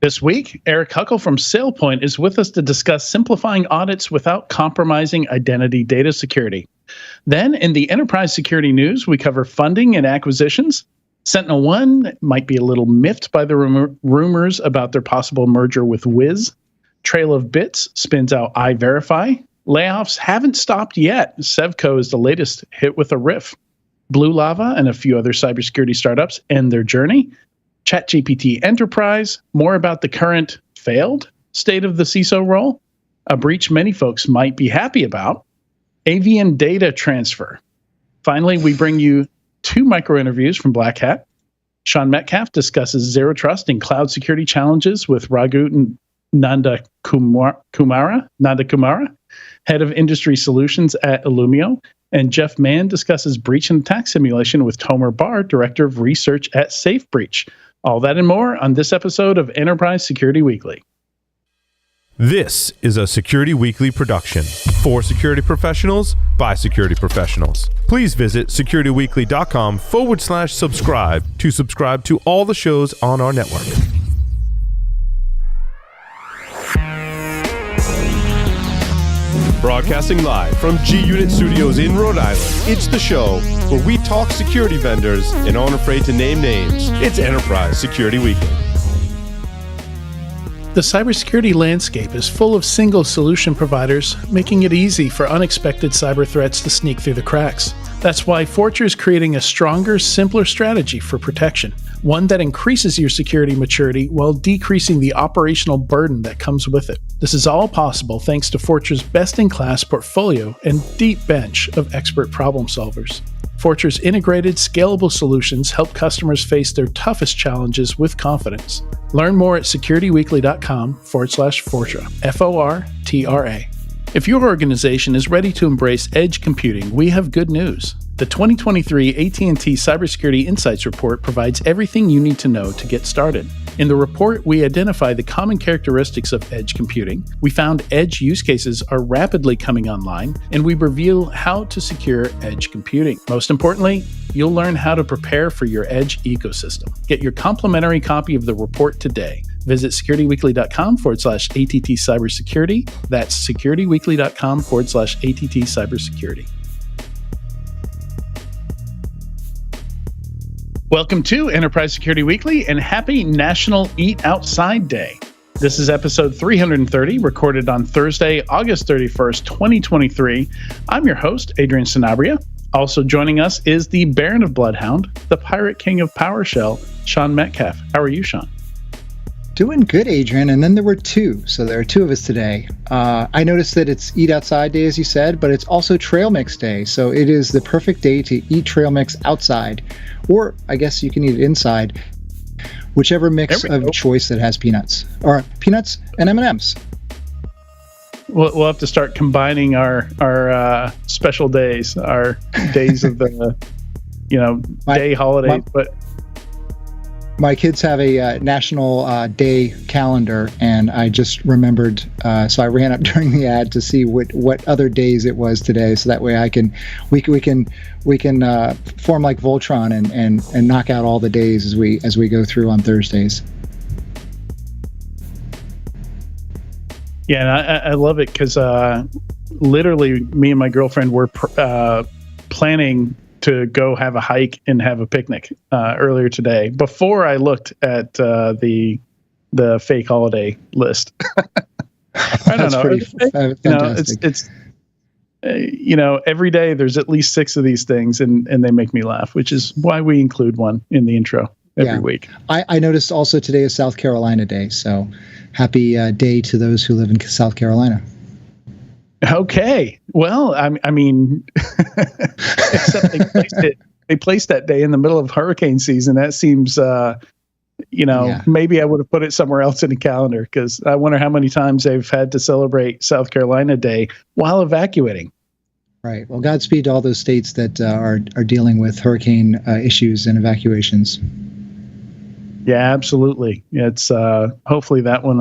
This week, Erik Huckle from Sailpoint is with us to discuss simplifying audits without compromising identity data security. Then, in the enterprise security news, we cover funding and acquisitions. SentinelOne might be a little miffed by the rumors about their possible merger with Wiz. Trail of Bits spins out iVerify. Layoffs haven't stopped yet. Sevco is the latest hit with a RIF. Blue Lava and a few other cybersecurity startups end their journey. ChatGPT Enterprise, more about the current failed state of the CISO role, a breach many folks might be happy about, avian data transfer. Finally, we bring you 2 micro interviews from Black Hat. Sean Metcalf discusses zero trust and cloud security challenges with Raghu Nandakumara, head of industry solutions at Illumio. And Jeff Mann discusses breach and attack simulation with Tomer Bar, director of research at Safebreach. All that and more on this episode of Enterprise Security Weekly. This is a Security Weekly production for security professionals by security professionals. Please visit securityweekly.com/subscribe to subscribe to all the shows on our network. Broadcasting live from G-Unit Studios in Rhode Island, it's the show where we talk security vendors and aren't afraid to name names. It's Enterprise Security Weekly. The cybersecurity landscape is full of single solution providers, making it easy for unexpected cyber threats to sneak through the cracks. That's why Fortra is creating a stronger, simpler strategy for protection, one that increases your security maturity while decreasing the operational burden that comes with it. This is all possible thanks to Fortra's best-in-class portfolio and deep bench of expert problem solvers. Fortra's integrated, scalable solutions help customers face their toughest challenges with confidence. Learn more at securityweekly.com/Fortra, F-O-R-T-R-A. If your organization is ready to embrace edge computing, we have good news. The 2023 AT&T Cybersecurity Insights Report provides everything you need to know to get started. In the report, we identify the common characteristics of edge computing. We found edge use cases are rapidly coming online, and we reveal how to secure edge computing. Most importantly, you'll learn how to prepare for your edge ecosystem. Get your complimentary copy of the report today. Visit securityweekly.com/ATT cybersecurity. That's securityweekly.com/ATT cybersecurity. Welcome to Enterprise Security Weekly and happy National Eat Outside Day. This is episode 330, recorded on Thursday, August 31st, 2023. I'm your host, Adrian Sanabria. Also joining us is the Baron of Bloodhound, the Pirate King of PowerShell, Sean Metcalf. How are you, Sean? Doing good, Adrian. And then there were 2. So there are 2 of us today. I noticed that it's Eat Outside Day, as you said, but it's also Trail Mix Day. So it is the perfect day to eat trail mix outside. Or I guess you can eat it inside. Whichever mix of choice that has peanuts. Or peanuts and M&Ms. We'll have to start combining our special days, our days of the, day holiday. But my kids have a national day calendar, and I just remembered. So I ran up during the ad to see what other days it was today, so that way we can form like Voltron and knock out all the days as we go through on Thursdays. Yeah, and I love it because literally me and my girlfriend were planning to go have a hike and have a picnic earlier today before I looked at the fake holiday list. I don't know. Pretty fantastic. It's every day there's at least 6 of these things, and they make me laugh, which is why we include one in the intro every week. I noticed also today is South Carolina Day, so happy day to those who live in South Carolina. Okay. Well, I mean, except they placed that day in the middle of hurricane season. That seems, maybe I would have put it somewhere else in the calendar, because I wonder how many times they've had to celebrate South Carolina Day while evacuating. Right. Well, Godspeed to all those states that are dealing with hurricane issues and evacuations. Yeah, absolutely. It's hopefully that one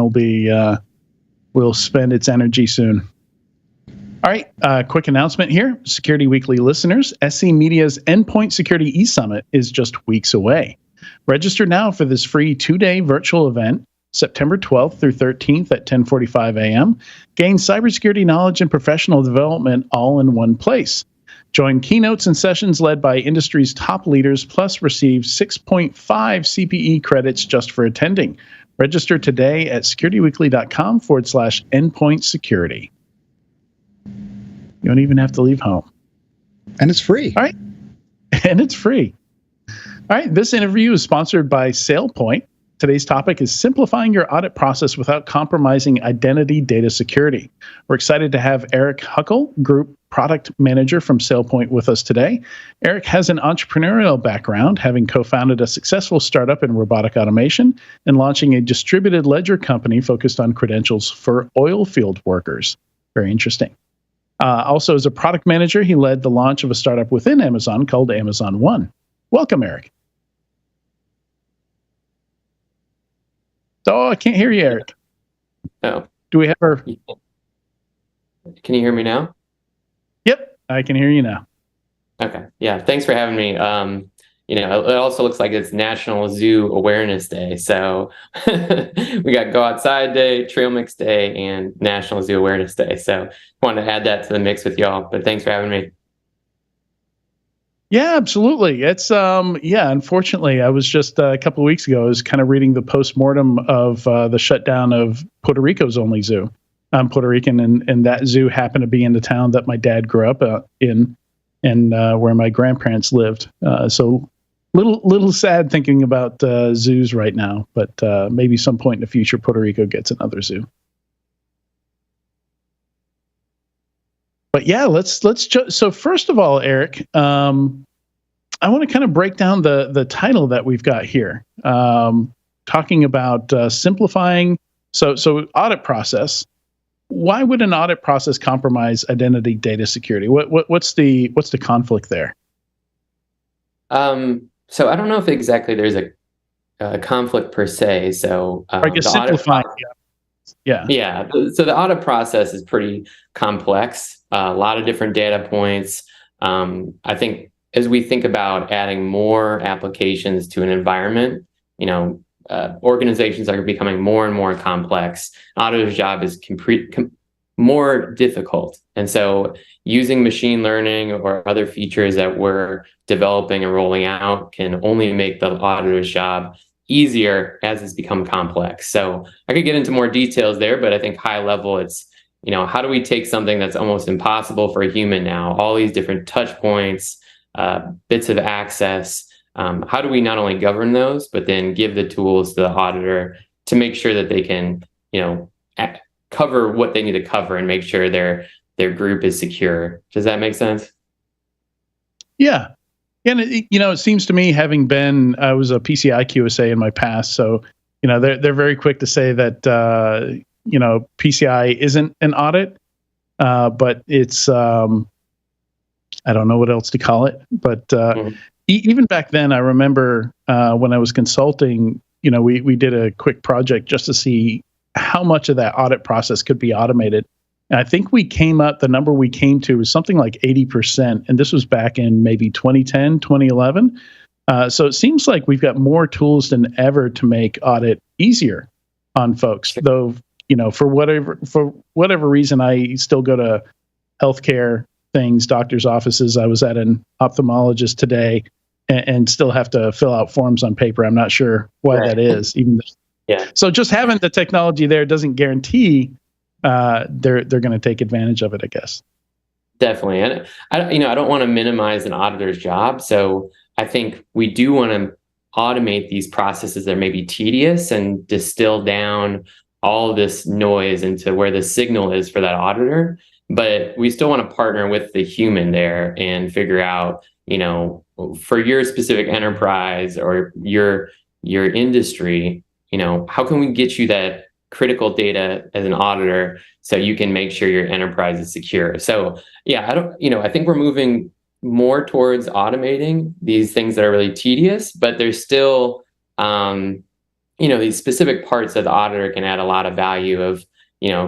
will spend its energy soon. All right, quick announcement here. Security Weekly listeners, SC Media's Endpoint Security eSummit is just weeks away. Register now for this free 2-day virtual event. September 12th through 13th at 10:45 a.m. Gain cybersecurity knowledge and professional development all in one place. Join keynotes and sessions led by industry's top leaders, plus receive 6.5 CPE credits just for attending. Register today at securityweekly.com/endpoint security. You don't even have to leave home. And it's free. All right. And it's free. All right. This interview is sponsored by Sailpoint. Today's topic is simplifying your audit process without compromising identity data security. We're excited to have Erik Huckle, Group Product Manager from Sailpoint, with us today. Erik has an entrepreneurial background, having co-founded a successful startup in robotic automation and launching a distributed ledger company focused on credentials for oil field workers. Very interesting. Also, as a product manager, he led the launch of a startup within Amazon called Amazon One. Welcome, Erik. Oh, I can't hear you, Erik. Oh. Do we have our... Can you hear me now? Yep, I can hear you now. Okay. Yeah. Thanks for having me. It also looks like it's National Zoo Awareness Day. So we got Go Outside Day, Trail Mix Day, and National Zoo Awareness Day. So wanted to add that to the mix with y'all, but thanks for having me. Yeah, absolutely. It's unfortunately, I was just a couple of weeks ago, I was kind of reading the postmortem of the shutdown of Puerto Rico's only zoo. I'm Puerto Rican, and that zoo happened to be in the town that my dad grew up in, and where my grandparents lived. So little sad thinking about zoos right now, but maybe some point in the future, Puerto Rico gets another zoo. But yeah, so first of all, Erik, I want to kind of break down the title that we've got here, talking about simplifying. So audit process. Why would an audit process compromise identity data security? What's the conflict there? So I don't know if exactly there's a conflict per se. So I guess simplifying. Yeah. So the audit process is pretty complex. A lot of different data points. I think as we think about adding more applications to an environment, organizations are becoming more and more complex. Auditor's job is more difficult. And so using machine learning or other features that we're developing and rolling out can only make the auditor's job easier as it's become complex. So I could get into more details there, but I think high level, it's, how do we take something that's almost impossible for a human now, all these different touch points, bits of access, how do we not only govern those, but then give the tools to the auditor to make sure that they can, cover what they need to cover and make sure their group is secure. Does that make sense? Yeah. And it seems to me, having been, I was a PCI QSA in my past, so they're very quick to say that PCI isn't an audit, but it's I don't know what else to call it. But even back then, I remember when I was consulting, we did a quick project just to see how much of that audit process could be automated. And I think the number we came to was something like 80%. And this was back in maybe 2010, 2011. So it seems like we've got more tools than ever to make audit easier on folks. Though, for whatever reason, I still go to healthcare things, doctor's offices. I was at an ophthalmologist today and still have to fill out forms on paper. I'm not sure why that is. So just having the technology there doesn't guarantee they're going to take advantage of it, I guess. Definitely. And I don't want to minimize an auditor's job. So I think we do want to automate these processes that may be tedious and distill down all of this noise into where the signal is for that auditor. But we still want to partner with the human there and figure out, for your specific enterprise or your industry, how can we get you that critical data as an auditor so you can make sure your enterprise is secure? So yeah, I think we're moving more towards automating these things that are really tedious, but there's still, these specific parts that the auditor can add a lot of value of,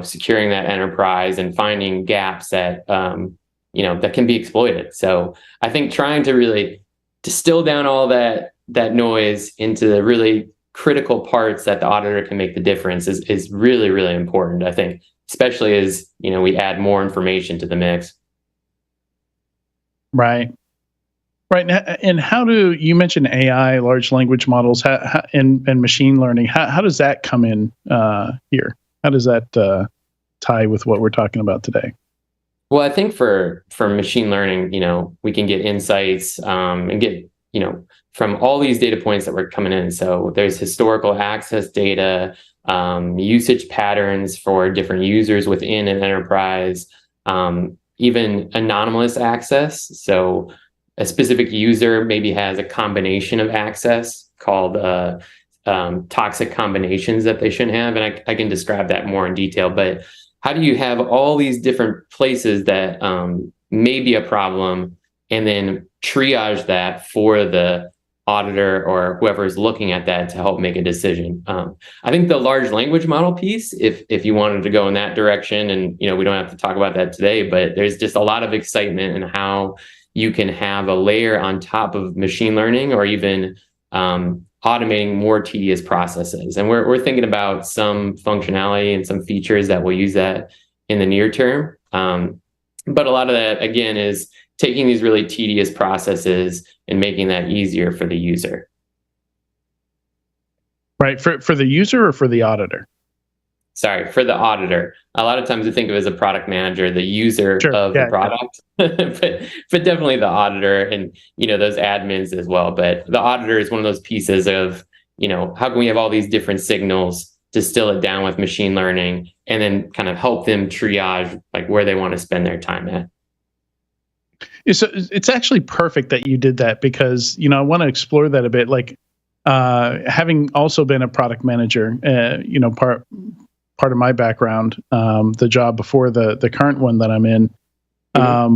securing that enterprise and finding gaps that, that can be exploited. So I think trying to really distill down all that noise into the really critical parts that the auditor can make the difference is really, really important, I think, especially as, we add more information to the mix. Right. Right. And how you mention AI, large language models, and machine learning, how does that come in here? How does that tie with what we're talking about today? Well, I think for machine learning, we can get insights and get, from all these data points that were coming in. So there's historical access data, usage patterns for different users within an enterprise, even anomalous access. So a specific user maybe has a combination of access called toxic combinations that they shouldn't have. And I can describe that more in detail. But how do you have all these different places that may be a problem and then triage that for the auditor or whoever is looking at that to help make a decision? I think the large language model piece, if you wanted to go in that direction, and we don't have to talk about that today, but there's just a lot of excitement in how you can have a layer on top of machine learning or even automating more tedious processes. And we're thinking about some functionality and some features that will use that in the near term. But a lot of that, again, is taking these really tedious processes and making that easier for the user. Right. For the user or for the auditor? Sorry, for the auditor. A lot of times we think of it as a product manager, the user of the product, but definitely the auditor and, those admins as well. But the auditor is one of those pieces of, how can we have all these different signals, distill it down with machine learning, and then kind of help them triage like where they want to spend their time at. It's actually perfect that you did that because, I want to explore that a bit. Like having also been a product manager, part of my background, the job before the current one that I'm in, I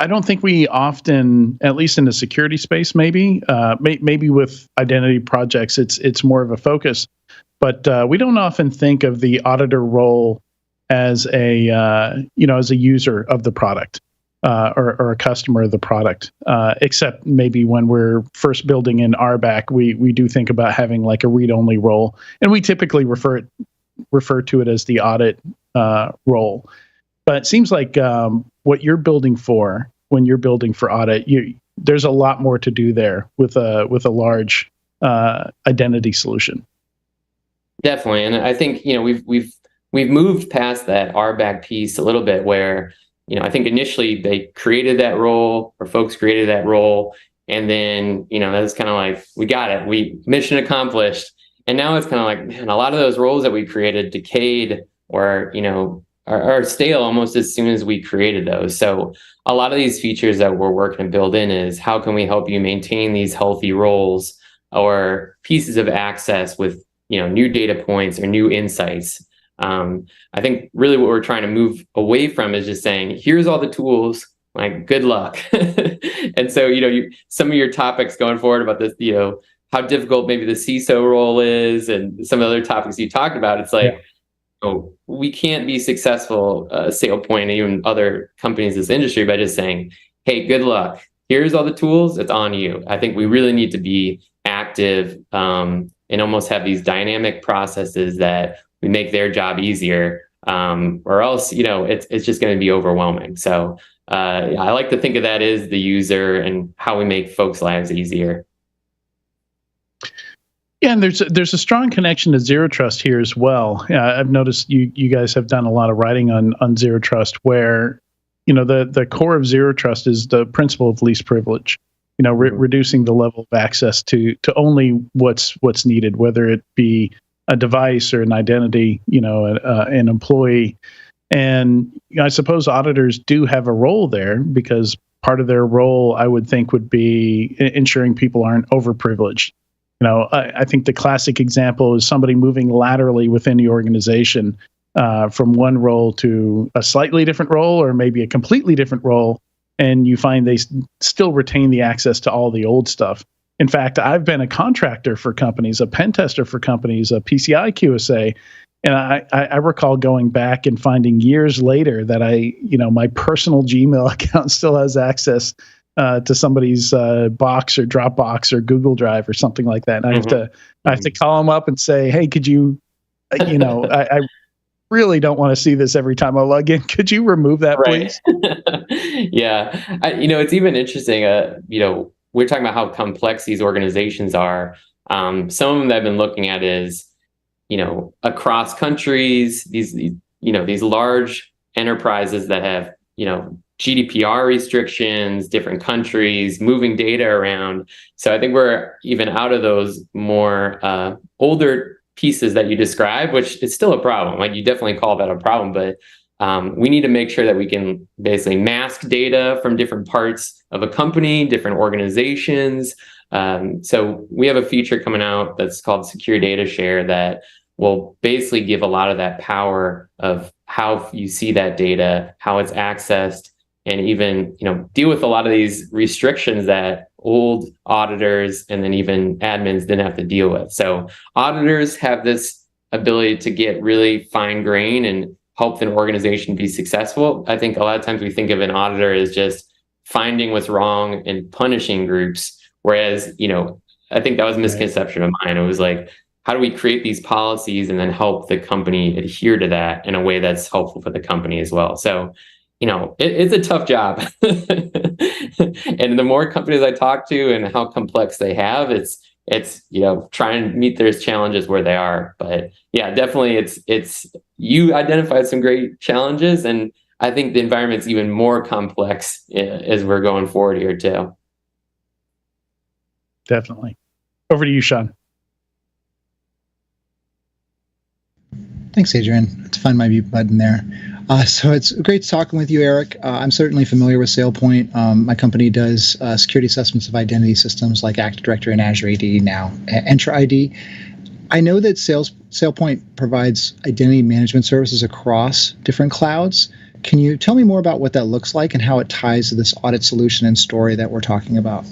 don't think we often, at least in the security space, maybe with identity projects, it's more of a focus, but we don't often think of the auditor role as a user of the product or a customer of the product, except maybe when we're first building in RBAC, we do think about having like a read-only role, and we typically refer to it as the audit role. But it seems like what you're building for when you're building for audit, there's a lot more to do there with a large identity solution. Definitely, and I think we've moved past that RBAC piece a little bit, where I think initially they created that role, or folks created that role, and then that's kind of like, we got it, we mission accomplished, and now it's kind of like, man, a lot of those roles that we created decayed or are stale almost as soon as we created those. So a lot of these features that we're working to build in is how can we help you maintain these healthy roles or pieces of access with new data points or new insights. I think really what we're trying to move away from is just saying, here's all the tools, like good luck. And so some of your topics going forward about this, how difficult maybe the CISO role is, and some of the other topics you talked about, it's like, we can't be successful, Sailpoint and even other companies in this industry, by just saying, hey, good luck, here's all the tools, it's on you. I think we really need to be active and almost have these dynamic processes that we make their job easier, or else it's just going to be overwhelming. So I like to think of that as the user and how we make folks' lives easier. Yeah, and there's a strong connection to zero trust here as well. I've noticed you guys have done a lot of writing on zero trust, where the core of zero trust is the principle of least privilege. Reducing the level of access to only what's needed, whether it be a device or an identity, an employee. And I suppose auditors do have a role there, because part of their role, I would think, would be ensuring people aren't overprivileged. I think the classic example is somebody moving laterally within the organization from one role to a slightly different role, or maybe a completely different role, and you find they still retain the access to all the old stuff. In fact, I've been a contractor for companies, a pen tester for companies, a PCI QSA, and I recall going back and finding years later that my personal Gmail account still has access to somebody's box or Dropbox or Google Drive or something like that. And I have to call them up and say, hey, could you, I really don't want to see this every time I log in. Could you remove that, please? Yeah. It's even interesting. We're talking about how complex these organizations are. Some of them that I've been looking at is, across countries, these large enterprises that have, GDPR restrictions, different countries, moving data around. So I think we're even out of those more older pieces that you described, which is still a problem. Like, you definitely call that a problem, but we need to make sure that we can basically mask data from different parts of a company, different organizations. So we have a feature coming out that's called Secure Data Share that will basically give a lot of that power of how you see that data, how it's accessed, and even deal with a lot of these restrictions that old auditors and then even admins didn't have to deal with. So auditors have this ability to get really fine grain and help an organization be successful. I think a lot of times we think of an auditor as just finding what's wrong and punishing groups, whereas I think that was a misconception of mine. It was like, how do we create these policies and then help the company adhere to that in a way that's helpful for the company as well? So, it's a tough job. And the more companies I talk to and how complex they have, it's trying to meet their challenges where they are. But yeah, definitely it's you identified some great challenges, and I think the environment's even more complex as we're going forward here too. Definitely. Over to you, Sean. Thanks, Adrian. Let's find my mute button there. So it's great talking with you, Erik. I'm certainly familiar with Sailpoint. My company does security assessments of identity systems like Active Directory and Azure AD, now Entra ID. I know that Sailpoint provides identity management services across different clouds. Can you tell me more about what that looks like and how it ties to this audit solution and story that we're talking about?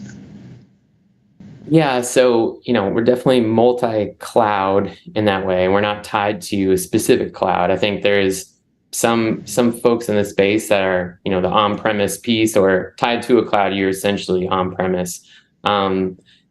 Yeah, so we're definitely multi-cloud in that way. We're not tied to a specific cloud. I think there's some folks in the space that are the on-premise piece, or tied to a cloud. You're essentially on-premise.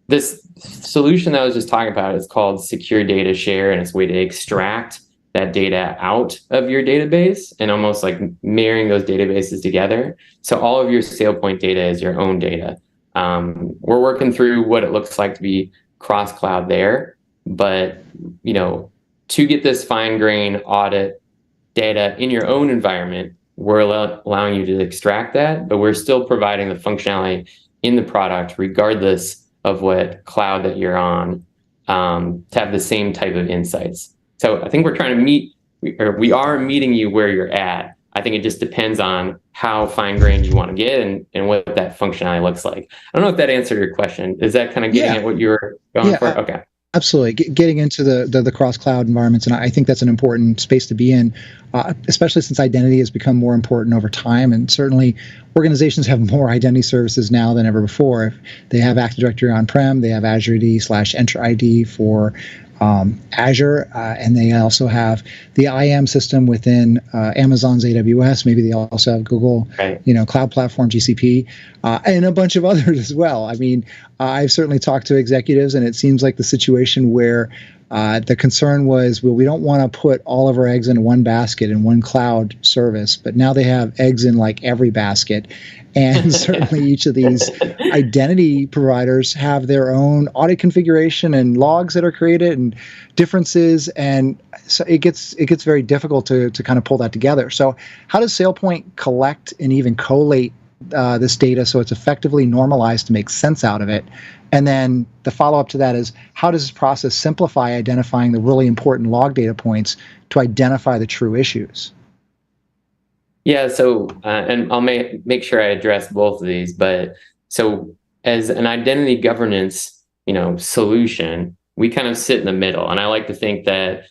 This solution that I was just talking about is called Secure Data Share, and it's a way to extract that data out of your database and almost like marrying those databases together. So all of your Sailpoint data is your own data. We're working through what it looks like to be cross-cloud there, but to get this fine-grained audit data in your own environment, we're allowing you to extract that, but we're still providing the functionality in the product regardless of what cloud that you're on, to have the same type of insights. So I think we're trying to we are meeting you where you're at. I think it just depends on how fine-grained you want to get and what that functionality looks like. I don't know if that answered your question. Is that kind of getting at what you were going for? Okay. Absolutely. Getting into the cross-cloud environments, and I think that's an important space to be in, especially since identity has become more important over time. And certainly organizations have more identity services now than ever before. They have Active Directory on-prem, they have Azure AD/Entra ID for Azure, and they also have the IAM system within Amazon's AWS. Maybe they also have Google, Cloud Platform, GCP, and a bunch of others as well. I mean, I've certainly talked to executives, and it seems like the situation where the concern was, well, we don't want to put all of our eggs in one basket in one cloud service, but now they have eggs in like every basket. And certainly each of these identity providers have their own audit configuration and logs that are created and differences. And so it gets very difficult to kind of pull that together. So how does Sailpoint collect and even collate this data so it's effectively normalized to make sense out of it? And then the follow-up to that is, how does this process simplify identifying the really important log data points to identify the true issues? Yeah, so, and I'll make sure I address both of these, but so as an identity governance, solution, we kind of sit in the middle. And I like to think that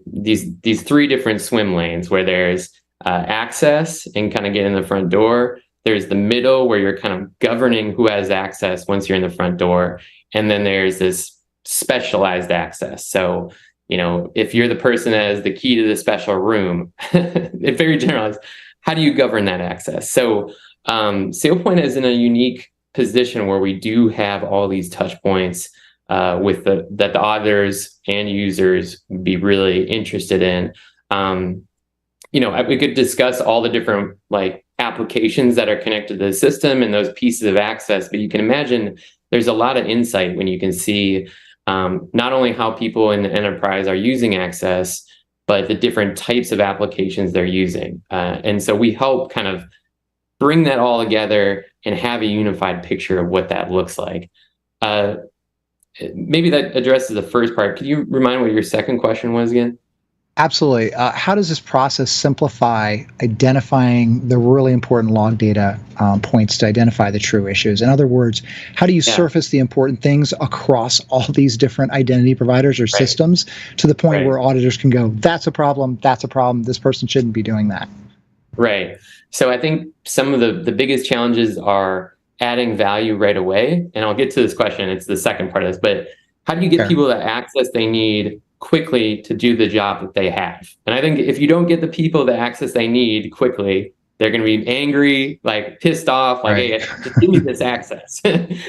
these three different swim lanes, where there's access and kind of get in the front door. There's the middle, where you're kind of governing who has access once you're in the front door. And then there's this specialized access. So, if you're the person that has the key to the special room, it's very generalized. How do you govern that access? So Sailpoint is in a unique position where we do have all these touch points that the auditors and users would be really interested in. We could discuss all the different applications that are connected to the system and those pieces of access, but you can imagine there's a lot of insight when you can see not only how people in the enterprise are using access, but the different types of applications they're using. And so we help kind of bring that all together and have a unified picture of what that looks like. Maybe that addresses the first part. Could you remind what your second question was again? Absolutely. How does this process simplify identifying the really important log data points to identify the true issues? In other words, how do you surface the important things across all these different identity providers or systems to the point where auditors can go, that's a problem, this person shouldn't be doing that? Right. So I think some of the biggest challenges are adding value right away. And I'll get to this question. It's the second part of this. But how do you get people the access they need quickly to do the job that they have? And I think if you don't get the people the access they need quickly, they're going to be angry, pissed off, hey, just give me this access.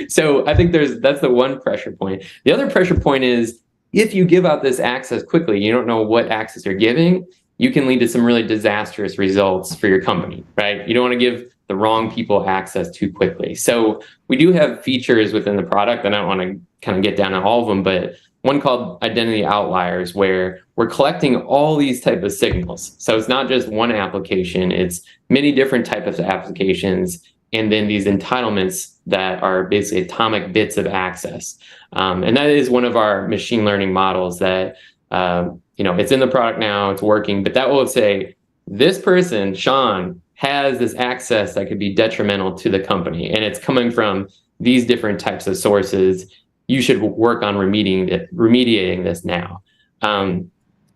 So I think that's the one pressure point. The other pressure point is if you give out this access quickly, you don't know what access you're giving, you can lead to some really disastrous results for your company, right? You don't want to give the wrong people access too quickly. So we do have features within the product, and I don't want to kind of get down to all of them, but one called identity outliers, where we're collecting all these type of signals. So it's not just one application, it's many different types of applications, and then these entitlements that are basically atomic bits of access. And that is one of our machine learning models that, it's in the product now, it's working, but that will say, this person, Sean, has this access that could be detrimental to the company, and it's coming from these different types of sources. You should work on remediating this now.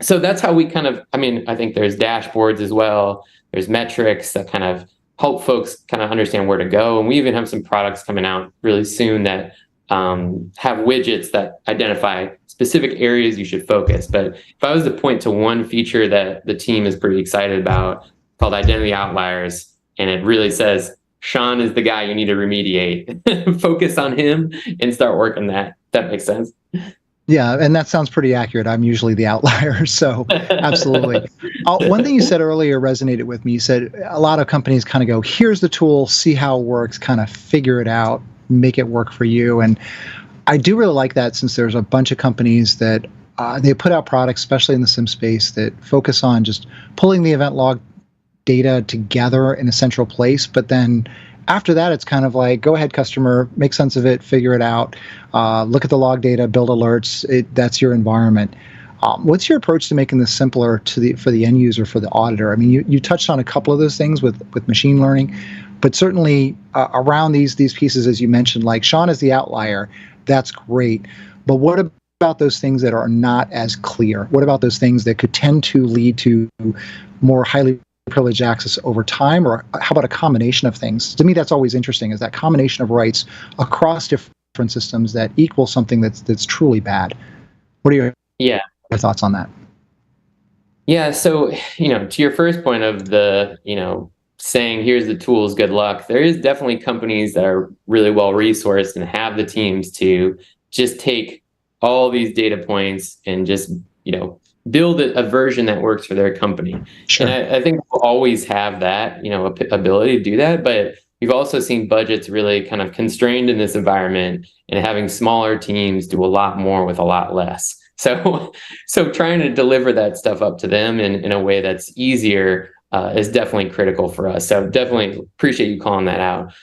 So that's how we kind of, I think there's dashboards as well. There's metrics that kind of help folks kind of understand where to go. And we even have some products coming out really soon that have widgets that identify specific areas you should focus. But if I was to point to one feature that the team is pretty excited about, called Identity Outliers, and it really says, Sean is the guy you need to remediate. Focus on him and start working that. That makes sense. Yeah, and that sounds pretty accurate. I'm usually the outlier, so absolutely. One thing you said earlier resonated with me. You said a lot of companies kind of go, here's the tool, see how it works, kind of figure it out, make it work for you. And I do really like that, since there's a bunch of companies that they put out products, especially in the SIM space, that focus on just pulling the event log data together in a central place, but then after that, it's kind of like, go ahead, customer, make sense of it, figure it out, look at the log data, build alerts. That's your environment. What's your approach to making this simpler for the end user, for the auditor? I mean, you touched on a couple of those things with machine learning, but certainly around these pieces, as you mentioned, like Sean is the outlier. That's great, but what about those things that are not as clear? What about those things that could tend to lead to more highly privileged access over time? Or how about a combination of things? To me, that's always interesting, is that combination of rights across different systems that equal something that's truly bad. What are your thoughts on that? Yeah, so, to your first point of the, saying, here's the tools, good luck, there is definitely companies that are really well resourced and have the teams to just take all these data points and just, build a version that works for their company. Sure. And I think we'll always have that, ability to do that. But we've also seen budgets really kind of constrained in this environment, and having smaller teams do a lot more with a lot less. So trying to deliver that stuff up to them in a way that's easier is definitely critical for us. So definitely appreciate you calling that out.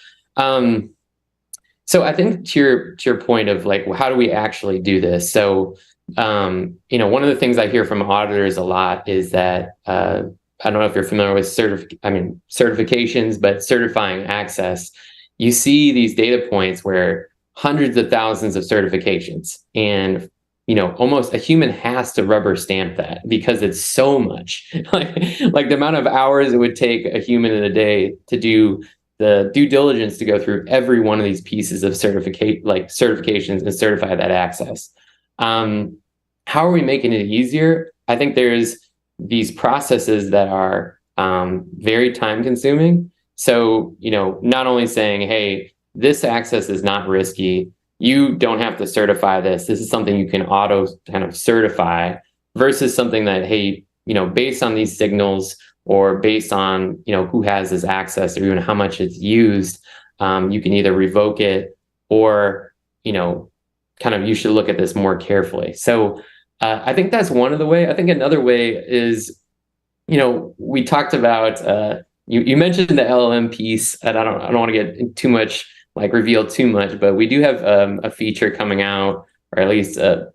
So I think to your point of how do we actually do this? So one of the things I hear from auditors a lot is that, I don't know if you're familiar with certifications, but certifying access, you see these data points where hundreds of thousands of certifications, and, almost a human has to rubber stamp that because it's so much. like the amount of hours it would take a human in a day to do the due diligence to go through every one of these pieces of certifications and certify that access. How are we making it easier? I think there's these processes that are very time consuming. So, not only saying, hey, this access is not risky, you don't have to certify this. This is something you can auto kind of certify, versus something that, hey, based on these signals, or based on, who has this access, or even how much it's used, you can either revoke it, or, kind of, you should look at this more carefully. So I think that's one of the way. I think another way is, we talked about, you mentioned the LLM piece, and I don't want to get too much, reveal too much, but we do have a feature coming out, or at least, the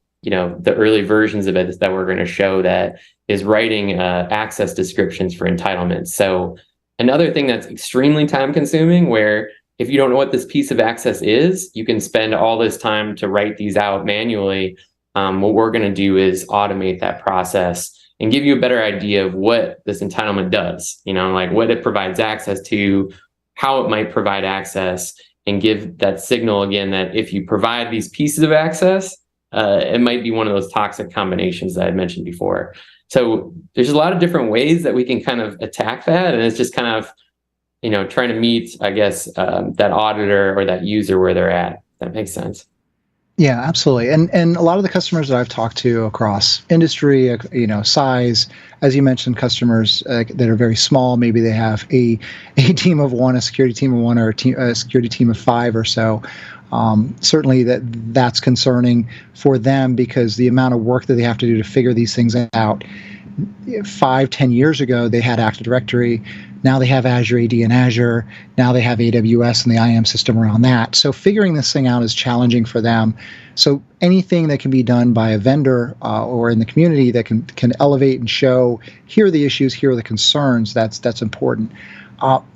early versions of it that we're going to show, that is writing access descriptions for entitlements. So another thing that's extremely time consuming, where if you don't know what this piece of access is, you can spend all this time to write these out manually. What we're going to do is automate that process and give you a better idea of what this entitlement does, what it provides access to, how it might provide access, and give that signal again that if you provide these pieces of access, it might be one of those toxic combinations that I mentioned before. So there's a lot of different ways that we can kind of attack that. And it's just kind of, trying to meet, I guess, that auditor or that user where they're at. That makes sense. Yeah, absolutely. And a lot of the customers that I've talked to across industry, size, as you mentioned, customers that are very small, maybe they have a team of one, a security team of one, or a security team of 5 or so. Certainly that's concerning for them, because the amount of work that they have to do to figure these things out. 5-10 years ago, they had Active Directory. Now they have Azure AD and Azure. Now they have AWS and the IAM system around that. So figuring this thing out is challenging for them. So anything that can be done by a vendor or in the community that can elevate and show, here are the issues, here are the concerns, that's important.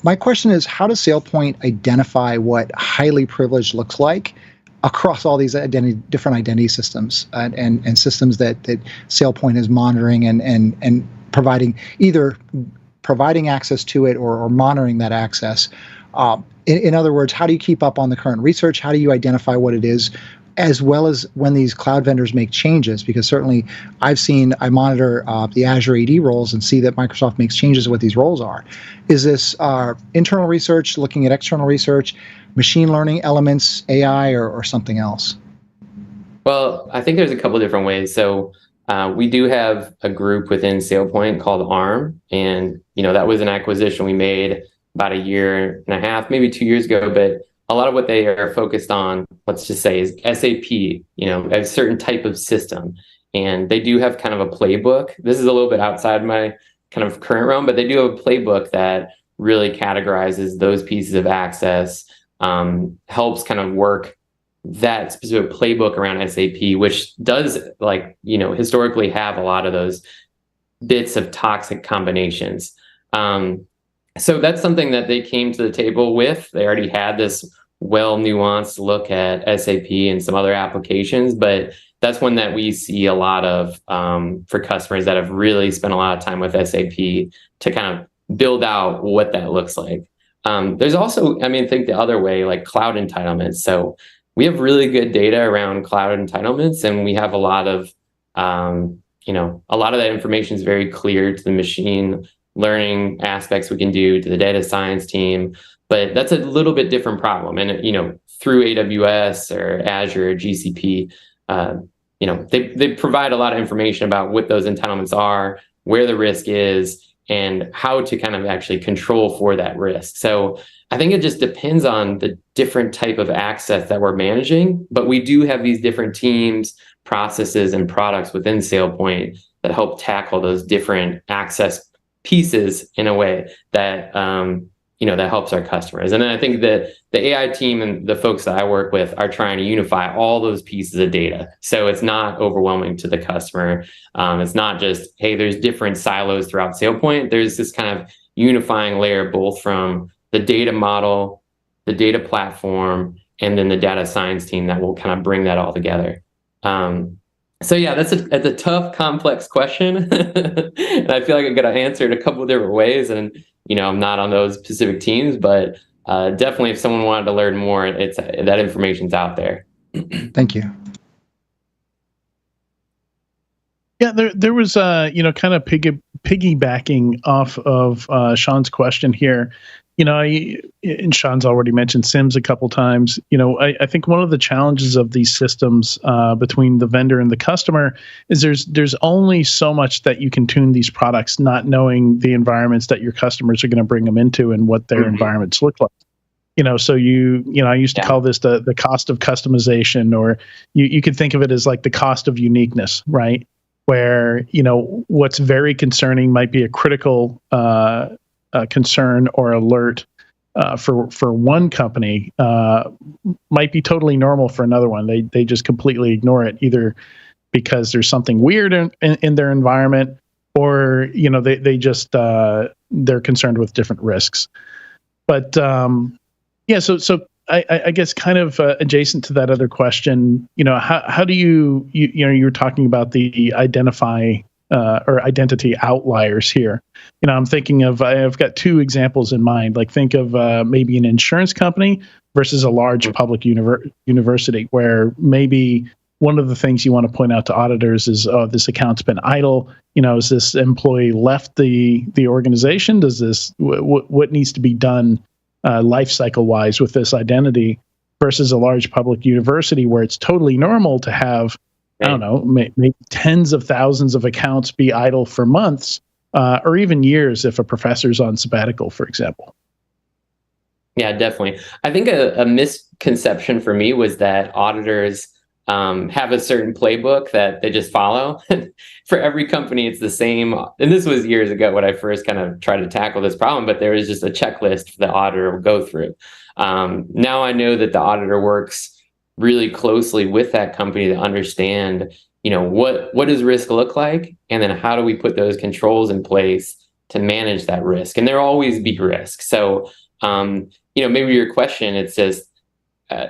My question is, how does Sailpoint identify what highly privileged looks like across all these different identity systems and systems that Sailpoint is monitoring and providing, either providing access to it or monitoring that access? In other words, how do you keep up on the current research? How do you identify what it is, as well as when these cloud vendors make changes? Because certainly I monitor the Azure AD roles and see that Microsoft makes changes to what these roles are. Is this internal research, looking at external research, machine learning elements, AI, or something else? Well, I think there's a couple different ways. So we do have a group within Sailpoint called ARM, and that was an acquisition we made about 1.5 years, maybe 2 years ago. But a lot of what they are focused on, let's just say, is SAP, a certain type of system. And they do have kind of a playbook. This is a little bit outside my kind of current realm, but they do have a playbook that really categorizes those pieces of access, helps kind of work that specific playbook around SAP, which does, historically have a lot of those bits of toxic combinations. So that's something that they came to the table with. They already had this well-nuanced look at SAP and some other applications, but that's one that we see a lot of for customers that have really spent a lot of time with SAP to kind of build out what that looks like. There's also, think the other way, like cloud entitlements. So we have really good data around cloud entitlements, and we have a lot of, a lot of that information is very clear to the machine learning aspects we can do, to the data science team, but that's a little bit different problem. And, through AWS or Azure or GCP, they provide a lot of information about what those entitlements are, where the risk is, and how to kind of actually control for that risk. So I think it just depends on the different type of access that we're managing, but we do have these different teams, processes, and products within Sailpoint that help tackle those different access pieces in a way that that helps our customers. And then I think that the AI team and the folks that I work with are trying to unify all those pieces of data, so it's not overwhelming to the customer. It's not just, hey, there's different silos throughout Sailpoint. There's this kind of unifying layer, both from the data model, the data platform, and then the data science team that will kind of bring that all together. So yeah, that's a tough, complex question, and I feel like I got to answer it a couple of different ways. And I'm not on those specific teams, but definitely, if someone wanted to learn more, that information's out there. Thank you. Yeah, there was kind of piggybacking off of Sean's question here. and Sean's already mentioned SIMs a couple times. I think one of the challenges of these systems between the vendor and the customer is there's only so much that you can tune these products, not knowing the environments that your customers are going to bring them into and what their environments look like. So I used to call this the cost of customization, or you could think of it as like the cost of uniqueness, right? Where, what's very concerning might be a critical concern or alert for one company might be totally normal for another one. They just completely ignore it, either because there's something weird in their environment, or they just they're concerned with different risks. But so I guess kind of adjacent to that other question, how do you were talking about the or identity outliers here. I'm thinking of, I've got two examples in mind. Like, think of maybe an insurance company versus a large public university, where maybe one of the things you want to point out to auditors is, oh, this account's been idle. Is this employee left the organization? Does this, what needs to be done life cycle wise with this identity, versus a large public university where it's totally normal to have, I don't know, maybe tens of thousands of accounts be idle for months, or even years if a professor's on sabbatical, for example. Yeah, definitely. I think a misconception for me was that auditors have a certain playbook that they just follow. For every company, it's the same. And this was years ago when I first kind of tried to tackle this problem, but there was just a checklist the auditor would go through. Now I know that the auditor works really closely with that company to understand, what does risk look like? And then how do we put those controls in place to manage that risk? And there'll always be risk. So, maybe your question, it says,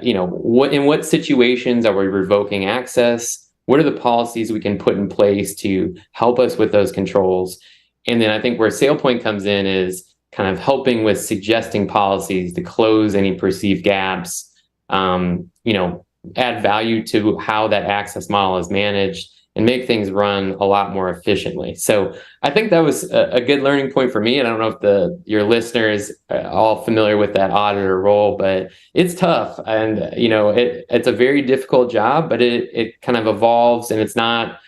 in what situations are we revoking access? What are the policies we can put in place to help us with those controls? And then I think where Sailpoint comes in is kind of helping with suggesting policies to close any perceived gaps, add value to how that access model is managed, and make things run a lot more efficiently. So I think that was a good learning point for me. And I don't know if your listeners are all familiar with that auditor role, but it's tough. And, it's a very difficult job, but it kind of evolves, and it's not,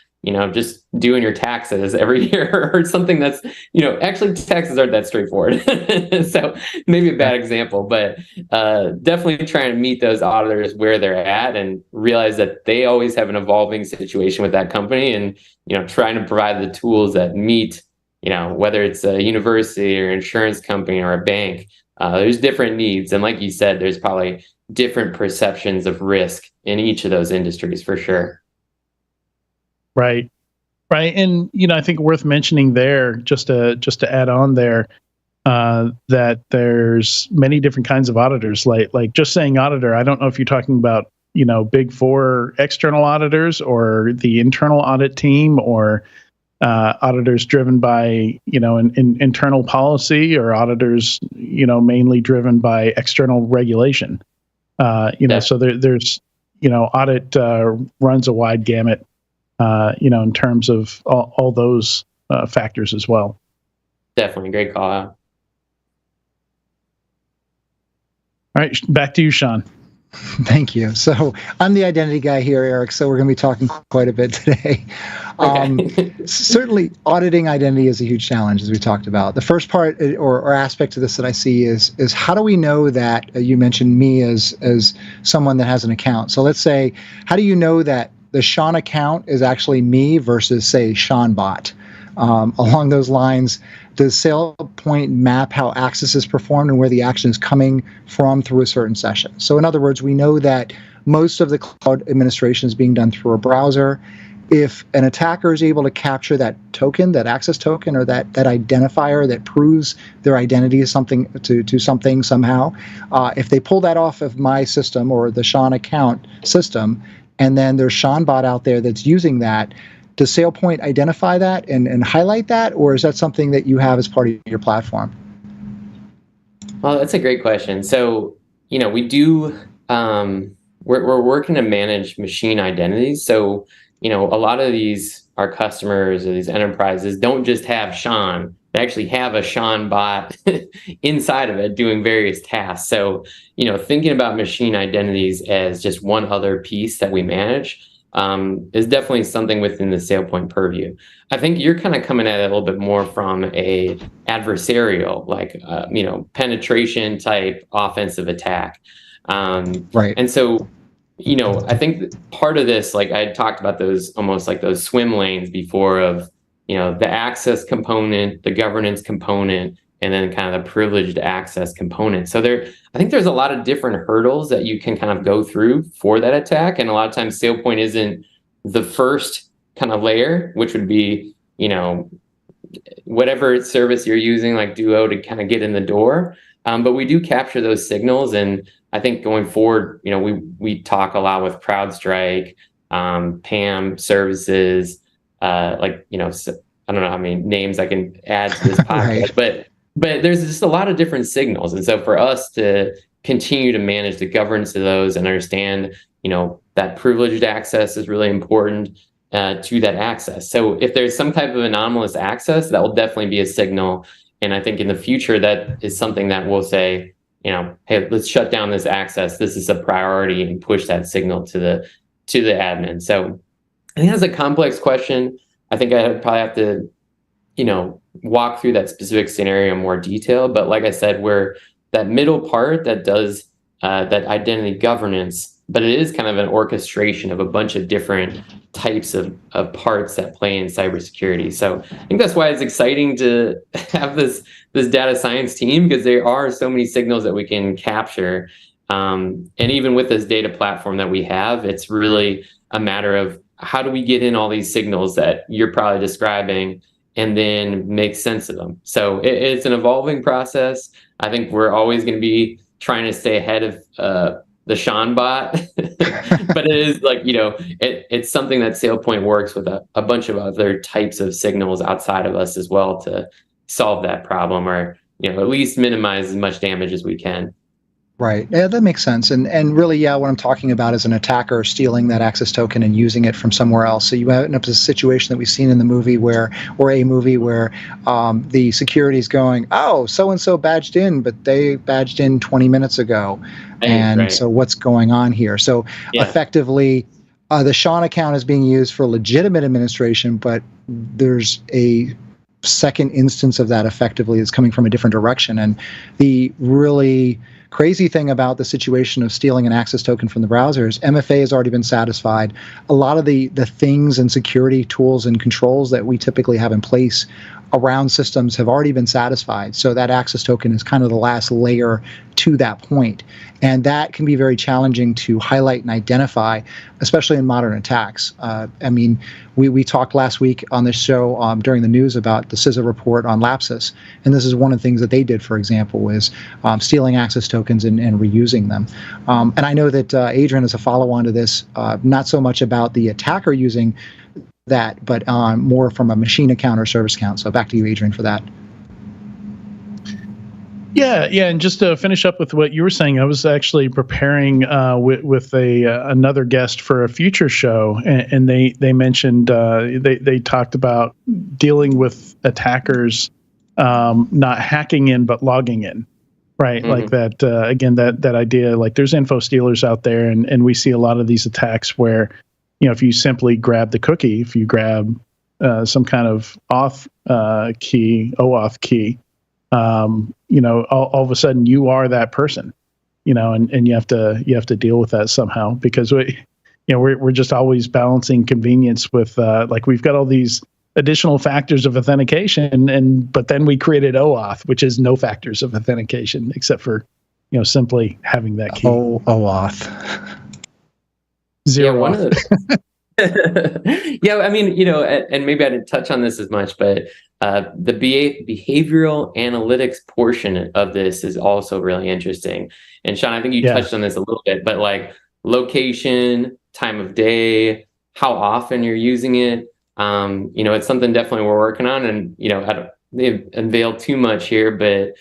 just doing your taxes every year or something that's, actually taxes aren't that straightforward. So maybe a bad example, but definitely trying to meet those auditors where they're at and realize that they always have an evolving situation with that company, and, trying to provide the tools that meet, whether it's a university or insurance company or a bank, there's different needs. And like you said, there's probably different perceptions of risk in each of those industries for sure. Right. And, I think worth mentioning there, just to add on there, that there's many different kinds of auditors. Like just saying auditor, I don't know if you're talking about, Big Four external auditors, or the internal audit team, or auditors driven by, internal policy, or auditors, mainly driven by external regulation. So there's, audit runs a wide gamut. In terms of all those factors as well. Definitely, great call out. All right, back to you, Sean. Thank you. So I'm the identity guy here, Erik, so we're going to be talking quite a bit today. Certainly, auditing identity is a huge challenge, as we talked about. The first part or aspect of this that I see is how do we know that, you mentioned me as someone that has an account. So let's say, how do you know that the Sean account is actually me versus, say, Sean bot? Along those lines, does Sailpoint map how access is performed and where the action is coming from through a certain session? So in other words, we know that most of the cloud administration is being done through a browser. If an attacker is able to capture that token, that access token, or that identifier that proves their identity is something to something somehow, if they pull that off of my system or the Sean account system, and then there's Sean bot out there that's using that, does Sailpoint identify that and highlight that, or is that something that you have as part of your platform? Well, that's a great question. So, we do, we're working to manage machine identities. So, a lot of our customers or these enterprises don't just have Sean they actually have a Sean bot inside of it doing various tasks. So, thinking about machine identities as just one other piece that we manage is definitely something within the Sailpoint purview. I think you're kind of coming at it a little bit more from a adversarial, like, penetration type offensive attack. Right. And so, I think part of this, like I talked about those almost like those swim lanes before of, the access component, the governance component, and then kind of the privileged access component. So I think there's a lot of different hurdles that you can kind of go through for that attack. And a lot of times Sailpoint isn't the first kind of layer, which would be, whatever service you're using, like Duo, to kind of get in the door. But we do capture those signals. And I think going forward, we talk a lot with CrowdStrike, PAM services, I don't know how many names I can add to this podcast, Right. but there's just a lot of different signals. And so for us to continue to manage the governance of those and understand, that privileged access is really important to that access. So if there's some type of anomalous access, that will definitely be a signal. And I think in the future, that is something that we'll say, hey, let's shut down this access. This is a priority, and push that signal to the admin. So I think that's a complex question. I think I probably have to, walk through that specific scenario in more detail. But like I said, we're that middle part that does that identity governance, but it is kind of an orchestration of a bunch of different types of parts that play in cybersecurity. So I think that's why it's exciting to have this data science team, because there are so many signals that we can capture. And even with this data platform that we have, it's really a matter of how do we get in all these signals that you're probably describing and then make sense of them. So it's an evolving process. I think we're always going to be trying to stay ahead of the Sean bot, but it is like, it's something that Sailpoint works with a bunch of other types of signals outside of us as well to solve that problem, or, at least minimize as much damage as we can. Right. Yeah, that makes sense. And really, yeah, what I'm talking about is an attacker stealing that access token and using it from somewhere else. So you end up in a situation that we've seen in the movie where the security is going, oh, so-and-so badged in, but they badged in 20 minutes ago. And so what's going on here? So effectively, the Sean account is being used for legitimate administration, but there's a second instance of that effectively is coming from a different direction. And the really crazy thing about the situation of stealing an access token from the browsers, MFA has already been satisfied. A lot of the things and security tools and controls that we typically have in place around systems have already been satisfied. So that access token is kind of the last layer to that point. And that can be very challenging to highlight and identify, especially in modern attacks. We talked last week on this show during the news about the CISA report on Lapsus. And this is one of the things that they did, for example, is stealing access tokens and reusing them. And I know that Adrian is a follow-on to this, not so much about the attacker using that, but more from a machine account or service account. So back to you, Adrian, for that. Yeah, and just to finish up with what you were saying, I was actually preparing with another guest for a future show, and they mentioned they talked about dealing with attackers not hacking in but logging in, right? Like that again, that idea. Like there's info stealers out there, and we see a lot of these attacks where, if you simply grab the cookie, if you grab some kind of OAuth key, all of a sudden you are that person, and you have to deal with that somehow, because we're just always balancing convenience with like we've got all these additional factors of authentication, but then we created OAuth, which is no factors of authentication except for simply having that key. OAuth. Zero. Yeah, one of the yeah, I mean, and maybe I didn't touch on this as much, but the behavioral analytics portion of this is also really interesting. And Sean, I think you touched on this a little bit, but like location, time of day, how often you're using it. It's something definitely we're working on, and I don't unveil too much here, but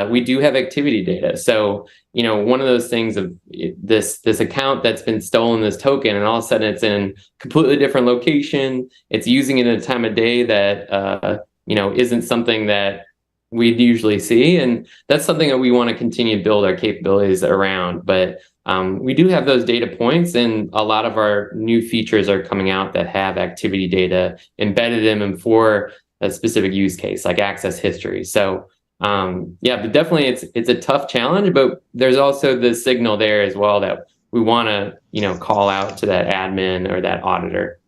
we do have activity data. So one of those things of this account that's been stolen this token, and all of a sudden it's in a completely different location. It's using it at a time of day that isn't something that we'd usually see. And that's something that we want to continue to build our capabilities around. But we do have those data points, and a lot of our new features are coming out that have activity data embedded in them for a specific use case, like access history. So but definitely it's a tough challenge, but there's also the signal there as well that we want to, call out to that admin or that auditor.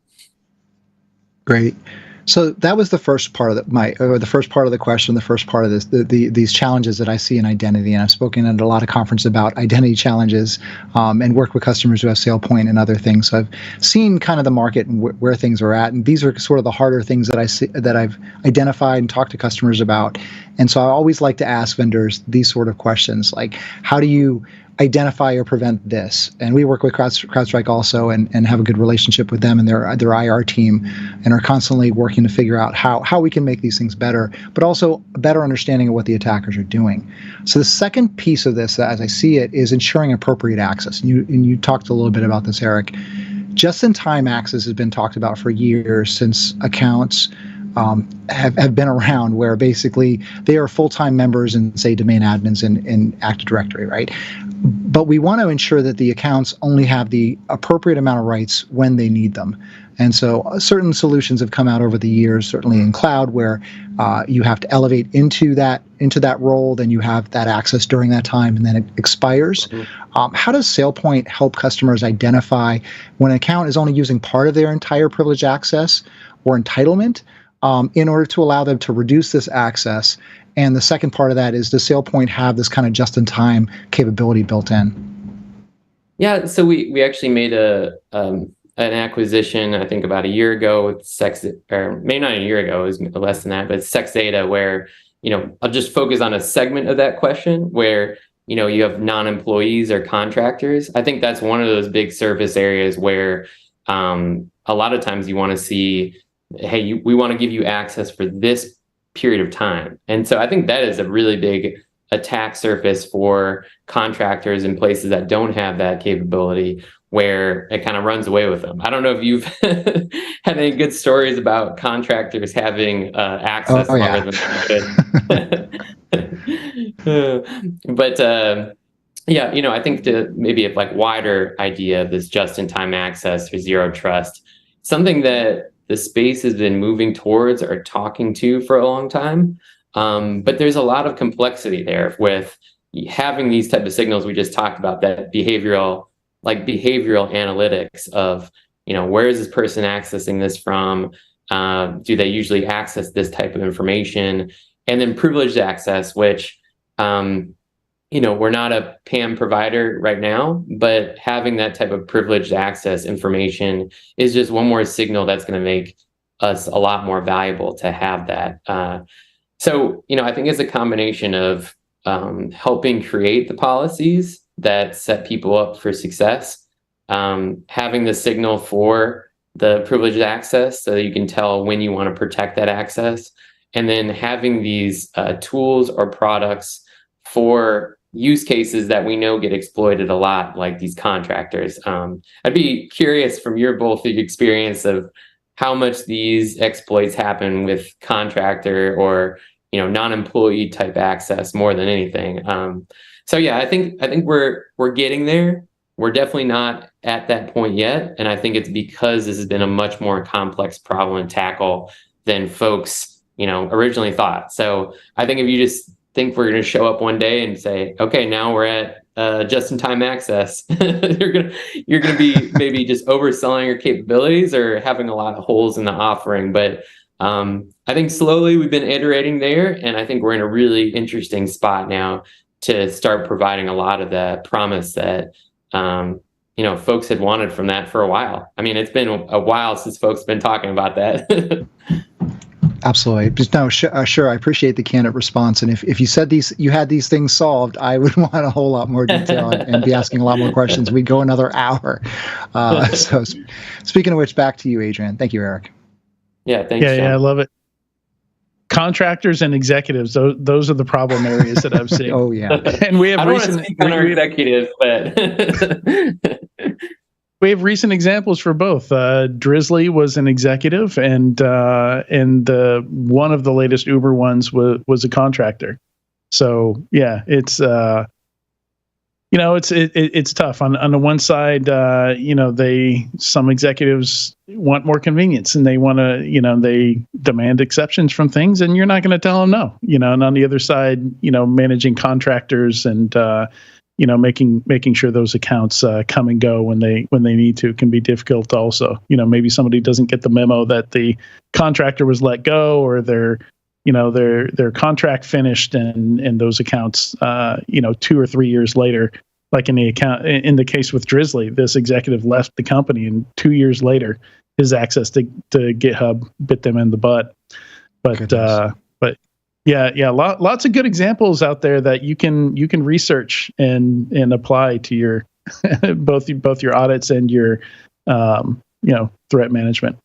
Great. So that was the first part of the first part of the question, the first part of this, these challenges that I see in identity. And I've spoken at a lot of conferences about identity challenges and worked with customers who have Sailpoint and other things. So I've seen kind of the market and where things are at. And these are sort of the harder things that I see, that I've identified and talked to customers about. And so I always like to ask vendors these sort of questions, like, how do you identify or prevent this? And we work with CrowdStrike also and have a good relationship with them and their IR team, and are constantly working to figure out how we can make these things better, but also a better understanding of what the attackers are doing. So the second piece of this, as I see it, is ensuring appropriate access. And you talked a little bit about this, Erik. Just-in-time access has been talked about for years, since accounts have been around, where basically they are full-time members and, say, domain admins in Active Directory, right? But we want to ensure that the accounts only have the appropriate amount of rights when they need them. And so certain solutions have come out over the years, certainly in cloud, where you have to elevate into that role, then you have that access during that time, and then it expires. Mm-hmm. How does Sailpoint help customers identify when an account is only using part of their entire privileged access or entitlement, in order to allow them to reduce this access? And the second part of that is, does Sailpoint have this kind of just-in-time capability built in? Yeah, so we actually made an acquisition, I think about a year ago, with or maybe not a year ago, it was less than that, but SexData, where, I'll just focus on a segment of that question where, you have non-employees or contractors. I think that's one of those big surface areas where a lot of times you want to see, hey, we want to give you access for this period of time. And so I think that is a really big attack surface for contractors in places that don't have that capability, where it kind of runs away with them. I don't know if you've had any good stories about contractors having access longer than they could. But I think maybe a wider idea of this just-in-time access or zero trust, something that the space has been moving towards or talking to for a long time. But there's a lot of complexity there with having these type of signals we just talked about, that behavioral analytics of, where is this person accessing this from? Do they usually access this type of information? And then privileged access, which, we're not a PAM provider right now, but having that type of privileged access information is just one more signal that's going to make us a lot more valuable to have that. So I think it's a combination of helping create the policies that set people up for success, having the signal for the privileged access so that you can tell when you want to protect that access, and then having these tools or products for use cases that we know get exploited a lot, like these contractors. I'd be curious from your both experience of how much these exploits happen with contractor or non-employee type access more than anything. So yeah, I think we're getting there. We're definitely not at that point yet, and I think it's because this has been a much more complex problem to tackle than folks originally thought. So I think if you just think we're going to show up one day and say, okay, now we're at just-in-time access, you're going to be maybe just overselling your capabilities or having a lot of holes in the offering. But I think slowly we've been iterating there, and I think we're in a really interesting spot now to start providing a lot of that promise that folks had wanted from that for a while. I mean, it's been a while since folks have been talking about that. Absolutely. But no, sure. I appreciate the candid response. And if you said you had these things solved, I would want a whole lot more detail and be asking a lot more questions. We'd go another hour. So speaking of which, back to you, Adrian. Thank you, Erik. Yeah, thanks. Yeah, I love it. Contractors and executives, those are the problem areas that I've seen. Oh, yeah. And we have I don't want to speak on our executives, but we have recent examples for both. Drizzly was an executive, and one of the latest Uber ones was a contractor. So yeah, it's it's tough. On the one side, some executives want more convenience, and they want to, they demand exceptions from things, and you're not going to tell them no. And on the other side, managing contractors and making sure those accounts come and go when they need to can be difficult also. Maybe somebody doesn't get the memo that the contractor was let go, or their contract finished, and those accounts 2 or 3 years later, like in the case with Drizzly, this executive left the company, and 2 years later his access to GitHub bit them in the butt. But Yeah, lots of good examples out there that you can research and apply to your both your audits and your threat management.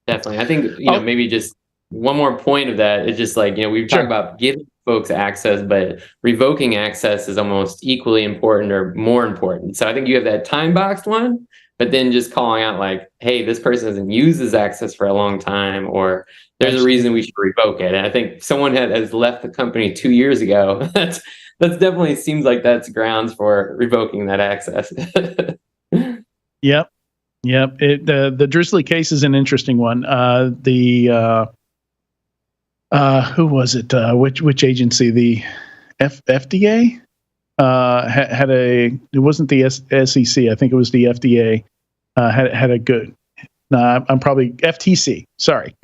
Definitely, I think maybe just one more point of that is just like we've talked about giving folks access, but revoking access is almost equally important or more important. So I think you have that time boxed one, but then just calling out like, hey, this person hasn't used this access for a long time, or there's a reason we should revoke it. And I think someone has left the company 2 years ago. That's definitely seems like that's grounds for revoking that access. Yep. The Drizzly case is an interesting one. Who was it? Which agency? The FDA had a. It wasn't the SEC. I think it was the FDA. Had a good. I'm probably FTC. Sorry.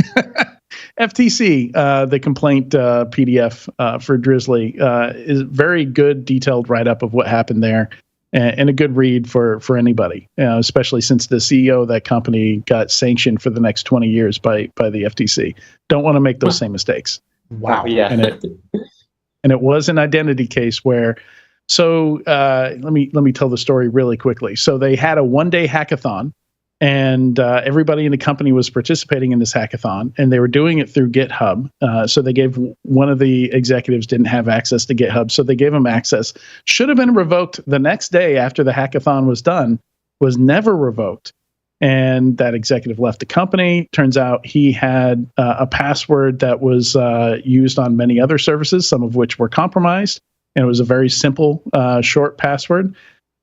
FTC, the complaint PDF for Drizzly is very good, detailed write-up of what happened there, and a good read for anybody, especially since the CEO of that company got sanctioned for the next 20 years by the FTC. Don't want to make those same mistakes. Wow. Yeah. And it was an identity case where. So let me tell the story really quickly. So they had a one-day hackathon. And everybody in the company was participating in this hackathon, and they were doing it through GitHub. So they gave one of the executives didn't have access to GitHub, so they gave him access. Should have been revoked the next day after the hackathon was done, was never revoked. And that executive left the company. Turns out he had a password that was used on many other services, some of which were compromised. And it was a very simple, short password,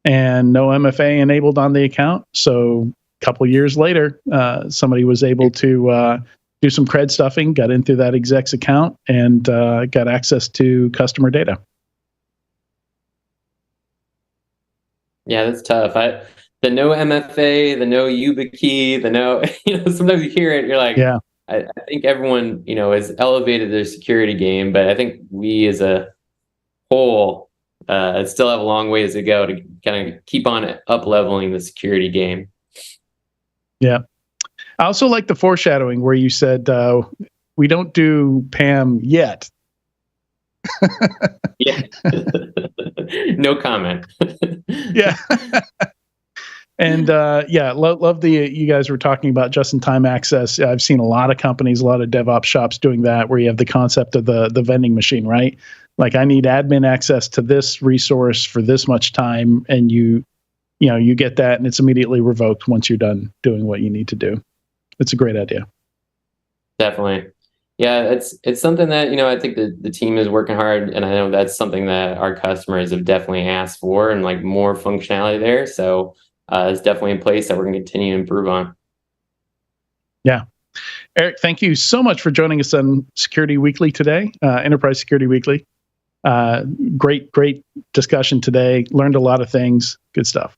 and no MFA enabled on the account. So couple years later, somebody was able to do some cred stuffing, got into that exec's account, and got access to customer data. Yeah, that's tough. The no MFA, the no YubiKey, the no, sometimes you hear it, you're like, yeah. I think everyone, has elevated their security game, but I think we as a whole still have a long ways to go to kind of keep on up-leveling the security game. Yeah. I also like the foreshadowing where you said, we don't do PAM yet. Yeah. No comment. Yeah. And love you guys were talking about just-in-time access. I've seen a lot of companies, a lot of DevOps shops doing that, where you have the concept of the vending machine, right? Like, I need admin access to this resource for this much time, and you get that, and it's immediately revoked once you're done doing what you need to do. It's a great idea. Definitely. Yeah, it's something that, I think the team is working hard, and I know that's something that our customers have definitely asked for, and like more functionality there. So it's definitely a place that we're going to continue to improve on. Yeah. Erik, thank you so much for joining us on Security Weekly today, Enterprise Security Weekly. Great discussion today. Learned a lot of things. Good stuff.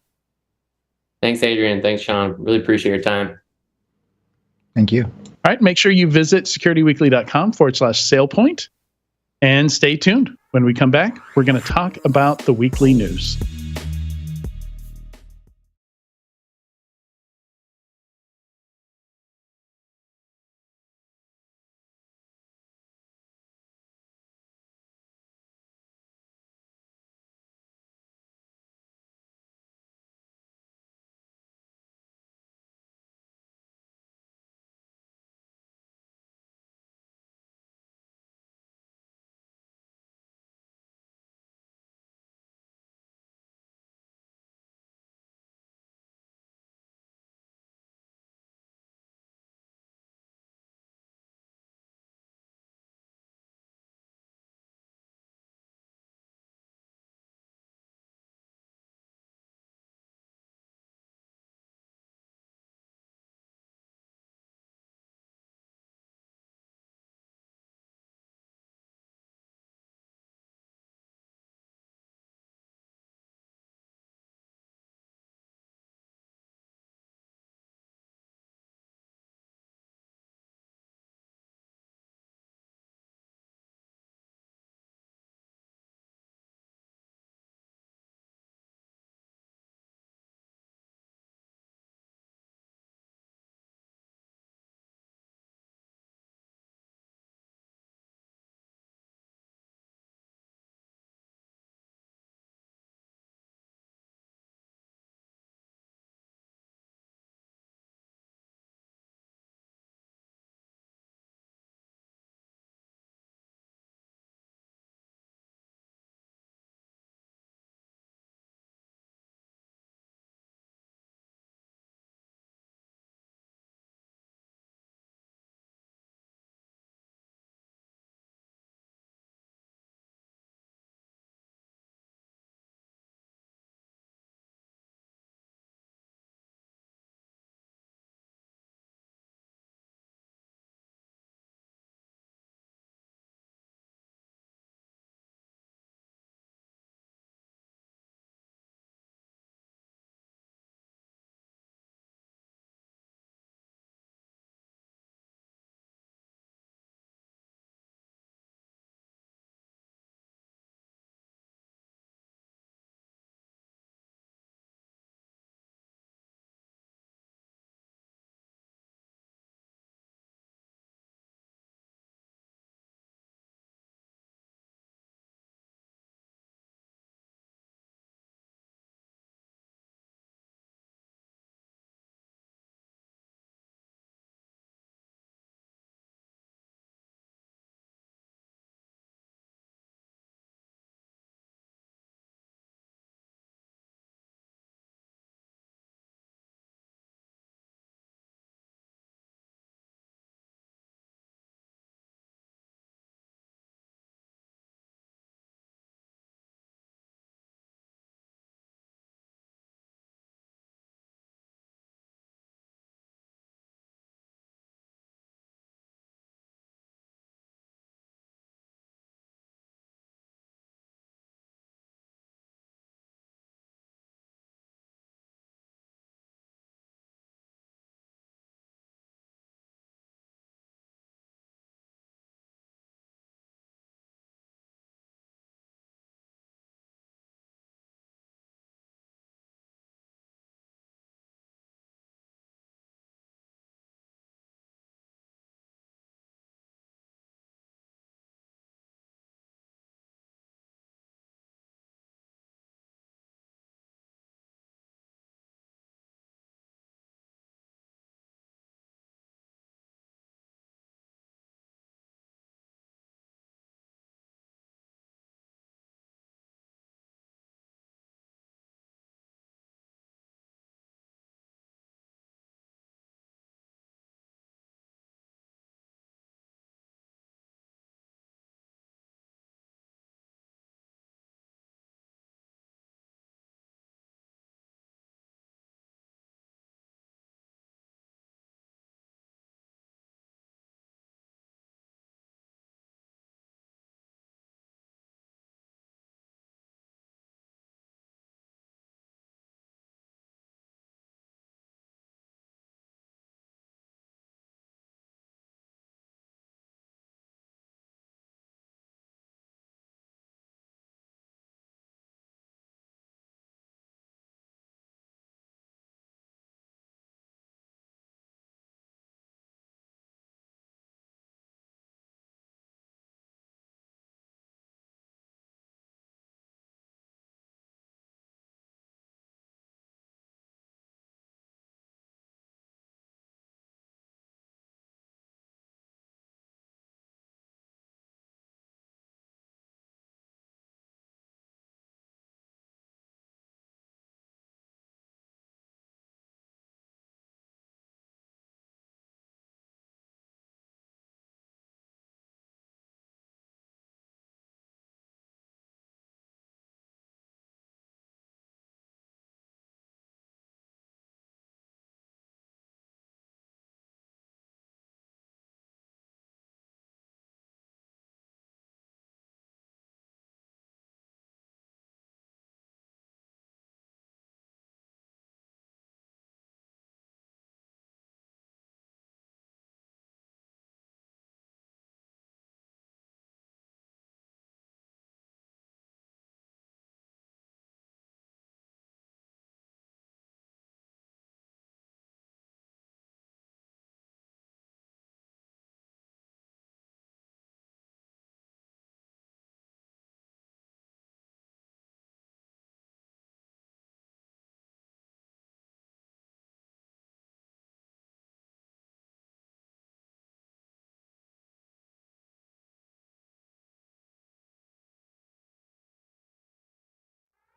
Thanks, Adrian. Thanks, Sean. Really appreciate your time. Thank you. All right. Make sure you visit securityweekly.com/Sailpoint and stay tuned. When we come back, we're going to talk about the weekly news.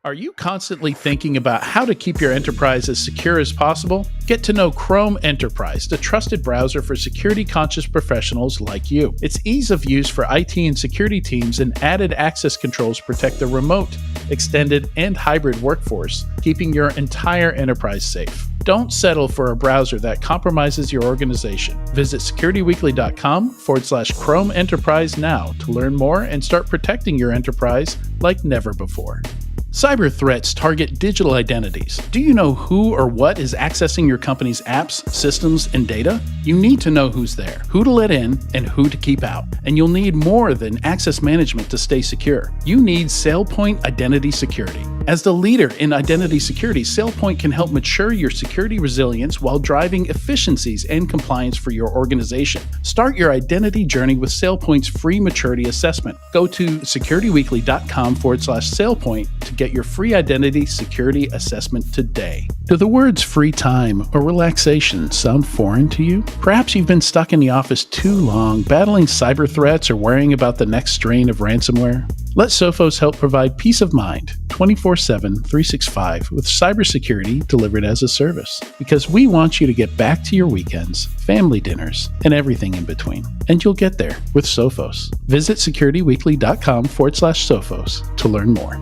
Are you constantly thinking about how to keep your enterprise as secure as possible? Get to know Chrome Enterprise, the trusted browser for security-conscious professionals like you. Its ease of use for IT and security teams and added access controls protect the remote, extended, and hybrid workforce, keeping your entire enterprise safe. Don't settle for a browser that compromises your organization. Visit securityweekly.com/Chrome Enterprise now to learn more and start protecting your enterprise like never before. Cyber threats target digital identities. Do you know who or what is accessing your company's apps, systems, and data? You need to know who's there, who to let in, and who to keep out. And you'll need more than access management to stay secure. You need Sailpoint Identity Security. As the leader in identity security, Sailpoint can help mature your security resilience while driving efficiencies and compliance for your organization. Start your identity journey with Sailpoint's free maturity assessment. Go to securityweekly.com/Sailpoint to get your free identity security assessment today. Do the words free time or relaxation sound foreign to you? Perhaps you've been stuck in the office too long, battling cyber threats or worrying about the next strain of ransomware. Let Sophos help provide peace of mind 24/7, 365 with cybersecurity delivered as a service. Because we want you to get back to your weekends, family dinners, and everything in between. And you'll get there with Sophos. Visit securityweekly.com/Sophos to learn more.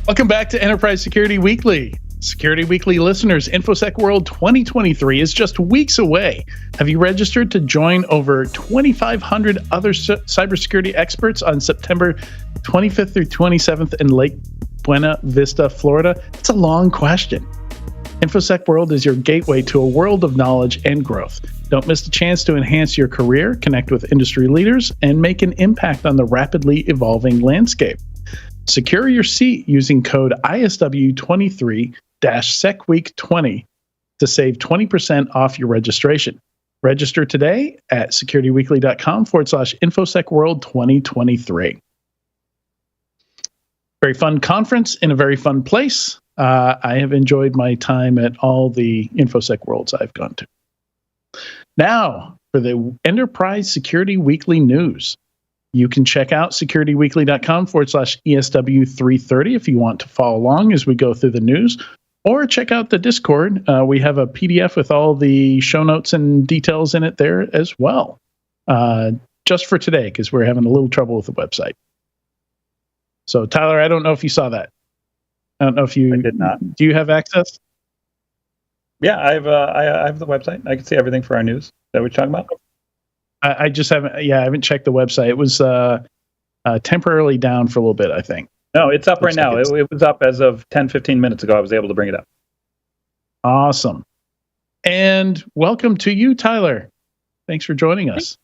Welcome back to Enterprise Security Weekly. Security Weekly listeners, InfoSec World 2023 is just weeks away. Have you registered to join over 2,500 other cybersecurity experts on September 25th through 27th in Lake Buena Vista, Florida? It's a long question. InfoSec World is your gateway to a world of knowledge and growth. Don't miss a chance to enhance your career, connect with industry leaders, and make an impact on the rapidly evolving landscape. Secure your seat using code ISW23-SecWeek20 to save 20% off your registration. Register today at securityweekly.com/InfoSecWorld 2023. Very fun conference in a very fun place. I have enjoyed my time at all the InfoSec Worlds I've gone to. Now, for the Enterprise Security Weekly News. You can check out securityweekly.com/ESW330 if you want to follow along as we go through the news, or check out the Discord. We have a PDF with all the show notes and details in it there as well, just for today, because we're having a little trouble with the website. So, Tyler, I don't know if you saw that. I don't know if you... I did not. Do you have access? Yeah, I have the website. I can see everything for our news. Is that what you're talking about? I just haven't. Yeah, I haven't checked the website. It was temporarily down for a little bit, I think. No, it's up right now. It was up as of 10-15 minutes ago. I was able to bring it up. Awesome. And welcome to you, Tyler. Thanks for joining us.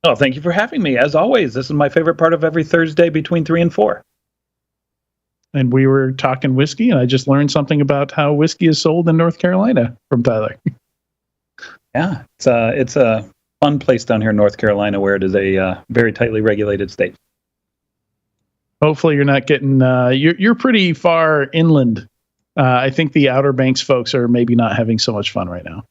Oh, thank you for having me. As always, this is my favorite part of every Thursday between 3 and 4. And we were talking whiskey, and I just learned something about how whiskey is sold in North Carolina from Tyler. Yeah, it's a fun place down here in North Carolina where it is a very tightly regulated state. Hopefully you're not getting, you're pretty far inland. I think the Outer Banks folks are maybe not having so much fun right now.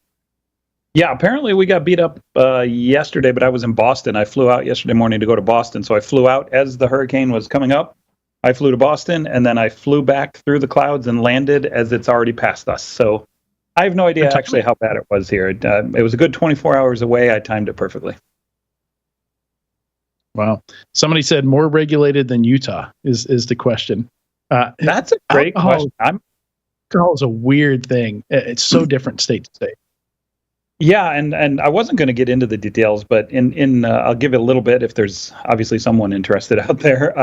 Yeah, apparently we got beat up yesterday, but I was in Boston. I flew out yesterday morning to go to Boston. So I flew out as the hurricane was coming up. I flew to Boston, and then I flew back through the clouds and landed as it's already passed us. So I have no idea actually how bad it was here. It was a good 24 hours away. I timed it perfectly. Wow. Somebody said more regulated than Utah is the question. That's a great question. Alcohol is a weird thing. It's so different state to state. Yeah, and I wasn't going to get into the details, but in I'll give it a little bit if there's obviously someone interested out there.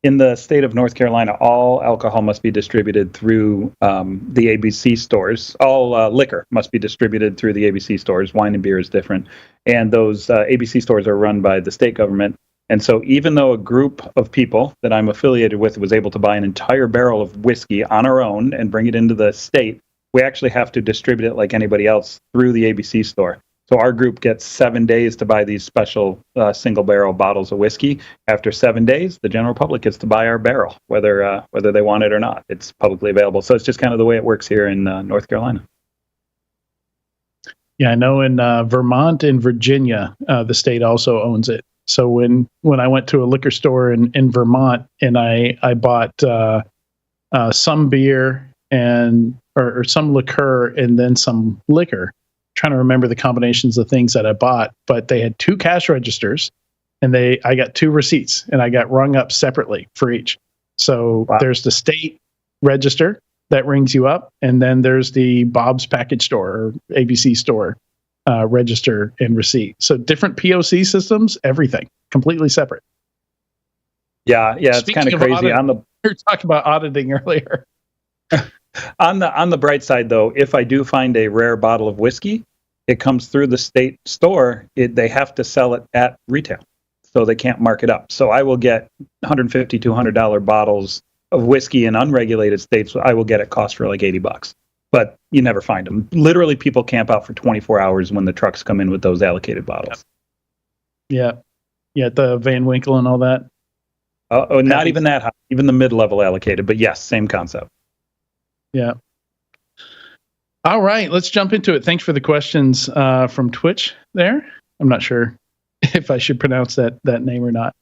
In the state of North Carolina, all alcohol must be distributed through the ABC stores. All liquor must be distributed through the ABC stores. Wine and beer is different. And those ABC stores are run by the state government. And so even though a group of people that I'm affiliated with was able to buy an entire barrel of whiskey on our own and bring it into the state, we actually have to distribute it like anybody else through the ABC store. So our group gets 7 days to buy these special single barrel bottles of whiskey. After 7 days, the general public gets to buy our barrel, whether they want it or not. It's publicly available. So it's just kind of the way it works here in North Carolina. Yeah, I know in Vermont and Virginia, the state also owns it. So when I went to a liquor store in Vermont and I bought some beer or some liqueur and then some liquor, trying to remember the combinations of things that I bought, but they had 2 cash registers and I got 2 receipts and I got rung up separately for each. So There's the state register that rings you up, and then there's the Bob's Package Store or ABC store register and receipt. So different POC systems, everything completely separate. Yeah, it's kind of crazy. We were talking about auditing earlier. On the bright side, though, if I do find a rare bottle of whiskey, it comes through the state store. They have to sell it at retail, so they can't mark it up. So I will get $150, $200 bottles of whiskey in unregulated states. I will get at cost for like $80, but you never find them. Literally, people camp out for 24 hours when the trucks come in with those allocated bottles. Yeah, the Van Winkle and all that. Not even that high, even the mid-level allocated, but yes, same concept. Yeah. All right, let's jump into it. Thanks for the questions from Twitch there. I'm not sure if I should pronounce that name or not.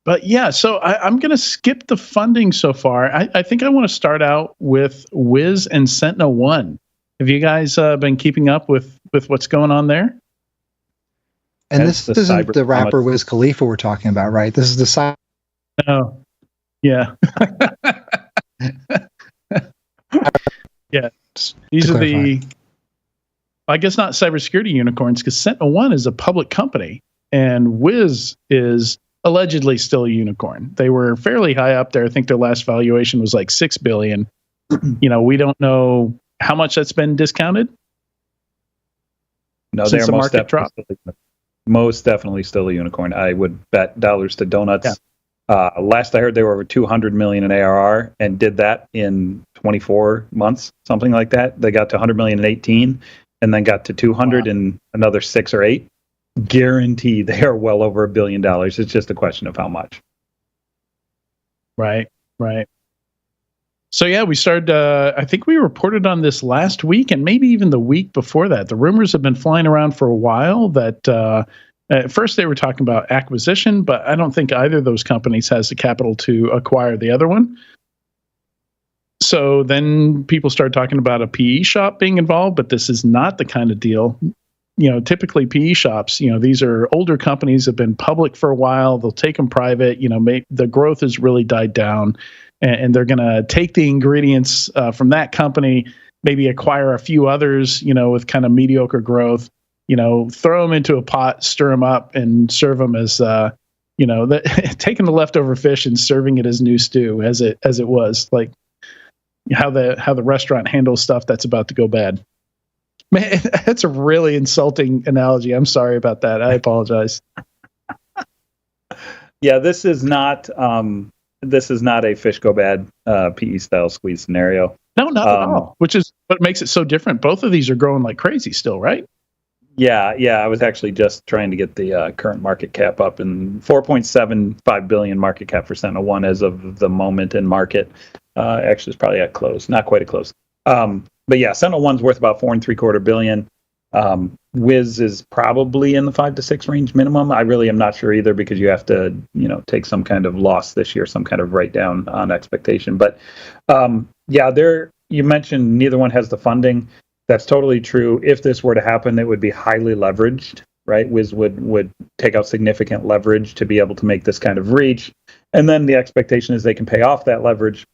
But yeah, so I'm going to skip the funding so far. I think I want to start out with Wiz and Sentinel-1. Have you guys been keeping up with what's going on there? And this isn't the rapper Wiz Khalifa we're talking about, right? This is the cyber. Oh, yeah. Yeah. These are I guess not cybersecurity unicorns, because Sentinel-1 is a public company, and Wiz is allegedly still a unicorn. They were fairly high up there. I think their last valuation was like $6 billion. We don't know how much that's been discounted. No, they're most definitely still a unicorn. I would bet dollars to donuts. Yeah. Last I heard, they were over 200 million in ARR and did that in 24 months, something like that. They got to 100 million in 18, and then got to 200 in another 6 or 8. Guarantee they are well over $1 billion. It's just a question of how much. Right. So yeah, we started, I think we reported on this last week and maybe even the week before that. The rumors have been flying around for a while that at first they were talking about acquisition, but I don't think either of those companies has the capital to acquire the other one. So then people started talking about a PE shop being involved, but this is not the kind of deal. Typically PE shops, these are older companies, have been public for a while. They'll take them private. The growth has really died down, and they're going to take the ingredients from that company, maybe acquire a few others, with kind of mediocre growth, throw them into a pot, stir them up, and serve them as, taking the leftover fish and serving it as new stew, as it was, like how the restaurant handles stuff that's about to go bad. Man, that's a really insulting analogy. I'm sorry about that. I apologize. Yeah, this is not a fish go bad PE style squeeze scenario. No, not at all. Which is what makes it so different. Both of these are growing like crazy still, right? Yeah. I was actually just trying to get the current market cap up, and 4.75 billion market cap for Sentinel-1 as of the moment in market. Actually, it's probably at close, not quite at close. But yeah, Sentinel-1's worth about $4.75 billion. Wiz is probably in the 5 to 6 range minimum. I really am not sure either, because you have to, take some kind of loss this year, some kind of write down on expectation. But you mentioned neither one has the funding. That's totally true. If this were to happen, it would be highly leveraged, right? Wiz would take out significant leverage to be able to make this kind of reach. And then the expectation is they can pay off that leverage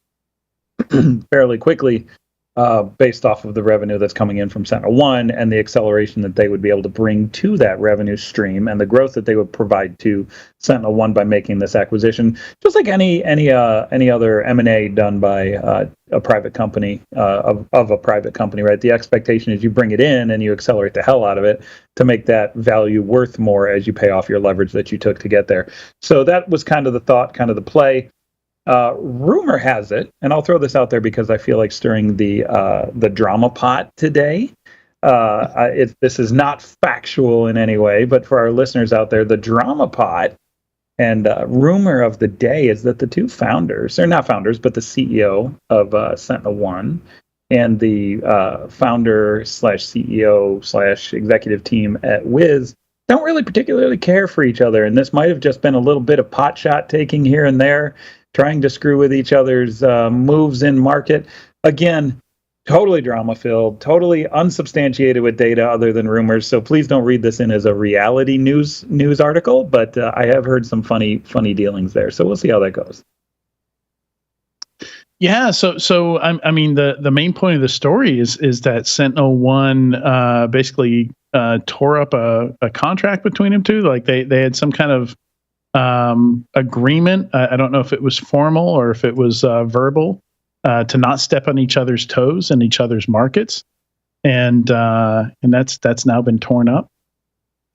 fairly quickly. Based off of the revenue that's coming in from Sentinel-1 and the acceleration that they would be able to bring to that revenue stream and the growth that they would provide to Sentinel-1 by making this acquisition, just like any other M&A done by a private company of a private company, right? The expectation is you bring it in and you accelerate the hell out of it to make that value worth more as you pay off your leverage that you took to get there. So that was kind of the thought, kind of the play. Rumor has it, and I'll throw this out there because I feel like stirring the drama pot today. This is not factual in any way, but for our listeners out there, the drama pot and rumor of the day is that the two founders, they're not founders, but the CEO of Sentinel-1 and the founder / CEO / executive team at Wiz don't really particularly care for each other. And this might have just been a little bit of pot shot taking here and there, trying to screw with each other's moves in market. Again, totally drama-filled, totally unsubstantiated with data other than rumors. So please don't read this in as a reality news article. But I have heard some funny dealings there. So we'll see how that goes. Yeah, so I mean the main point of the story is that SentinelOne basically tore up a contract between them two. Like they had some kind of agreement. I don't know if it was formal or if it was verbal, to not step on each other's toes in each other's markets, and that's now been torn up.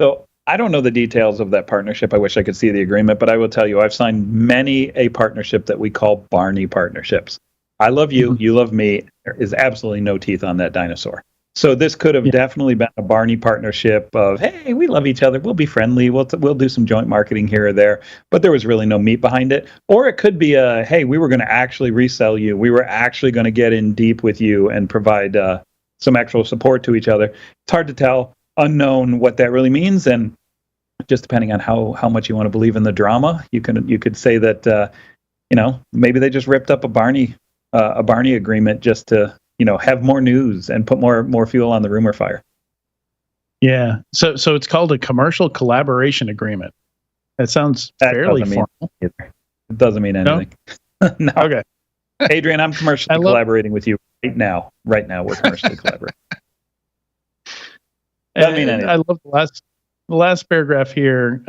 So I don't know the details of that partnership. I wish I could see the agreement, but I will tell you, I've signed many a partnership that we call Barney partnerships. I love you, you love me. There is absolutely no teeth on that dinosaur. So this could have definitely been a Barney partnership of, hey, we love each other, we'll be friendly, we'll do some joint marketing here or there, but there was really no meat behind it. Or it could be a, hey, we were going to actually resell you, we were actually going to get in deep with you and provide some actual support to each other. It's hard to tell, unknown what that really means, and just depending on how much you want to believe in the drama, you could say that maybe they just ripped up a Barney agreement just to have more news and put more fuel on the rumor fire. Yeah. So it's called a commercial collaboration agreement. That sounds fairly formal. It doesn't mean anything. No. Okay. Adrian, I'm commercially collaborating with you right now. Right now, we're commercially collaborating. Doesn't mean anything. I love the last paragraph here.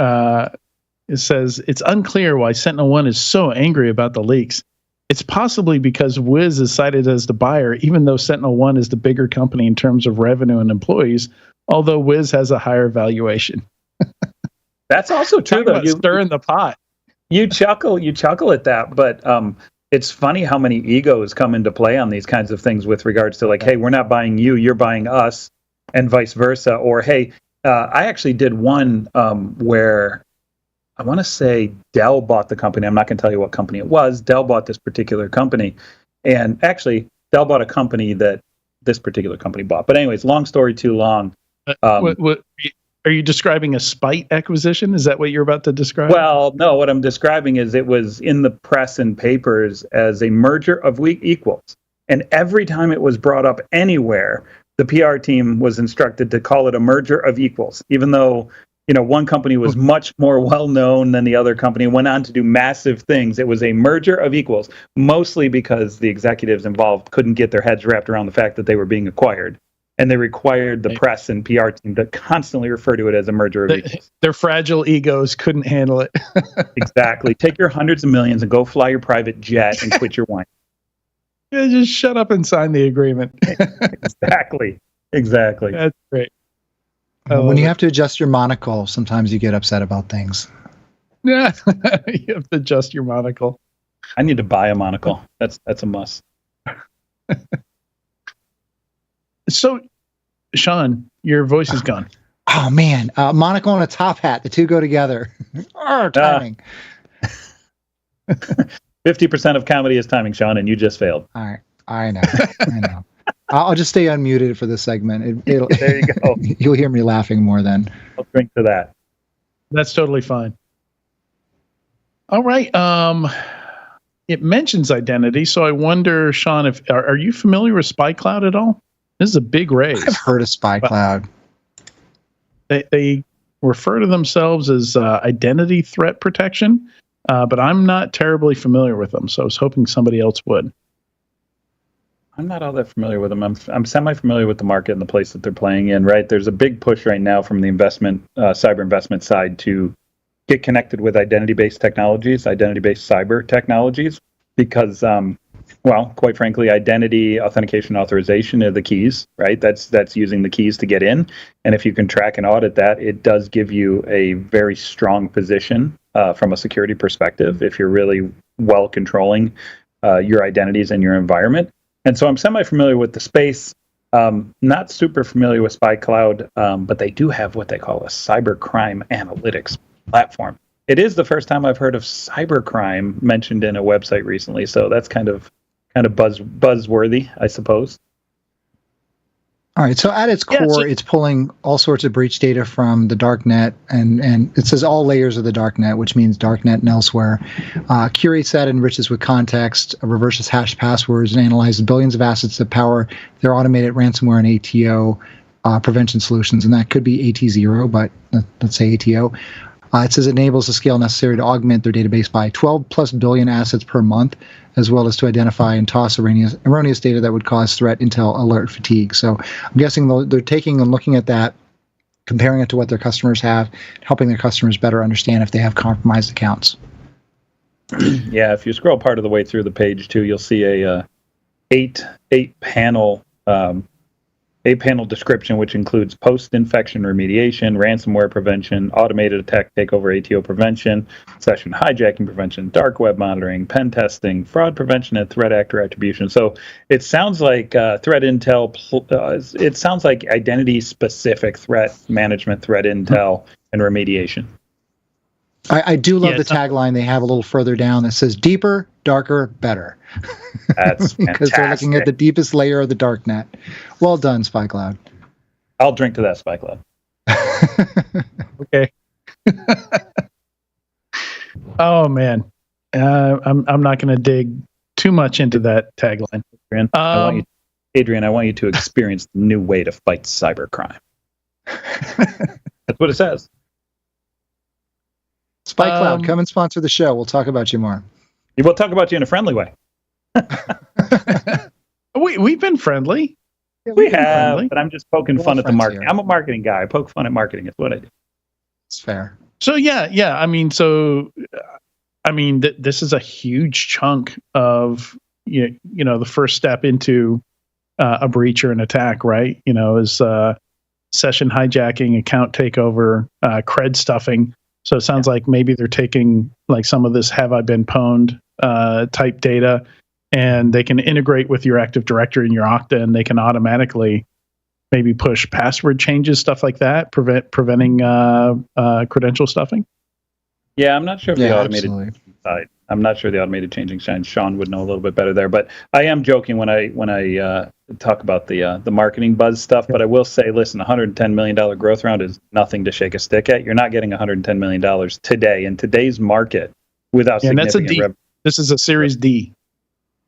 It says, it's unclear why SentinelOne is so angry about the leaks. It's possibly because Wiz is cited as the buyer, even though SentinelOne is the bigger company in terms of revenue and employees, although Wiz has a higher valuation. That's also true, though. You stirring the pot. You chuckle at that, but it's funny how many egos come into play on these kinds of things with regards to, like, hey, we're not buying you, you're buying us, and vice versa. Or, hey, I actually did one where I want to say Dell bought the company. I'm not going to tell you what company it was. Dell bought this particular company. And actually, Dell bought a company that this particular company bought. But anyways, long story too long. What are you describing a spite acquisition? Is that what you're about to describe? Well, no, what I'm describing is it was in the press and papers as a merger of equals. And every time it was brought up anywhere, the PR team was instructed to call it a merger of equals, even though one company was much more well-known than the other company, went on to do massive things. It was a merger of equals, mostly because the executives involved couldn't get their heads wrapped around the fact that they were being acquired. And they required the press and PR team to constantly refer to it as a merger of equals. Their fragile egos couldn't handle it. Exactly. Take your hundreds of millions and go fly your private jet and quit your wine. Yeah, just shut up and sign the agreement. Exactly. That's great. When you have to adjust your monocle, sometimes you get upset about things. Yeah, you have to adjust your monocle. I need to buy a monocle. That's a must. So, Sean, your voice is gone. Oh man, monocle and a top hat. The two go together. Timing. 50% of comedy is timing, Sean, and you just failed. All right, I know. I'll just stay unmuted for this segment. There you go. You'll hear me laughing more then. I'll drink to that. That's totally fine. All right. It mentions identity, so I wonder, Sean, are you familiar with SpyCloud at all? This is a big raise. I've heard of SpyCloud. They refer to themselves as identity threat protection, but I'm not terribly familiar with them, so I was hoping somebody else would. I'm not all that familiar with them. I'm semi-familiar with the market and the place that they're playing in, right? There's a big push right now from the cyber investment side to get connected with identity-based technologies, identity-based cyber technologies, because, quite frankly, identity, authentication, authorization are the keys, right? That's using the keys to get in. And if you can track and audit that, it does give you a very strong position from a security perspective if you're really well controlling your identities and your environment. And so I'm semi-familiar with the space, not super familiar with SpyCloud, but they do have what they call a cybercrime analytics platform. It is the first time I've heard of cybercrime mentioned in a website recently, so that's kind of buzzworthy, I suppose. All right, so at its core, it's pulling all sorts of breach data from the darknet, and it says all layers of the darknet, which means darknet and elsewhere. Curates that, enriches with context, reverses hashed passwords, and analyzes billions of assets that power their automated ransomware and ATO prevention solutions. And that could be AT0, but let's say ATO. It says it enables the scale necessary to augment their database by 12 plus billion assets per month, as well as to identify and toss erroneous data that would cause threat intel alert fatigue. So I'm guessing they're taking and looking at that, comparing it to what their customers have, helping their customers better understand if they have compromised accounts. Yeah, if you scroll part of the way through the page too, you'll see a eight panel description, which includes post-infection remediation, ransomware prevention, automated attack takeover ATO prevention, session hijacking prevention, dark web monitoring, pen testing, fraud prevention, and threat actor attribution. So it sounds like threat intel. It sounds like identity-specific threat management, threat intel, and remediation. I do love the tagline they have a little further down that says deeper, darker, better. That's because they're looking at the deepest layer of the darknet. Well done, SpyCloud. I'll drink to that, SpyCloud. Okay. Oh man, I'm not going to dig too much into that tagline. Adrian, I want you to experience the new way to fight cybercrime. That's what it says. SpyCloud, come and sponsor the show. We'll talk about you more. We'll talk about you in a friendly way. We've been friendly. Yeah, we have, but I'm just poking fun at the marketing. Here. I'm a marketing guy. I poke fun at marketing. It's what I do. It's fair. So yeah. I mean, this is a huge chunk of the first step into a breach or an attack, right? Is session hijacking, account takeover, cred stuffing. So it sounds like maybe they're taking like some of this "have I been pwned" type data, and they can integrate with your Active Directory and your Okta, and they can automatically maybe push password changes, stuff like that, preventing credential stuffing. Yeah, I'm not sure if the automated side. I'm not sure the automated changing side. Sean would know a little bit better there, but I am joking when I talk about the marketing buzz stuff. But I will say, listen, $110 million growth round is nothing to shake a stick at. You're not getting $110 million today in today's market without significant revenue. This is a Series D.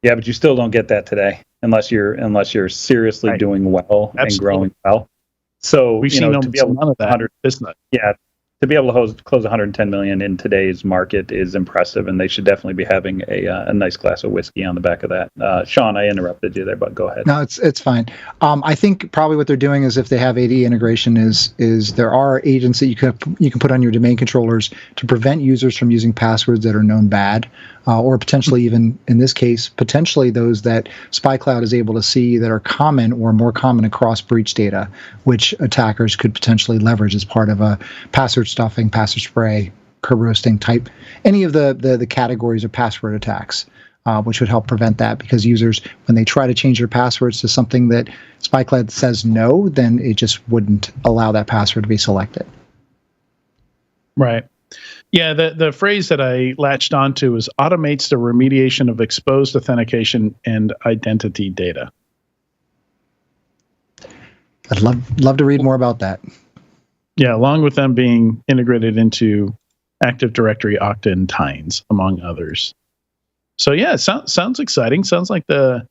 Yeah, but you still don't get that today unless you're seriously doing well and growing well. So we've seen to be able none of that. Yeah. To be able to close 110 million in today's market is impressive, and they should definitely be having a nice glass of whiskey on the back of that. Sean, I interrupted you there, but go ahead. No, it's fine. I think probably what they're doing is, if they have AD integration, is there are agents that you can put on your domain controllers to prevent users from using passwords that are known bad, or potentially even in this case, potentially those that SpyCloud is able to see that are common or more common across breach data, which attackers could potentially leverage as part of a password stuffing, password spray, curb roasting type, any of the categories of password attacks, which would help prevent that, because users, when they try to change their passwords to something that SpyCloud says no, then it just wouldn't allow that password to be selected. Right. Yeah, the phrase that I latched onto is automates the remediation of exposed authentication and identity data. I'd love to read more about that. Yeah, along with them being integrated into Active Directory, Okta, and Tines, among others. So yeah, it sounds exciting. Sounds like the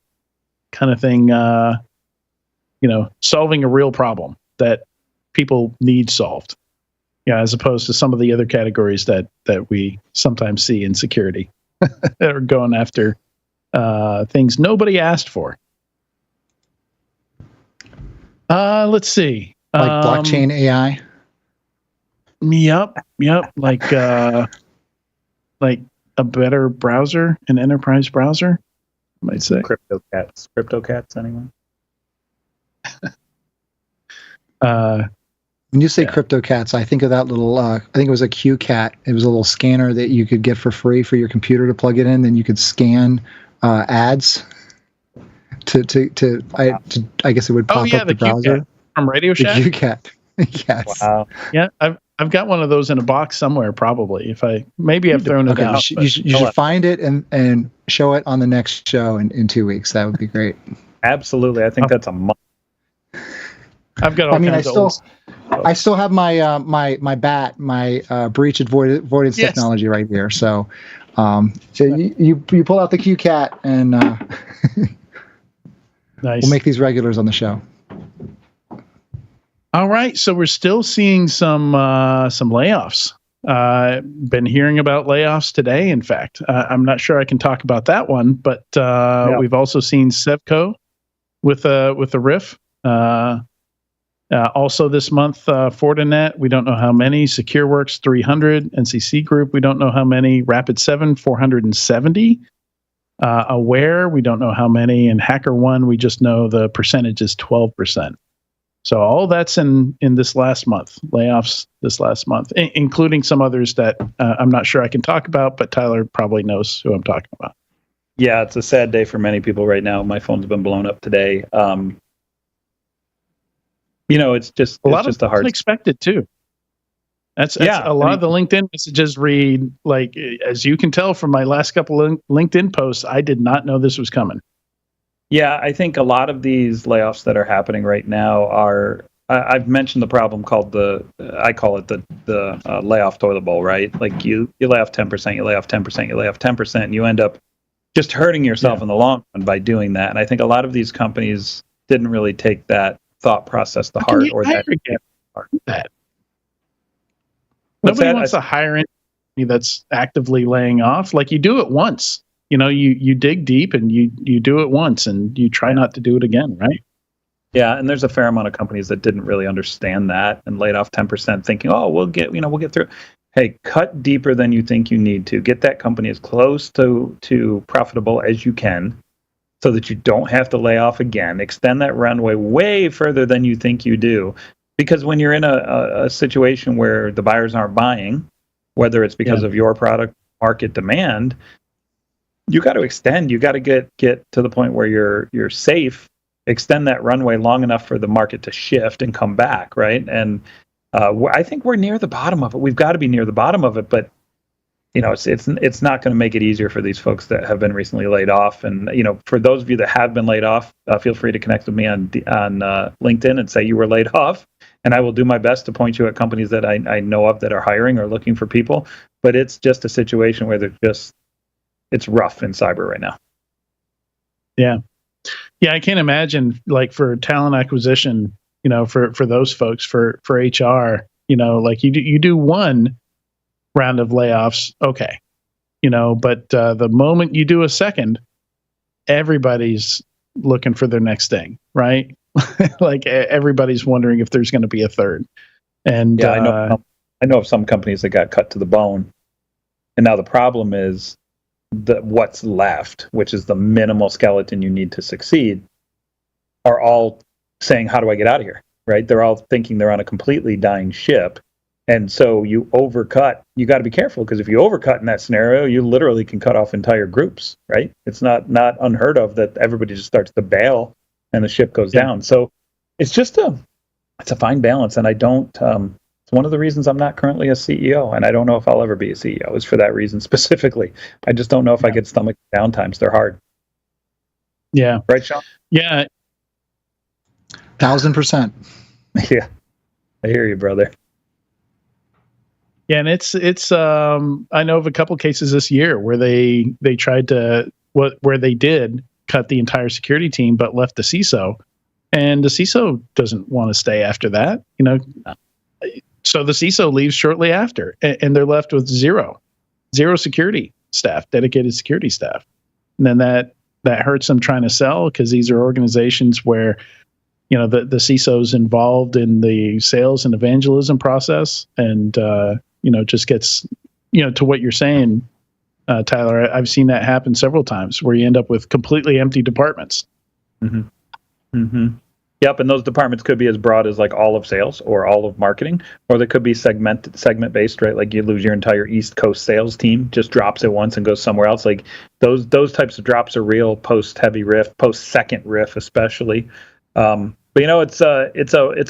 kind of thing, solving a real problem that people need solved. Yeah, as opposed to some of the other categories that we sometimes see in security that are going after things nobody asked for. Let's see. Like blockchain AI. Yep. Like a better browser, an enterprise browser, I might say. CryptoCats, anyone? When you say CryptoCats, I think of that little, I think it was a QCat. It was a little scanner that you could get for free for your computer to plug it in. Then you could scan ads I guess it would pop up the browser. QCat from Radio Shack? The QCat. Yes. Wow. Yeah, I've got one of those in a box somewhere, probably. I've thrown it out. You should find it and show it on the next show in 2 weeks. That would be great. Absolutely. I think that's a must. I've got all I mean, kinds of I still have my my breach avoidance Yes. technology right here. So, you pull out the QCat and nice. we'll make these regulars on the show. All right, so we're still seeing some layoffs. Been hearing about layoffs today. In fact, I'm not sure I can talk about that one, but we've also seen Sevco with a RIF. Also this month, Fortinet, we don't know how many. SecureWorks 300, NCC Group, we don't know how many. Rapid7 470. Aware, we don't know how many, and HackerOne, we just know the percentage is 12%. So all that's in this last month, layoffs this last month, including some others that I'm not sure I can talk about, but Tyler probably knows who I'm talking about. Yeah, it's a sad day for many people right now. My phone's been blown up today. It's just a hard. Unexpected too. That's a lot of the LinkedIn messages read like, as you can tell from my last couple of LinkedIn posts, I did not know this was coming. Yeah, I think a lot of these layoffs that are happening right now are. I've mentioned the problem called I call it the layoff toilet bowl, right? Like you lay off 10%, you lay off 10%, you lay off 10%, and you end up just hurting yourself in the long run by doing that. And I think a lot of these companies didn't really take that thought process to heart, or that. Nobody wants to hire anybody that's actively laying off. Like, you do it once. You dig deep and you do it once and you try not to do it again, right? Yeah, and there's a fair amount of companies that didn't really understand that and laid off 10%, thinking, "Oh, we'll get through." Hey, cut deeper than you think you need to. Get that company as close to profitable as you can, so that you don't have to lay off again. Extend that runway way further than you think you do, because when you're in a situation where the buyers aren't buying, whether it's because of your product market demand, you got to extend. You got to get to the point where you're safe. Extend that runway long enough for the market to shift and come back, right? And I think we're near the bottom of it. We've got to be near the bottom of it, but it's not going to make it easier for these folks that have been recently laid off. And for those of you that have been laid off, feel free to connect with me on LinkedIn and say you were laid off, and I will do my best to point you at companies that I know of that are hiring or looking for people. But it's just a situation where it's rough in cyber right now. Yeah, I can't imagine, like, for talent acquisition, for those folks, for HR, like you do one round of layoffs, okay, but the moment you do a second, everybody's looking for their next thing, right? Like, everybody's wondering if there's going to be a third. And I know of some companies that got cut to the bone, and now the problem is what's left, which is the minimal skeleton you need to succeed, are all saying, "How do I get out of here?" Right? They're all thinking they're on a completely dying ship. And so you overcut. You got to be careful, because if you overcut in that scenario, you literally can cut off entire groups, right? It's not unheard of that everybody just starts to bail and the ship goes down. So it's just it's a fine balance. And I don't, it's one of the reasons I'm not currently a CEO, and I don't know if I'll ever be a CEO, is for that reason specifically. I just don't know if I could stomach downtimes. They're hard. Yeah. Right, Sean? Yeah. 1,000%. Yeah. I hear you, brother. Yeah, and it's I know of a couple cases this year where they tried to where they did cut the entire security team but left the CISO, and the CISO doesn't want to stay after that, So the CISO leaves shortly after, and they're left with zero security staff, dedicated security staff. And then that hurts them trying to sell, because these are organizations where the CISO's involved in the sales and evangelism process, and just gets, to what you're saying, Tyler. I've seen that happen several times, where you end up with completely empty departments. Mm-hmm. Mm-hmm. Yep, and those departments could be as broad as like all of sales or all of marketing, or they could be segment based, right? Like you lose your entire East Coast sales team, just drops at once and goes somewhere else. Like those types of drops are real post heavy RIF, post second RIF especially. But it's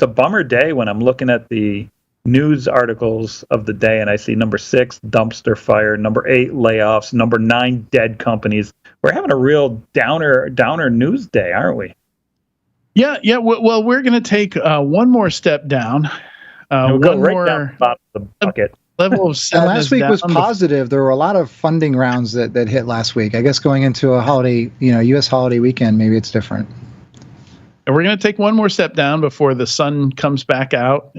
a bummer day when I'm looking at the news articles of the day and I see number 6 dumpster fire, number 8 layoffs, number 9 dead companies. We're having a real downer news day, aren't we? Yeah. Well, we're going to take one more step down. We'll go right down the bottom of the bucket. Level of and last week was positive. There were a lot of funding rounds that hit last week. I guess going into a holiday, U.S. holiday weekend, maybe it's different. And we're going to take one more step down before the sun comes back out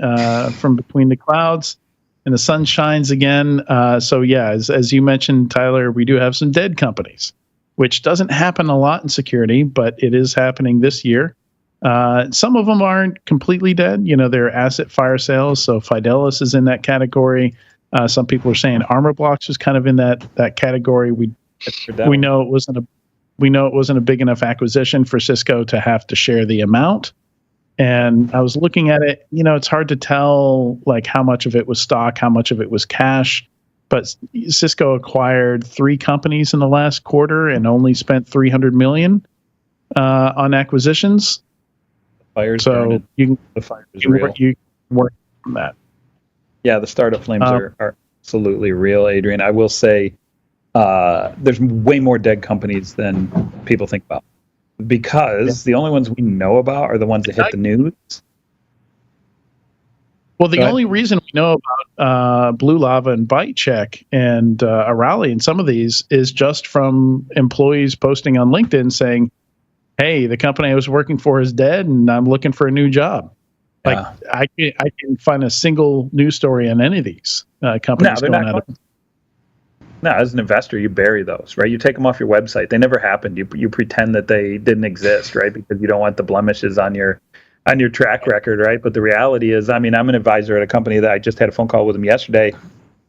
from between the clouds and the sun shines again. So yeah, as you mentioned, Tyler, we do have some dead companies, which doesn't happen a lot in security, but it is happening this year. Some of them aren't completely dead. They're asset fire sales. So Fidelis is in that category. Some people are saying Armor Blocks was kind of in that category. We know it wasn't a big enough acquisition for Cisco to have to share the amount. And I was looking at it. It's hard to tell like how much of it was stock, how much of it was cash. But Cisco acquired 3 companies in the last quarter and only spent $300 million on acquisitions. The fire is real. You can work on that. Yeah, the startup flames are absolutely real, Adrian. I will say there's way more dead companies than people think about, because the only ones we know about are the ones that hit the news. Well, the only reason we know about Blue Lava and ByteCheck and Arali and some of these is just from employees posting on LinkedIn saying, hey, the company I was working for is dead and I'm looking for a new job. Like I can find a single news story on any of these companies going out of. No, as an investor, you bury those, right? You take them off your website. They never happened. You pretend that they didn't exist, right? Because you don't want the blemishes on your track record, right? But the reality is, I'm an advisor at a company that I just had a phone call with him yesterday,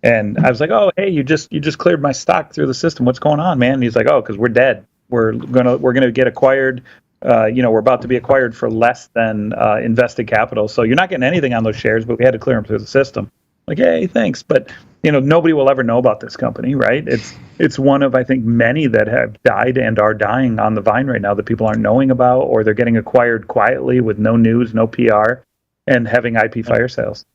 and I was like, "Oh, hey, you just cleared my stock through the system. What's going on, man?" And he's like, "Oh, because we're dead. We're gonna get acquired. We're about to be acquired for less than invested capital. So you're not getting anything on those shares, but we had to clear them through the system." Like, hey, thanks, but nobody will ever know about this company, right? It's one of, I think, many that have died and are dying on the vine right now that people aren't knowing about, or they're getting acquired quietly with no news, no PR, and having IP fire sales.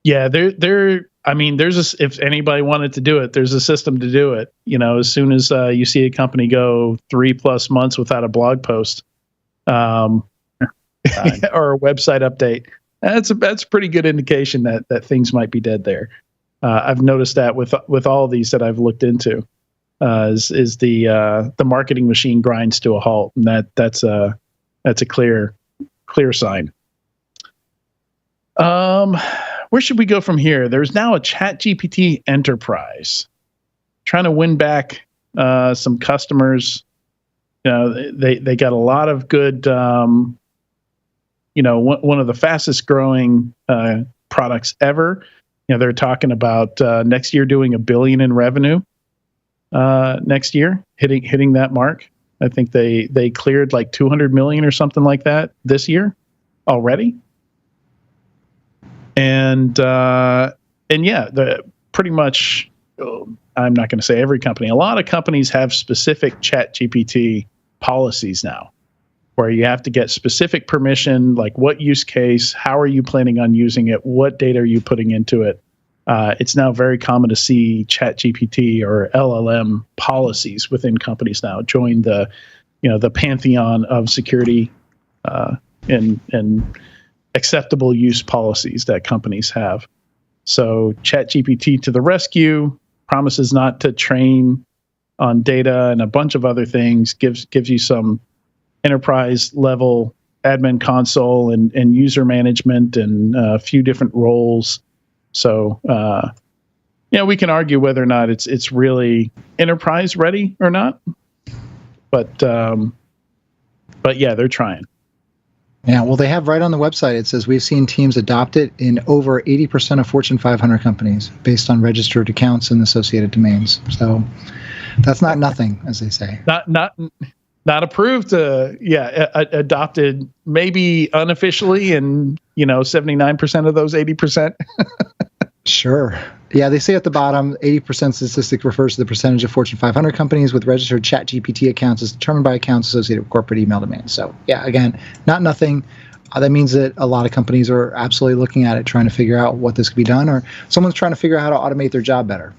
Yeah, if anybody wanted to do it, there's a system to do it. As soon as you see a company go 3+ months without a blog post or a website update, that's a pretty good indication that things might be dead there. I've noticed that with all of these that I've looked into, is the marketing machine grinds to a halt, and that's a clear sign. Where should we go from here? There's now a ChatGPT enterprise trying to win back some customers. They got a lot of good. One of the fastest growing products ever. They're talking about next year doing $1 billion in revenue. Next year, hitting that mark. I think they cleared like 200 million or something like that this year already. And pretty much, I'm not going to say every company. A lot of companies have specific ChatGPT policies now, where you have to get specific permission, like what use case, how are you planning on using it, what data are you putting into it. It's now very common to see ChatGPT or LLM policies within companies now join the pantheon of security and acceptable use policies that companies have. So ChatGPT to the rescue, promises not to train on data and a bunch of other things, gives you some enterprise level admin console and user management and a few different roles. So we can argue whether or not it's really enterprise ready or not. But yeah, they're trying. Yeah, well, they have right on the website, it says we've seen teams adopt it in over 80% of Fortune 500 companies based on registered accounts and associated domains. So that's not nothing, as they say. Not approved. Adopted maybe unofficially, and 79% of those 80%. Sure. Yeah, they say at the bottom, 80% statistic refers to the percentage of Fortune 500 companies with registered ChatGPT accounts as determined by accounts associated with corporate email domains. So, yeah, again, not nothing. That means that a lot of companies are absolutely looking at it, trying to figure out what this could be done, or someone's trying to figure out how to automate their job better.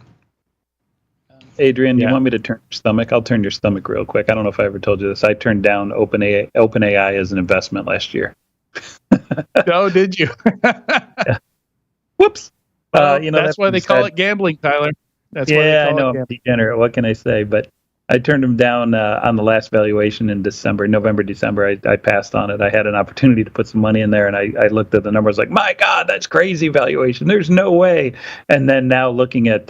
Adrian, you want me to turn your stomach? I'll turn your stomach real quick. I don't know if I ever told you this. I turned down OpenAI as an investment last year. Oh, did you? Yeah. Whoops. That's why they call it gambling, Tyler. That's why they call I know. it I'm degenerate. What can I say? But I turned them down on the last valuation in November, December. I passed on it. I had an opportunity to put some money in there, and I looked at the numbers like, my God, that's crazy valuation. There's no way. And then now looking at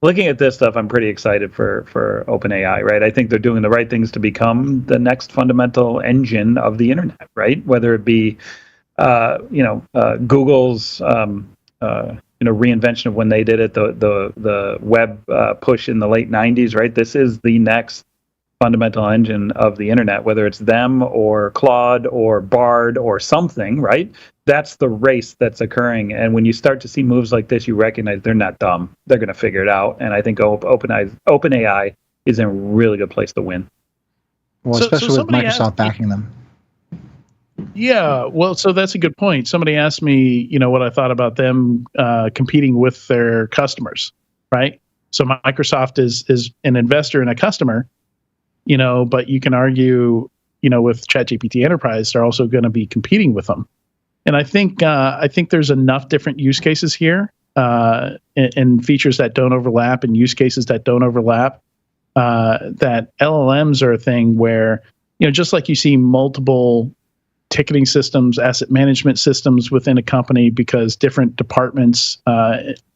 this stuff, I'm pretty excited for OpenAI, right? I think they're doing the right things to become the next fundamental engine of the internet, right? Whether it be, Google's, reinvention of when they did it, the web push in the late 90s, right? This is the next fundamental engine of the internet, whether it's them or Claude or Bard or something, right? That's the race that's occurring. And when you start to see moves like this, you recognize they're not dumb. They're going to figure it out. And I think OpenAI is in a really good place to win. Well, especially with Microsoft backing them. Yeah, well, so that's a good point. Somebody asked me, what I thought about them competing with their customers, right? So Microsoft is an investor and a customer, but you can argue, with ChatGPT Enterprise, they're also going to be competing with them. And I think there's enough different use cases here and features that don't overlap and use cases that don't overlap that LLMs are a thing where, just like you see multiple ticketing systems, asset management systems within a company because different departments,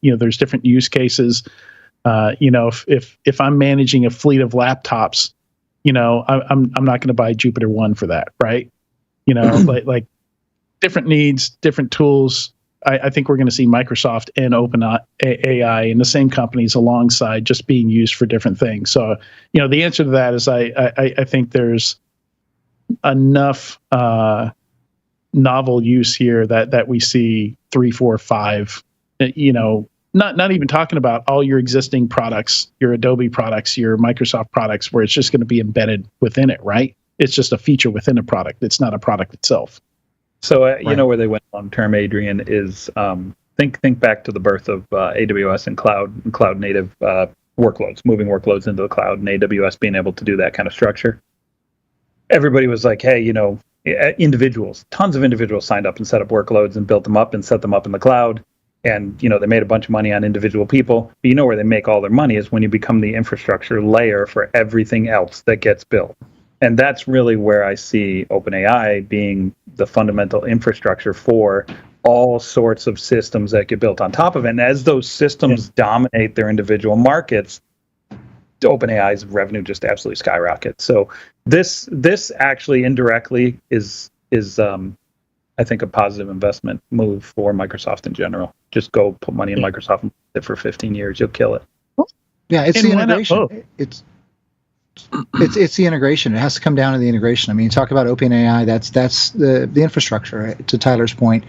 there's different use cases. If I'm managing a fleet of laptops, I'm not going to buy Jupyter One for that, right? like different needs, different tools. I think we're going to see Microsoft and OpenAI in the same companies alongside, just being used for different things. So, the answer to that is I think there's enough novel use here that we see 3, 4, 5. Not even talking about all your existing products, your Adobe products, your Microsoft products, where it's just going to be embedded within it, right? It's just a feature within a product. It's not a product itself. So where they went long term, Adrian, is think back to the birth of AWS and cloud native workloads, moving workloads into the cloud, and AWS being able to do that kind of structure. Everybody was like, hey, tons of individuals signed up and set up workloads and built them up and set them up in the cloud. And, they made a bunch of money on individual people. But where they make all their money is when you become the infrastructure layer for everything else that gets built. And that's really where I see OpenAI being the fundamental infrastructure for all sorts of systems that get built on top of it. And as those systems dominate their individual markets, OpenAI's revenue just absolutely skyrockets. So this actually indirectly is I think a positive investment move for Microsoft in general. Just go put money in Microsoft for 15 years, you'll kill it. Yeah, it's the integration. It's the integration. It has to come down to the integration. I mean, talk about OpenAI. That's the infrastructure. Right? To Tyler's point,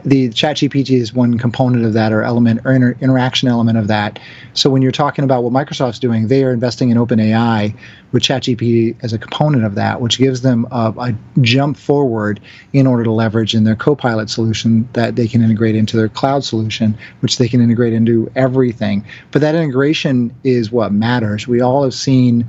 the ChatGPT is one component of that, or element, or interaction element of that. So when you're talking about what Microsoft's doing, they are investing in OpenAI with ChatGPT as a component of that, which gives them a jump forward in order to leverage in their Copilot solution that they can integrate into their cloud solution, which they can integrate into everything. But that integration is what matters. We all have seen.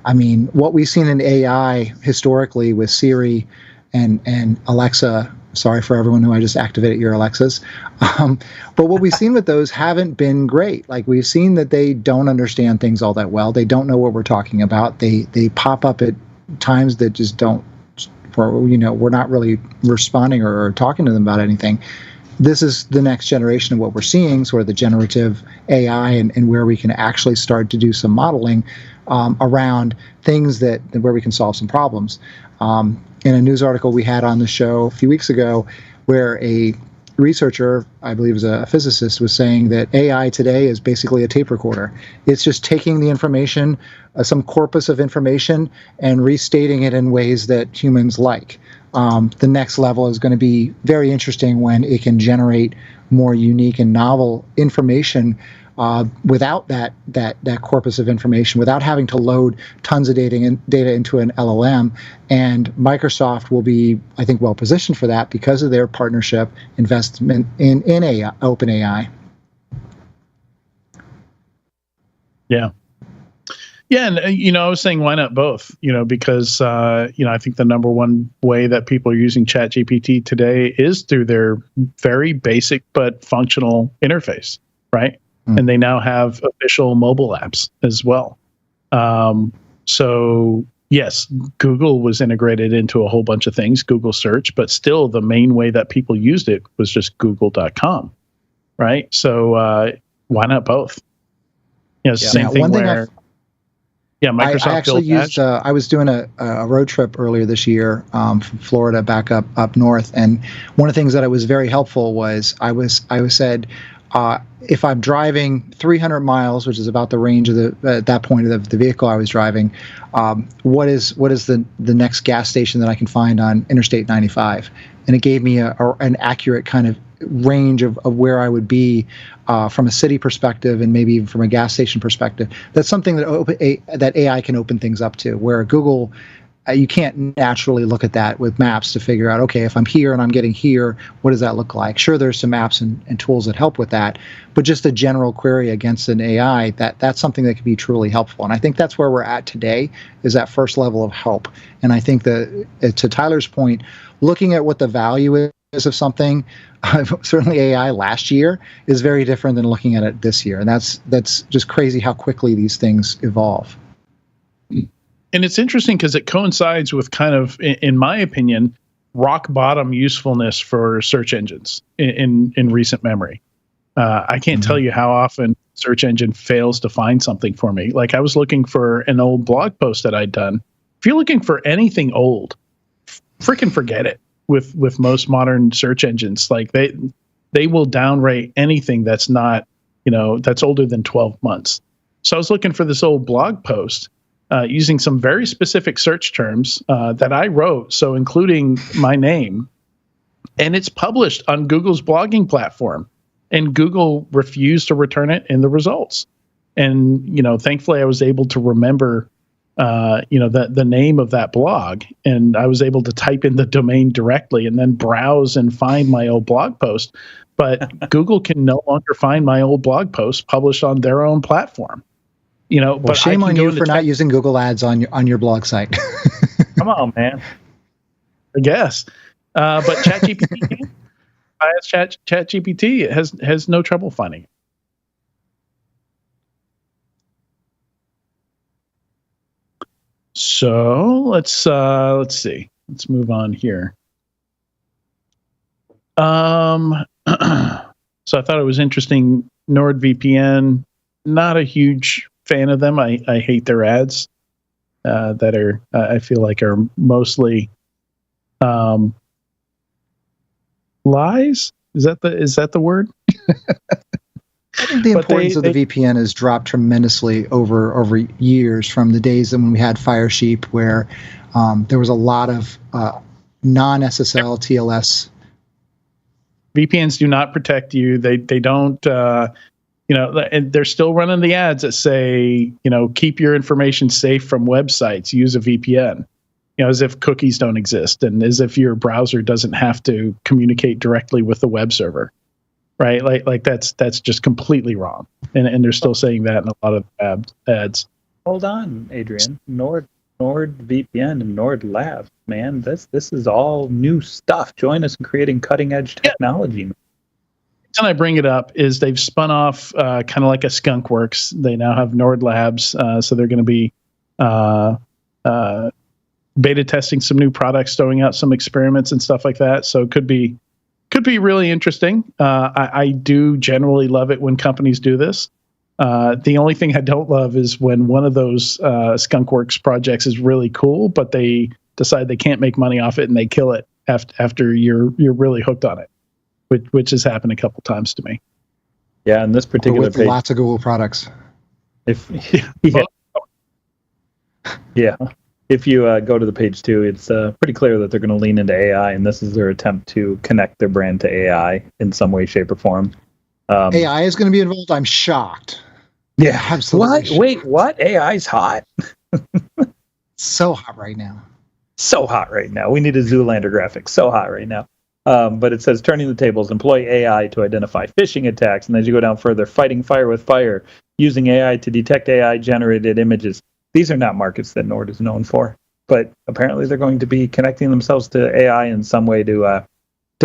What we've seen in AI historically with Siri and Alexa, sorry for everyone who I just activated your Alexas, but what we've seen with those haven't been great. Like, we've seen that they don't understand things all that well. They don't know what we're talking about. They pop up at times that just don't, we're not really responding or talking to them about anything. This is the next generation of what we're seeing, sort of the generative AI and where we can actually start to do some modeling around things where we can solve some problems. In a news article we had on the show a few weeks ago, where a researcher, I believe it was a physicist, was saying that AI today is basically a tape recorder. It's just taking the information, some corpus of information, and restating it in ways that humans like. The next level is going to be very interesting when it can generate more unique and novel information without that corpus of information, without having to load tons of data into an LLM. And Microsoft will be, I think, well positioned for that because of their partnership investment in OpenAI. Yeah. Yeah, and I was saying why not both? Because I think the number one way that people are using ChatGPT today is through their very basic but functional interface, right? And they now have official mobile apps as well. So yes, Google was integrated into a whole bunch of things, Google search, but still the main way that people used it was just google.com, right? So why not both? Same thing where... Yeah, Microsoft. I actually used. I was doing a road trip earlier this year from Florida back up north, and one of the things that was very helpful was I said, if I'm driving 300 miles, which is about the range of at that point of the vehicle I was driving, what is the next gas station that I can find on Interstate 95? And it gave me an accurate kind of range of where I would be from a city perspective and maybe even from a gas station perspective. That's something that AI can open things up to, where Google, you can't naturally look at that with maps to figure out, okay, if I'm here and I'm getting here, what does that look like? Sure, there's some apps and tools that help with that, but just a general query against an AI, that's something that can be truly helpful. And I think that's where we're at today, is that first level of help. And I think that, to Tyler's point, looking at what the value is of something, certainly AI last year is very different than looking at it this year. And that's just crazy how quickly these things evolve. And it's interesting because it coincides with kind of, in my opinion, rock bottom usefulness for search engines in recent memory. I can't tell you how often search engine fails to find something for me. Like, I was looking for an old blog post that I'd done. If you're looking for anything old, freaking forget it. With most modern search engines, like they will downrate anything that's not, that's older than 12 months. So I was looking for this old blog post using some very specific search terms that I wrote, so including my name, and it's published on Google's blogging platform, and Google refused to return it in the results. And thankfully I was able to remember the name of that blog, and I was able to type in the domain directly and then browse and find my old blog post. But Google can no longer find my old blog post published on their own platform. Well, but shame on you for not using Google Ads on your blog site. Come on, man. I guess. But ChatGPT, I asked ChatGPT, it has no trouble finding it. So let's see. Let's move on here. So I thought it was interesting. NordVPN, not a huge fan of them. I hate their ads that are I feel like are mostly lies. Is that the word? I think the importance of the VPN has dropped tremendously over years, from the days when we had Firesheep, where there was a lot of non-SSL TLS. VPNs do not protect you. They don't. And they're still running the ads that say, keep your information safe from websites. Use a VPN. As if cookies don't exist, and as if your browser doesn't have to communicate directly with the web server. Right, like that's just completely wrong, and they're still saying that in a lot of ads. Hold on, Adrian. NordVPN and Nord Labs, man. This is all new stuff. Join us in creating cutting edge technology. The reason I bring it up is they've spun off kind of like a skunkworks. They now have Nord Labs, so they're going to be beta testing some new products, throwing out some experiments and stuff like that. So it could be really interesting. I do generally love it when companies do this. The only thing I don't love is when one of those skunkworks projects is really cool, but they decide they can't make money off it and they kill it after you're really hooked on it, which has happened a couple times to me. Yeah, in this particular with page, lots of Google products. If you go to the page 2, it's pretty clear that they're going to lean into AI, and this is their attempt to connect their brand to AI in some way, shape, or form. AI is going to be involved? I'm shocked. Yeah, absolutely. What? Wait, what? AI's hot? So hot right now. So hot right now. We need a Zoolander graphic. So hot right now. But it says, turning the tables, employ AI to identify phishing attacks. And as you go down further, fighting fire with fire, using AI to detect AI-generated images. These are not markets that Nord is known for, but apparently they're going to be connecting themselves to AI in some way to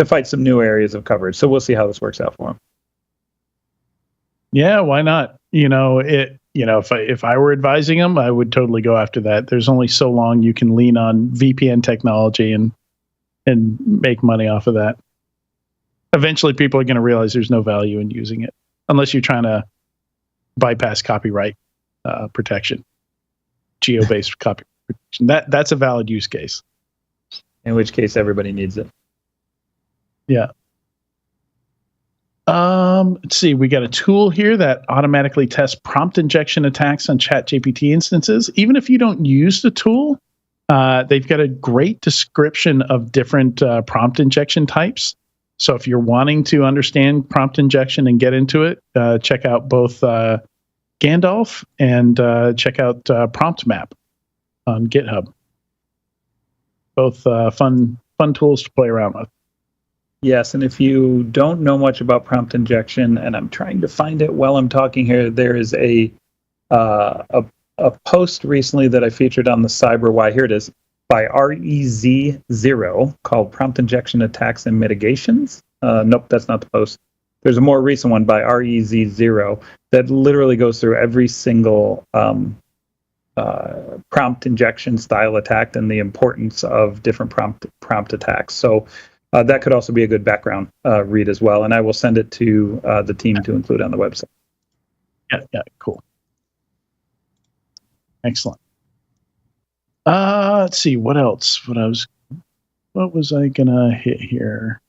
fight some new areas of coverage. So we'll see how this works out for them. Yeah, why not? If I were advising them, I would totally go after that. There's only so long you can lean on VPN technology and make money off of that. Eventually, people are going to realize there's no value in using it, unless you're trying to bypass copyright protection, geo-based copyright protection. That's a valid use case. In which case, everybody needs it. Yeah. Let's see. We got a tool here that automatically tests prompt injection attacks on ChatGPT instances. Even if you don't use the tool, they've got a great description of different prompt injection types. So if you're wanting to understand prompt injection and get into it, check out both Gandalf and check out Prompt Map on GitHub. Both fun tools to play around with. Yes, and if you don't know much about prompt injection, and I'm trying to find it while I'm talking here, there is a post recently that I featured on the CyberWhy. Here it is, by REZ0, called Prompt Injection Attacks and Mitigations. Nope, that's not the post. There's a more recent one by REZ0 that literally goes through every single prompt injection style attack and the importance of different prompt attacks. So that could also be a good background read as well, and I will send it to the team to include on the website. Yeah, cool. Excellent. Let's see, what else? What was I gonna hit here?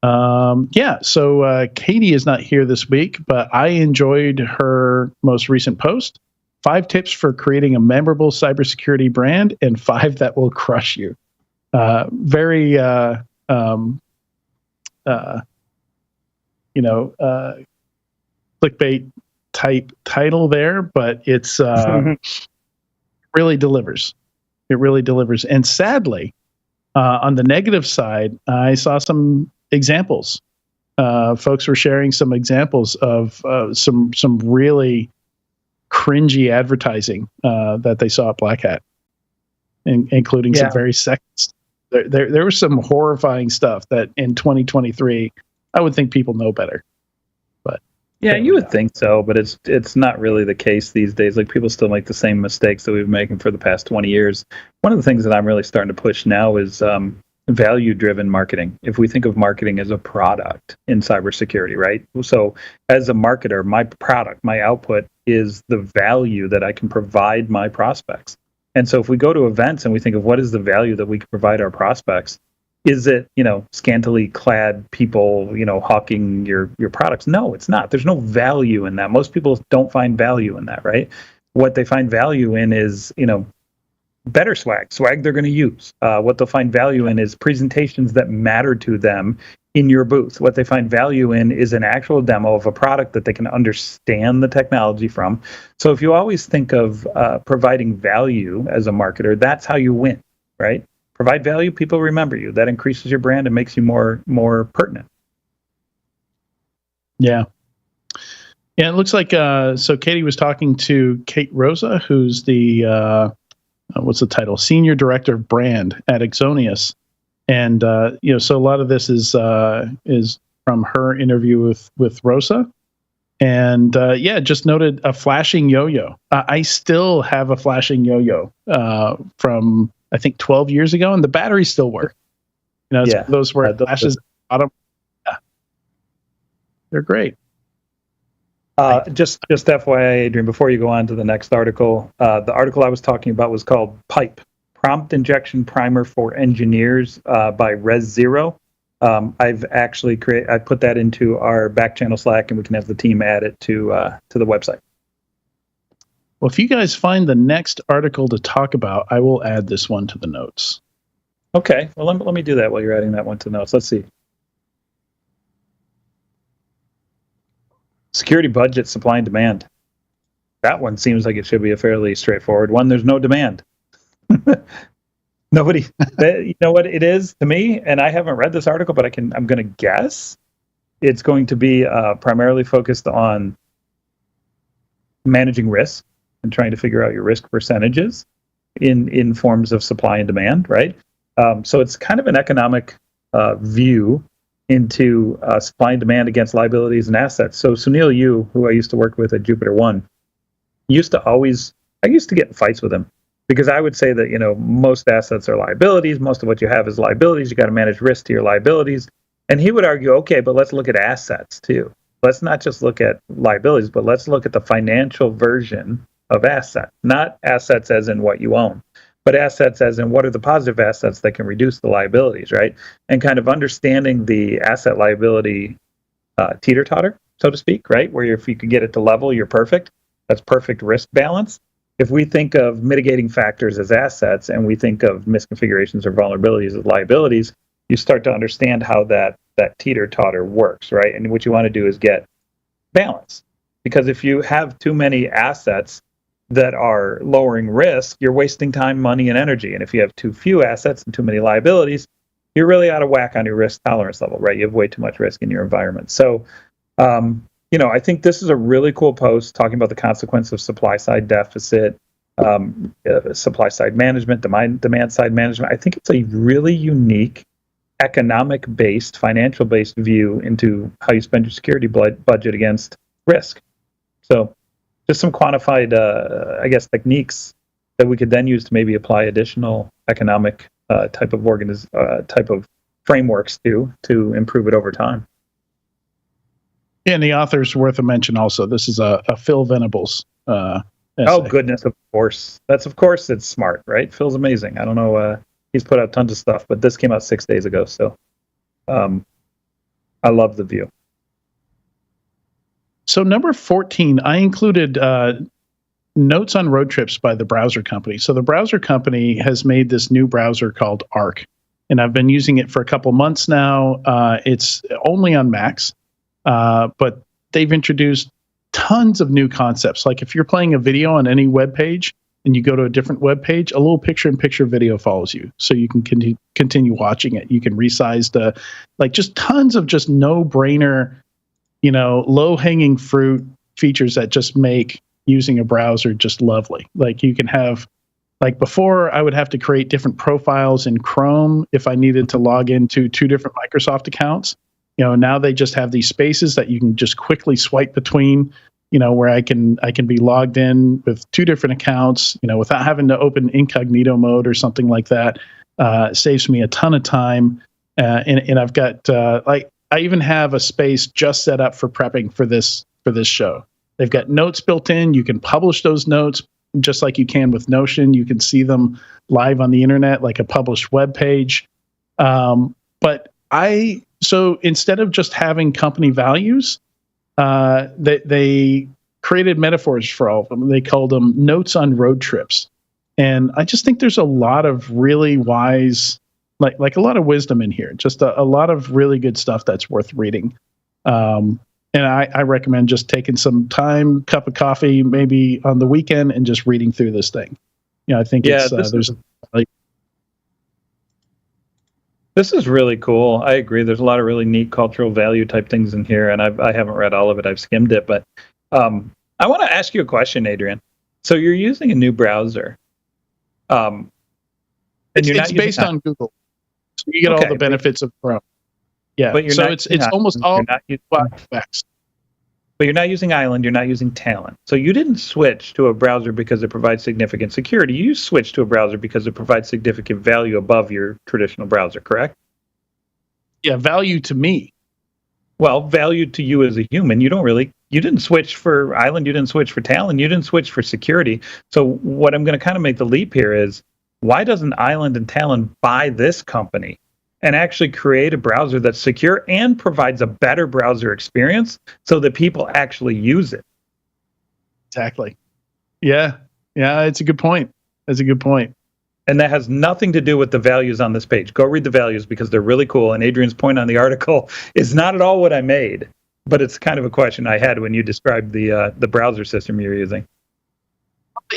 So Katie is not here this week, but I enjoyed her most recent post. 5 tips for creating a memorable cybersecurity brand and 5 that will crush you. Very clickbait type title there, but it's really delivers. It really delivers. And sadly, on the negative side, I saw some examples. Folks were sharing some examples of some really cringy advertising that they saw at Black Hat, including some very sexist. There was some horrifying stuff that in 2023, I would think people know better. But yeah, you would think so, but it's not really the case these days. Like, people still make the same mistakes that we've been making for the past 20 years. One of the things that I'm really starting to push now is value-driven marketing. If we think of marketing as a product in cybersecurity, right? So as a marketer, my product, my output is the value that I can provide my prospects. And so if we go to events and we think of what is the value that we can provide our prospects, is it, scantily clad people, hawking your products? No, it's not. There's no value in that. Most people don't find value in that, right? What they find value in is, better swag they're going to use. What they'll find value in is presentations that matter to them in your booth. What they find value in is an actual demo of a product that they can understand the technology from. So if you always think of providing value as a marketer, that's how you win, right? Provide value, people remember you. That increases your brand and makes you more pertinent. Yeah. Yeah, it looks like so Katie was talking to Kate Rosa, who's the what's the title? Senior Director of Brand at Exonius. And so a lot of this is from her interview with Rosa. And just noted a flashing yo-yo. I still have a flashing yo-yo from I think 12 years ago, and the batteries still work. Those where it flashes at the bottom. Yeah. They're great. Just FYI, Adrian, before you go on to the next article, the article I was talking about was called PIPE, Prompt Injection Primer for Engineers by Res0. I've actually I put that into our back channel Slack, and we can have the team add it to the website. Well, if you guys find the next article to talk about, I will add this one to the notes. Okay. Well, let me do that while you're adding that one to the notes. Let's see. Security budget, supply and demand. That one seems like it should be a fairly straightforward one. There's no demand. Nobody, you know what it is to me, and I haven't read this article, but I'm going to guess it's going to be primarily focused on managing risk and trying to figure out your risk percentages in forms of supply and demand, right? So it's kind of an economic view into supply and demand against liabilities and assets. So Sunil Yu, who I used to work with at Jupiter One, I used to get in fights with him because I would say that, most assets are liabilities. Most of what you have is liabilities. You got to manage risk to your liabilities. And he would argue, okay, but let's look at assets too. Let's not just look at liabilities, but let's look at the financial version of assets, not assets as in what you own, but assets as in what are the positive assets that can reduce the liabilities, right? And kind of understanding the asset liability teeter-totter, so to speak, right? Where if you could get it to level, you're perfect. That's perfect risk balance. If we think of mitigating factors as assets and we think of misconfigurations or vulnerabilities as liabilities, you start to understand how that teeter-totter works, right? And what you want to do is get balance. Because if you have too many assets that are lowering risk, you're wasting time, money, and energy. And if you have too few assets and too many liabilities, you're really out of whack on your risk tolerance level, right? You have way too much risk in your environment. So, I think this is a really cool post talking about the consequence of supply-side deficit, supply-side management, demand-side management. I think it's a really unique economic-based, financial-based view into how you spend your security budget against risk. So just some quantified, techniques that we could then use to maybe apply additional economic type of frameworks to improve it over time. Yeah, and the author's worth a mention also. This is a Phil Venables essay. Oh, goodness, of course. It's smart, right? Phil's amazing. I don't know, he's put out tons of stuff, but this came out 6 days ago, so I love the view. So number 14, I included notes on road trips by the browser company. So the browser company has made this new browser called Arc, and I've been using it for a couple months now. It's only on Macs, but they've introduced tons of new concepts. Like if you're playing a video on any web page and you go to a different web page, a little picture-in-picture video follows you, so you can continue watching it. You can resize just tons of just no-brainer, low-hanging fruit features that just make using a browser just lovely. Like you can have, like before, I would have to create different profiles in Chrome if I needed to log into 2 different Microsoft accounts. Now they just have these spaces that you can just quickly swipe between, where I can be logged in with 2 different accounts, without having to open incognito mode or something like that. It saves me a ton of time. And I've got, I even have a space just set up for prepping for this show. They've got notes built in. You can publish those notes just like you can with Notion. You can see them live on the internet, like a published web page. So instead of just having company values, they created metaphors for all of them. They called them notes on road trips. And I just think there's a lot of really wise, like a lot of wisdom in here, just a lot of really good stuff that's worth reading. And I recommend just taking some time, cup of coffee, maybe on the weekend, and just reading through this thing. I think this is really cool. I agree. There's a lot of really neat cultural value type things in here, and I haven't read all of it. I've skimmed it, but I want to ask you a question, Adrian. So you're using a new browser, and it's based on Google, so you get all the benefits of Chrome. Yeah, but it's almost all Firefox. But you're not using Island, you're not using Talon. So you didn't switch to a browser because it provides significant security. You switched to a browser because it provides significant value above your traditional browser, correct? Yeah, value to me. Well, value to you as a human. You didn't switch for Island, you didn't switch for Talon, you didn't switch for security. So what I'm going to kind of make the leap here is, why doesn't Island and Talon buy this company and actually create a browser that's secure and provides a better browser experience so that people actually use it? Exactly. Yeah, it's a good point. That's a good point. And that has nothing to do with the values on this page. Go read the values because they're really cool. And Adrian's point on the article is not at all what I made, but it's kind of a question I had when you described the browser system you're using.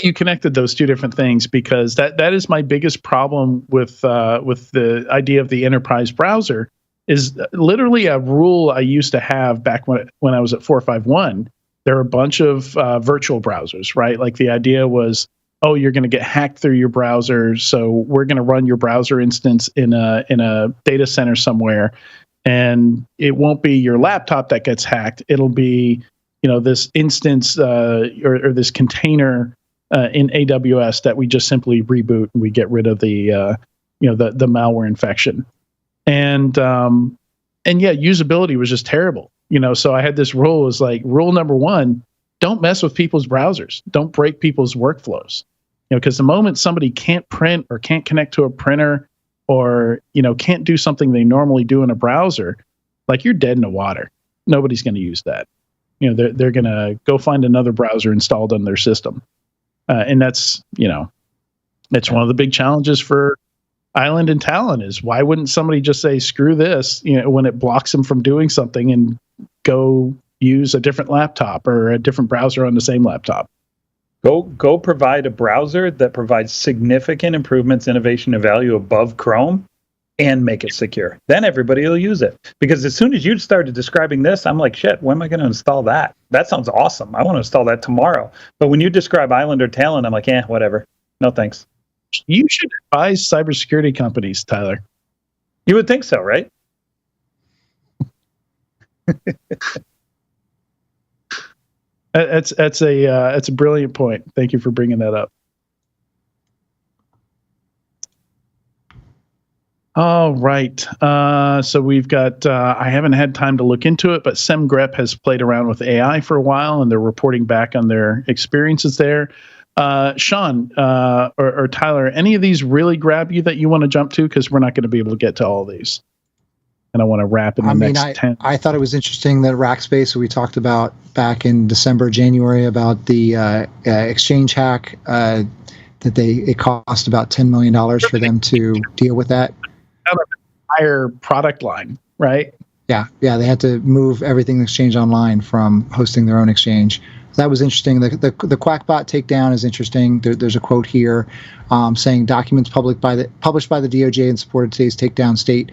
You connected those 2 different things, because that is my biggest problem with the idea of the enterprise browser. Is literally a rule I used to have back when I was at 451 there are a bunch of virtual browsers, right? Like the idea was, oh, you're going to get hacked through your browser, so we're going to run your browser instance in a data center somewhere, and it won't be your laptop that gets hacked. It'll be, this instance or this container in AWS that we just simply reboot and we get rid of the malware infection. And yeah, usability was just terrible. So I had this rule, was like, rule number one, don't mess with people's browsers. Don't break people's workflows. Because the moment somebody can't print or can't connect to a printer or, can't do something they normally do in a browser, like, you're dead in the water. Nobody's going to use that. They're going to go find another browser installed on their system. And that's one of the big challenges for Island and Talon is, why wouldn't somebody just say, screw this, when it blocks them from doing something, and go use a different laptop or a different browser on the same laptop? Go provide a browser that provides significant improvements, innovation, and value above Chrome, and make it secure. Then everybody will use it. Because as soon as you started describing this, I'm like, shit, when am I going to install that? That sounds awesome. I want to install that tomorrow. But when you describe Island or Talon, I'm like, whatever. No thanks. You should advise cybersecurity companies, Tyler. You would think so, right? That's a brilliant point. Thank you for bringing that up. All right. So we've got, I haven't had time to look into it, but SemGrep has played around with AI for a while, and they're reporting back on their experiences there. Sean or Tyler, any of these really grab you that you want to jump to? Because we're not going to be able to get to all of these. And I want to wrap in the next 10. I thought it was interesting that Rackspace, we talked about back in December, January, about the exchange hack, that it cost about $10 million for them to deal with that. Out of the entire product line, right? Yeah, they had to move everything Exchange Online from hosting their own exchange. That was interesting. The Quackbot takedown is interesting. There's a quote here saying documents published by the DOJ and supported today's takedown state.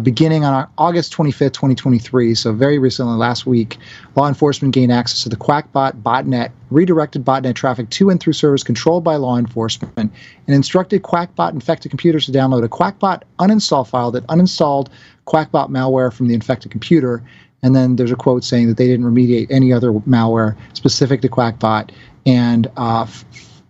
Beginning on August 25th, 2023, so very recently, last week, law enforcement gained access to the Quackbot botnet, redirected botnet traffic to and through servers controlled by law enforcement, and instructed Quackbot infected computers to download a Quackbot uninstall file that uninstalled Quackbot malware from the infected computer. And then there's a quote saying that they didn't remediate any other malware specific to Quackbot. And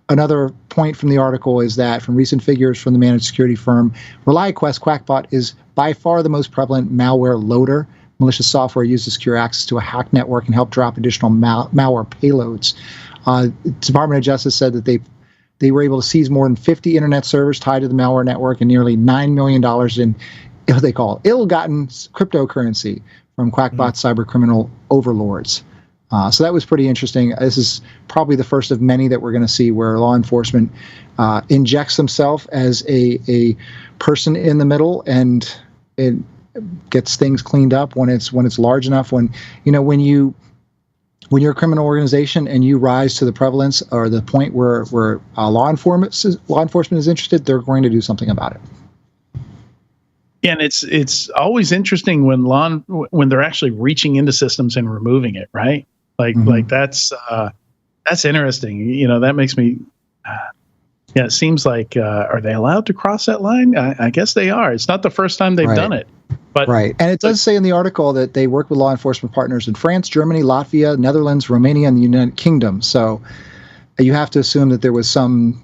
another point from the article is that from recent figures from the managed security firm ReliaQuest, Quackbot is by far the most prevalent malware loader. Malicious software used to secure access to a hacked network and help drop additional malware payloads. Department of Justice said that they were able to seize more than 50 internet servers tied to the malware network and nearly $9 million in what they call ill-gotten cryptocurrency from Quackbot cyber criminal overlords. So that was pretty interesting. This is probably the first of many that we're going to see where law enforcement injects themselves as a person in the middle, and it gets things cleaned up when it's large enough. When you're a criminal organization and you rise to the prevalence or the point where law enforcement is interested, they're going to do something about it. And it's always interesting when they're actually reaching into systems and removing it, right? Like that's interesting. That makes me. It seems like are they allowed to cross that line? I guess they are. It's not the first time they've done it. But right, and it does say in the article that they work with law enforcement partners in France, Germany, Latvia, Netherlands, Romania, and the United Kingdom. So you have to assume that there was some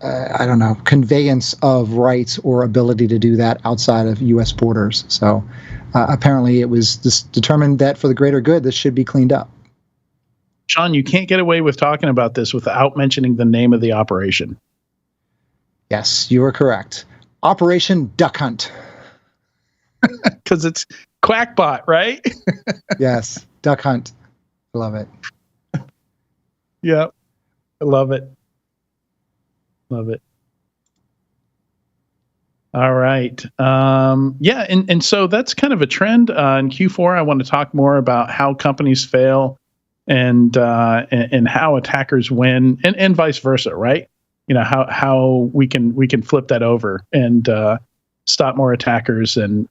I don't know, conveyance of rights or ability to do that outside of U.S. borders. So apparently it was determined that for the greater good, this should be cleaned up. Sean, you can't get away with talking about this without mentioning the name of the operation. Yes, you are correct. Operation Duck Hunt. Because it's Quackbot, right? Yes, Duck Hunt. Love it. Yeah, I love it. Love it. All right. Yeah, and so that's kind of a trend. In Q4, I want to talk more about how companies fail and how attackers win, and vice versa, right? How we can flip that over and stop more attackers. And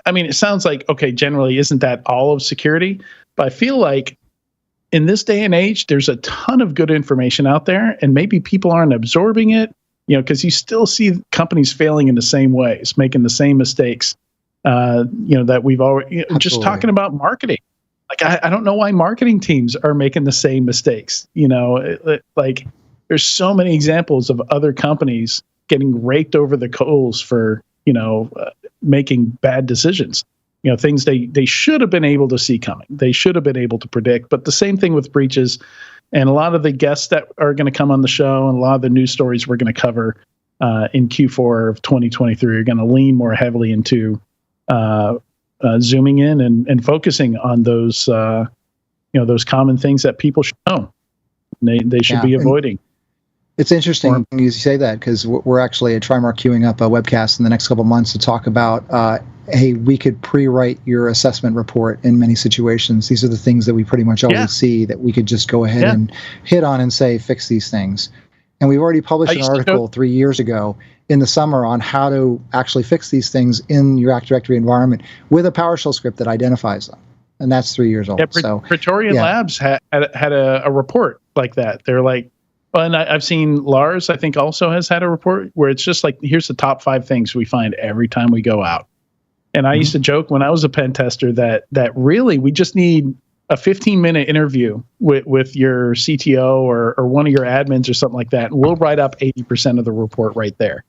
I mean, it sounds like, okay, generally, isn't that all of security? But I feel like in this day and age, there's a ton of good information out there, and maybe people aren't absorbing it, because you still see companies failing in the same ways, making the same mistakes, that we've already, just talking about marketing. Like, I don't know why marketing teams are making the same mistakes. Like, there's so many examples of other companies getting raked over the coals for, making bad decisions. Things they should have been able to see coming. They should have been able to predict. But the same thing with breaches. And a lot of the guests that are going to come on the show and a lot of the news stories we're going to cover in Q4 of 2023 are going to lean more heavily into zooming in and focusing on those, those common things that people should know. They should be avoiding. It's interesting you say that, because we're actually at Trimark queuing up a webcast in the next couple of months to talk about, hey, we could pre-write your assessment report in many situations. These are the things that we pretty much always see that we could just go ahead and hit on and say, fix these things. And we've already published an article 3 years ago in the summer on how to actually fix these things in your Active Directory environment with a PowerShell script that identifies them. And that's 3 years old. Yeah, Praetorian Labs had a report like that. They're like, well, and I've seen Lars, I think, also has had a report where it's just like, here's the top 5 things we find every time we go out. And I used to joke when I was a pen tester that really we just need a 15-minute interview with your CTO or one of your admins or something like that, and we'll write up 80% of the report right there.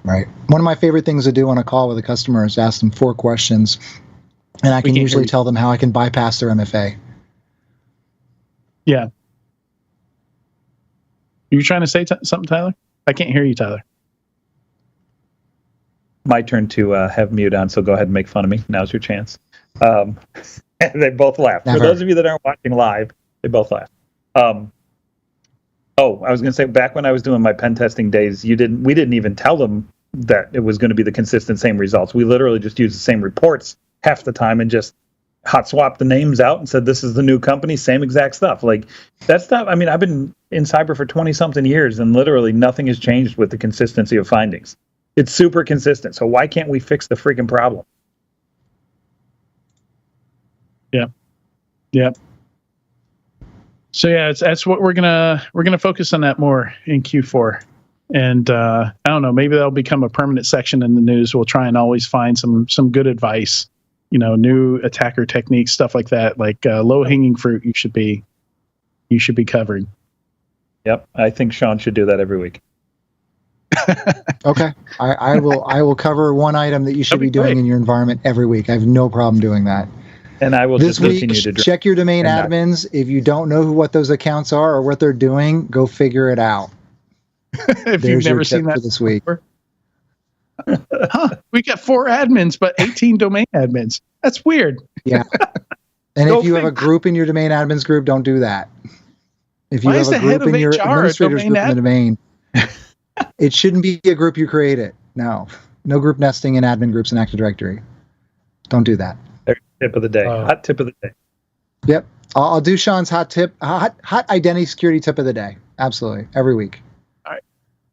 Right. One of my favorite things to do on a call with a customer is ask them 4 questions, and I can usually tell them how I can bypass their MFA. Yeah. Are you trying to say something, Tyler? I can't hear you, Tyler. My turn to have mute on, so go ahead and make fun of me. Now's your chance. And they both laughed. Never. For those of you that aren't watching live, they both laughed. I was going to say, back when I was doing my pen testing days, we didn't even tell them that it was going to be the consistent same results. We literally just used the same reports half the time and just hot swapped the names out and said, this is the new company, same exact stuff. Like, that stuff, I mean, I've been in cyber for 20-something years, and literally nothing has changed with the consistency of findings. It's super consistent. So why can't we fix the freaking problem? Yeah. So that's what we're gonna focus on that more in Q4. And I don't know, maybe that'll become a permanent section in the news. We'll try and always find some good advice, new attacker techniques, stuff like that, like low-hanging fruit you should be covering. Yep, I think Sean should do that every week. Okay, I will cover one item that you should be doing in your environment every week. I have no problem doing that. And I will this just week, continue to check your domain admins. If you don't know what those accounts are or what they're doing, go figure it out. If you've never seen that for this week. We got 4 admins, but 18 domain admins. That's weird. Yeah. And if you have a group in your domain admins group, don't do that. If you have a group in your administrators group in the domain, it shouldn't be a group you created. No group nesting in admin groups in Active Directory. Don't do that. Tip of the day. Hot tip of the day. Yep. I'll do Sean's hot identity security tip of the day. Absolutely. Every week. All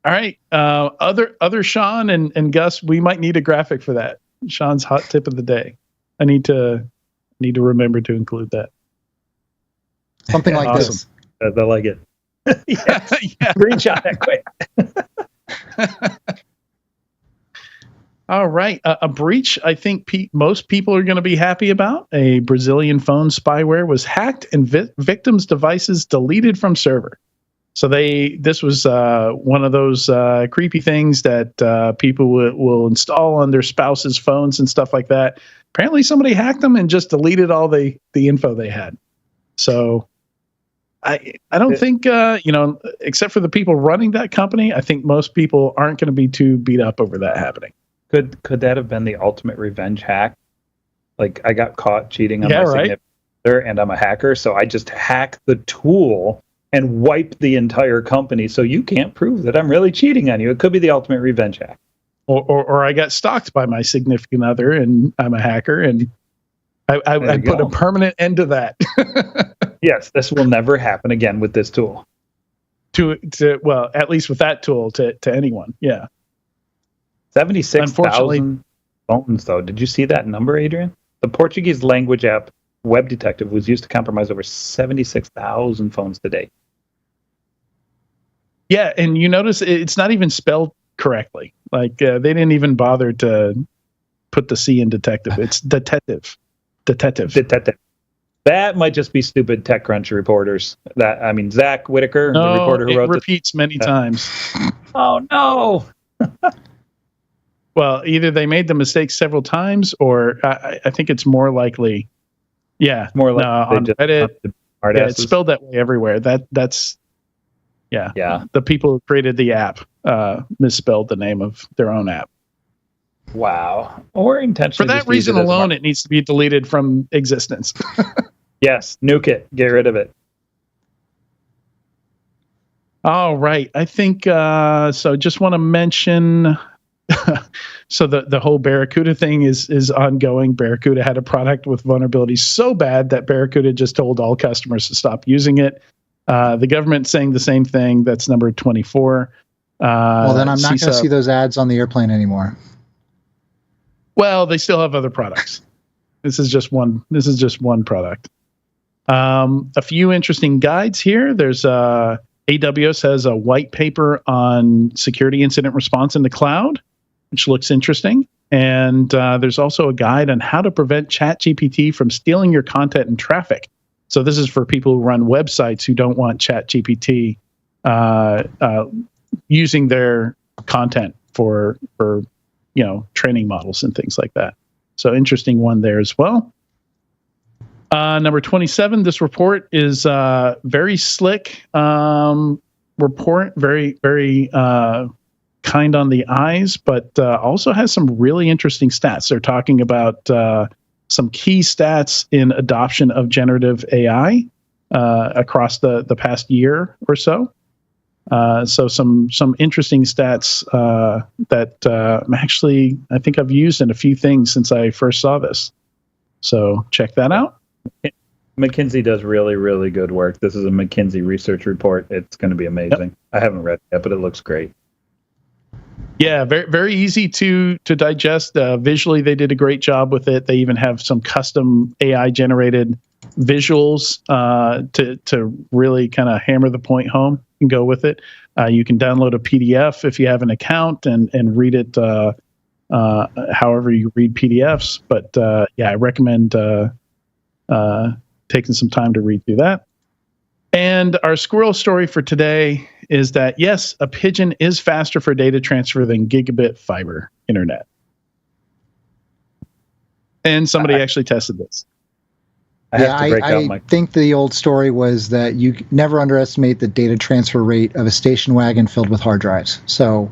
right. Other Sean and Gus, we might need a graphic for that. Sean's hot tip of the day. I need to remember to include that. Something like this. I like it. Screenshot that quick. All right. A breach I think most people are going to be happy about. A Brazilian phone spyware was hacked and victims' devices deleted from server. So this was one of those creepy things that people will install on their spouse's phones and stuff like that. Apparently somebody hacked them and just deleted all the info they had. So I don't think, except for the people running that company, I think most people aren't going to be too beat up over that happening. Could that have been the ultimate revenge hack? Like, I got caught cheating on my significant other, and I'm a hacker, so I just hack the tool and wipe the entire company, so you can't prove that I'm really cheating on you. It could be the ultimate revenge hack. Or I got stalked by my significant other, and I'm a hacker, and I put a permanent end to that. Yes, this will never happen again with this tool. At least with that tool to anyone. Yeah. 76,000 phones, though. Did you see that number, Adrian? The Portuguese language app Web Detective was used to compromise over 76,000 phones today. Yeah, and you notice it's not even spelled correctly. Like they didn't even bother to put the C in detective. It's detective. That might just be stupid TechCrunch reporters. Zach Whitaker, the reporter who wrote it repeats many times. Oh no! Well, either they made the mistake several times, or I think it's more likely. Yeah, more like on Reddit. Yeah, it's spelled that way everywhere. That's the people who created the app misspelled the name of their own app. Wow. Or intentionally. For that reason alone, it needs to be deleted from existence. Yes, nuke it. Get rid of it. All right. I think so. Just want to mention. So the whole Barracuda thing is ongoing. Barracuda had a product with vulnerabilities so bad that Barracuda just told all customers to stop using it. The government saying the same thing. That's number 24. Well, then I'm not going to see those ads on the airplane anymore. Well, they still have other products. This is just one product. A few interesting guides here. There's AWS has a white paper on security incident response in the cloud, which looks interesting. And there's also a guide on how to prevent ChatGPT from stealing your content and traffic. So this is for people who run websites who don't want ChatGPT using their content for training models and things like that. So interesting one there as well. Number 27, this report is very slick report, very, very kind on the eyes, but also has some really interesting stats. They're talking about some key stats in adoption of generative AI across the past year or so. So some interesting stats that actually I think I've used in a few things since I first saw this. So check that out. McKinsey does really, really good work. This is a McKinsey research report. It's going to be amazing. Yep. I haven't read it yet, but it looks great. Yeah, very, very easy to digest. Visually, they did a great job with it. They even have some custom AI generated visuals to really kind of hammer the point home and go with it. You can download a PDF if you have an account and read it however you read PDFs. But I recommend taking some time to read through that. And our squirrel story for today is that, yes, a pigeon is faster for data transfer than gigabit fiber internet. And somebody actually tested this. I think the old story was that you never underestimate the data transfer rate of a station wagon filled with hard drives. So,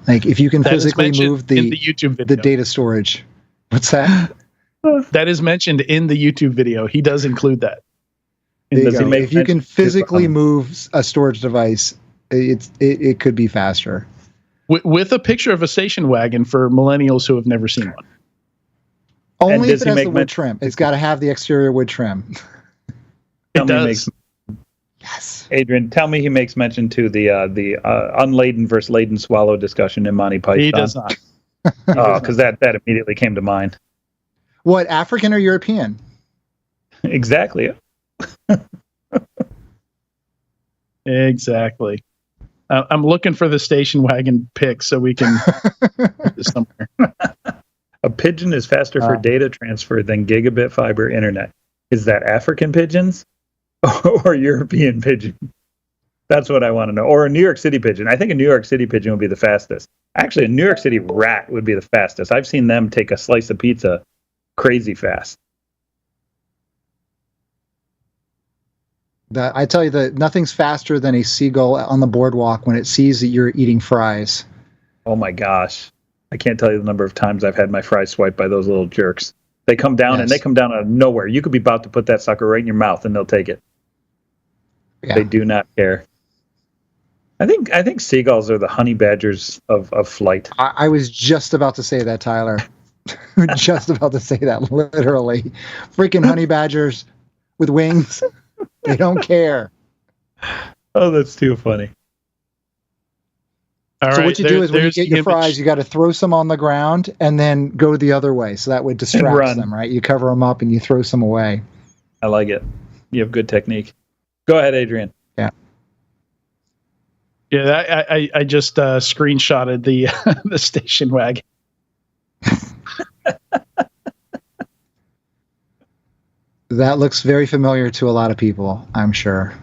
like, if you can physically move the data storage. What's that? That is mentioned in the YouTube video. He does include that. If you can physically move a storage device, it could be faster. With a picture of a station wagon for millennials who have never seen one. Only if it has the wood trim. It's got to have the exterior wood trim. It does. Yes. Adrian, tell me he makes mention to the unladen versus laden swallow discussion in Monty Python. He does not. Because that immediately came to mind. What, African or European? Exactly. Exactly. I'm looking for the station wagon pic so we can put this somewhere. A pigeon is faster for data transfer than gigabit fiber internet. Is that African pigeons or European pigeon? That's what I want to know. Or a New York City pigeon. I think a New York City pigeon would be the fastest. Actually, a New York City rat would be the fastest. I've seen them take a slice of pizza crazy fast. I tell you that nothing's faster than a seagull on the boardwalk when it sees that you're eating fries. Oh my gosh. I can't tell you the number of times I've had my fries swiped by those little jerks. They come down and they come down out of nowhere. You could be about to put that sucker right in your mouth and they'll take it. Yeah. They do not care. I think seagulls are the honey badgers of flight. I was just about to say that, Tyler. Just about to say that, literally. Freaking honey badgers with wings. They don't care. Oh, that's too funny. All So right. what you do is when you get your fries, you got to throw some on the ground and then go the other way. So that would distract them, right? You cover them up and you throw some away. I like it. You have good technique. Go ahead, Adrian. Yeah. Yeah, I just screenshotted the the station wagon. That looks very familiar to a lot of people, I'm sure.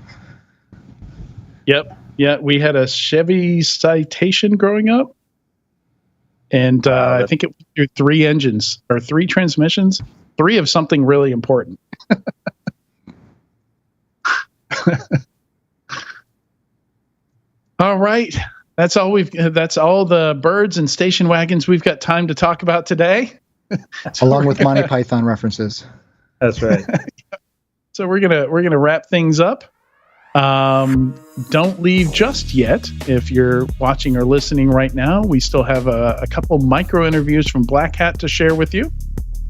Yep. Yeah, we had a Chevy Citation growing up, and I think it went through 3 engines or 3 transmissions, 3 of something really important. All right. That's all the birds and station wagons we've got time to talk about today. Along with Monty Python references. That's right. So we're gonna wrap things up. Don't leave just yet. If you're watching or listening right now, we still have a couple micro interviews from Black Hat to share with you.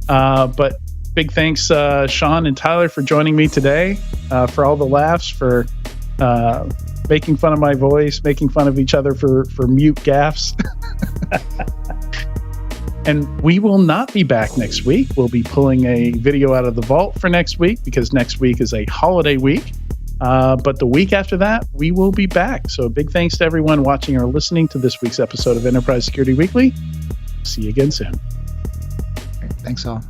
But big thanks, Sean and Tyler, for joining me today, for all the laughs, for making fun of my voice, making fun of each other for mute gaffes. And we will not be back next week. We'll be pulling a video out of the vault for next week because next week is a holiday week. But the week after that, we will be back. So big thanks to everyone watching or listening to this week's episode of Enterprise Security Weekly. See you again soon. Thanks all.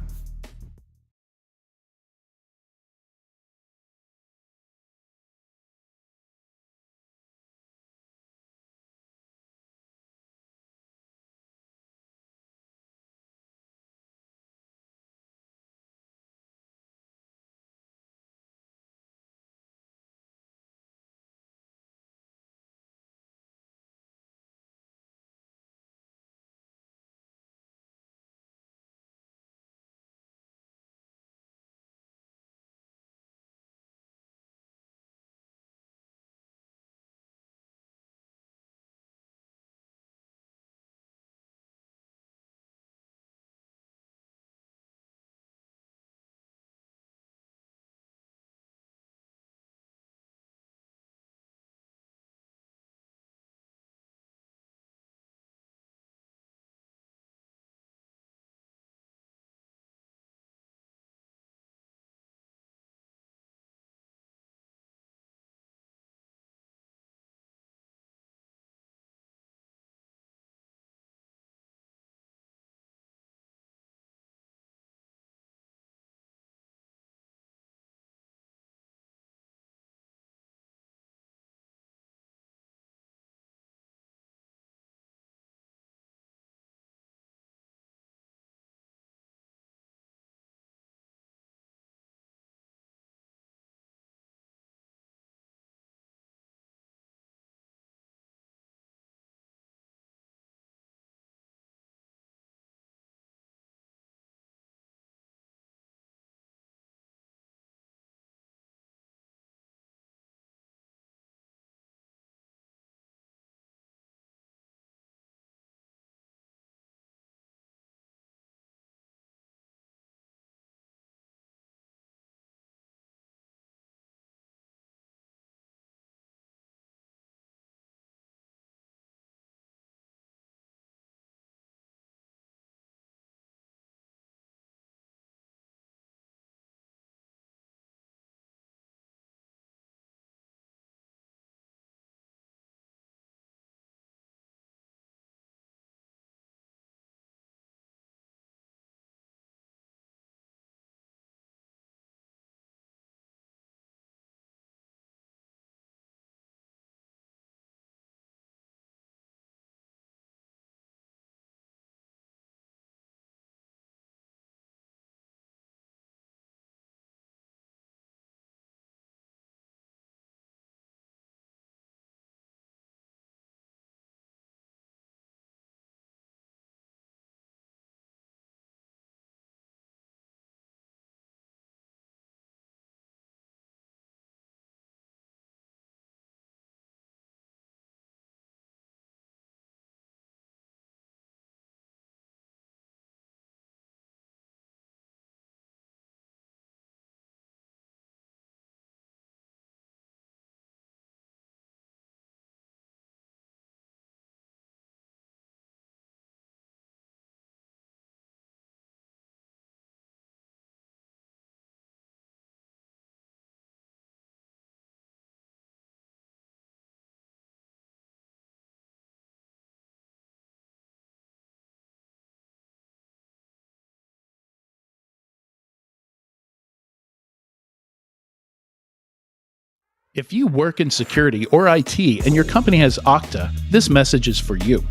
If you work in security or IT and your company has Okta, this message is for you.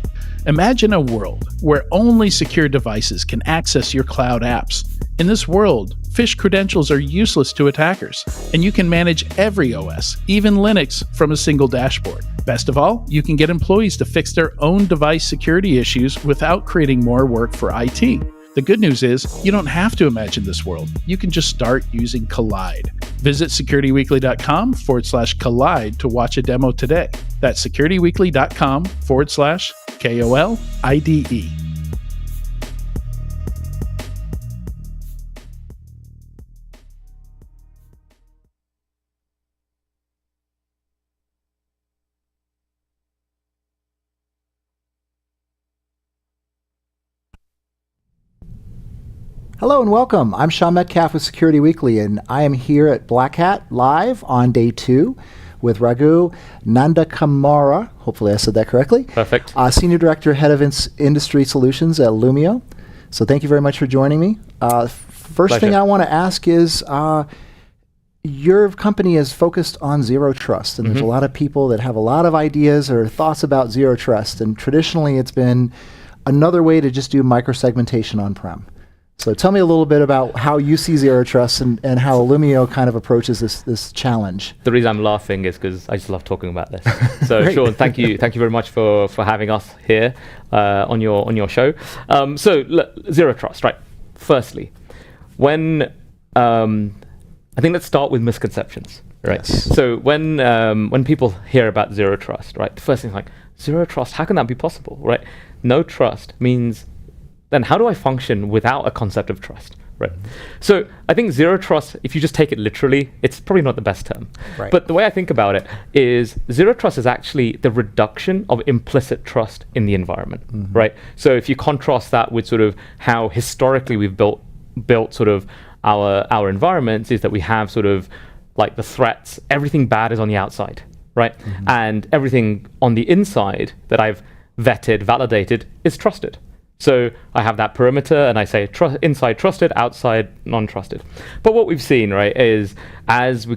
Imagine a world where only secure devices can access your cloud apps. In this world, phish credentials are useless to attackers, and you can manage every OS, even Linux, from a single dashboard. Best of all, you can get employees to fix their own device security issues without creating more work for IT. The good news is, you don't have to imagine this world. You can just start using Collide. Visit securityweekly.com/Collide to watch a demo today. That's securityweekly.com/KOLIDE. Hello and welcome. I'm Sean Metcalf with Security Weekly, and I am here at Black Hat live on day 2 with Raghu Nandakumara. Hopefully I said that correctly. Perfect. Senior Director, Head of Industry Solutions at Illumio. So thank you very much for joining me. First Pleasure. thing I want to ask is, your company is focused on zero trust, and there's a lot of people that have a lot of ideas or thoughts about zero trust, and traditionally it's been another way to just do microsegmentation on-prem. So tell me a little bit about how you see zero trust and how Illumio kind of approaches this challenge. The reason I'm laughing is because I just love talking about this. So Sean, thank you very much for having us here on your show. Zero trust, right? Firstly, when I think let's start with misconceptions, right? Yes. So when people hear about zero trust, right, the first thing is like, zero trust, how can that be possible, right? No trust means, then how do I function without a concept of trust, right? So I think zero trust, if you just take it literally, it's probably not the best term. Right. But the way I think about it is zero trust is actually the reduction of implicit trust in the environment, right? So if you contrast that with sort of how historically we've built sort of our environments, is that we have sort of like the threats, everything bad is on the outside, right? And everything on the inside that I've vetted, validated, is trusted. So I have that perimeter, and I say inside trusted, outside non-trusted. But what we've seen, right, is as we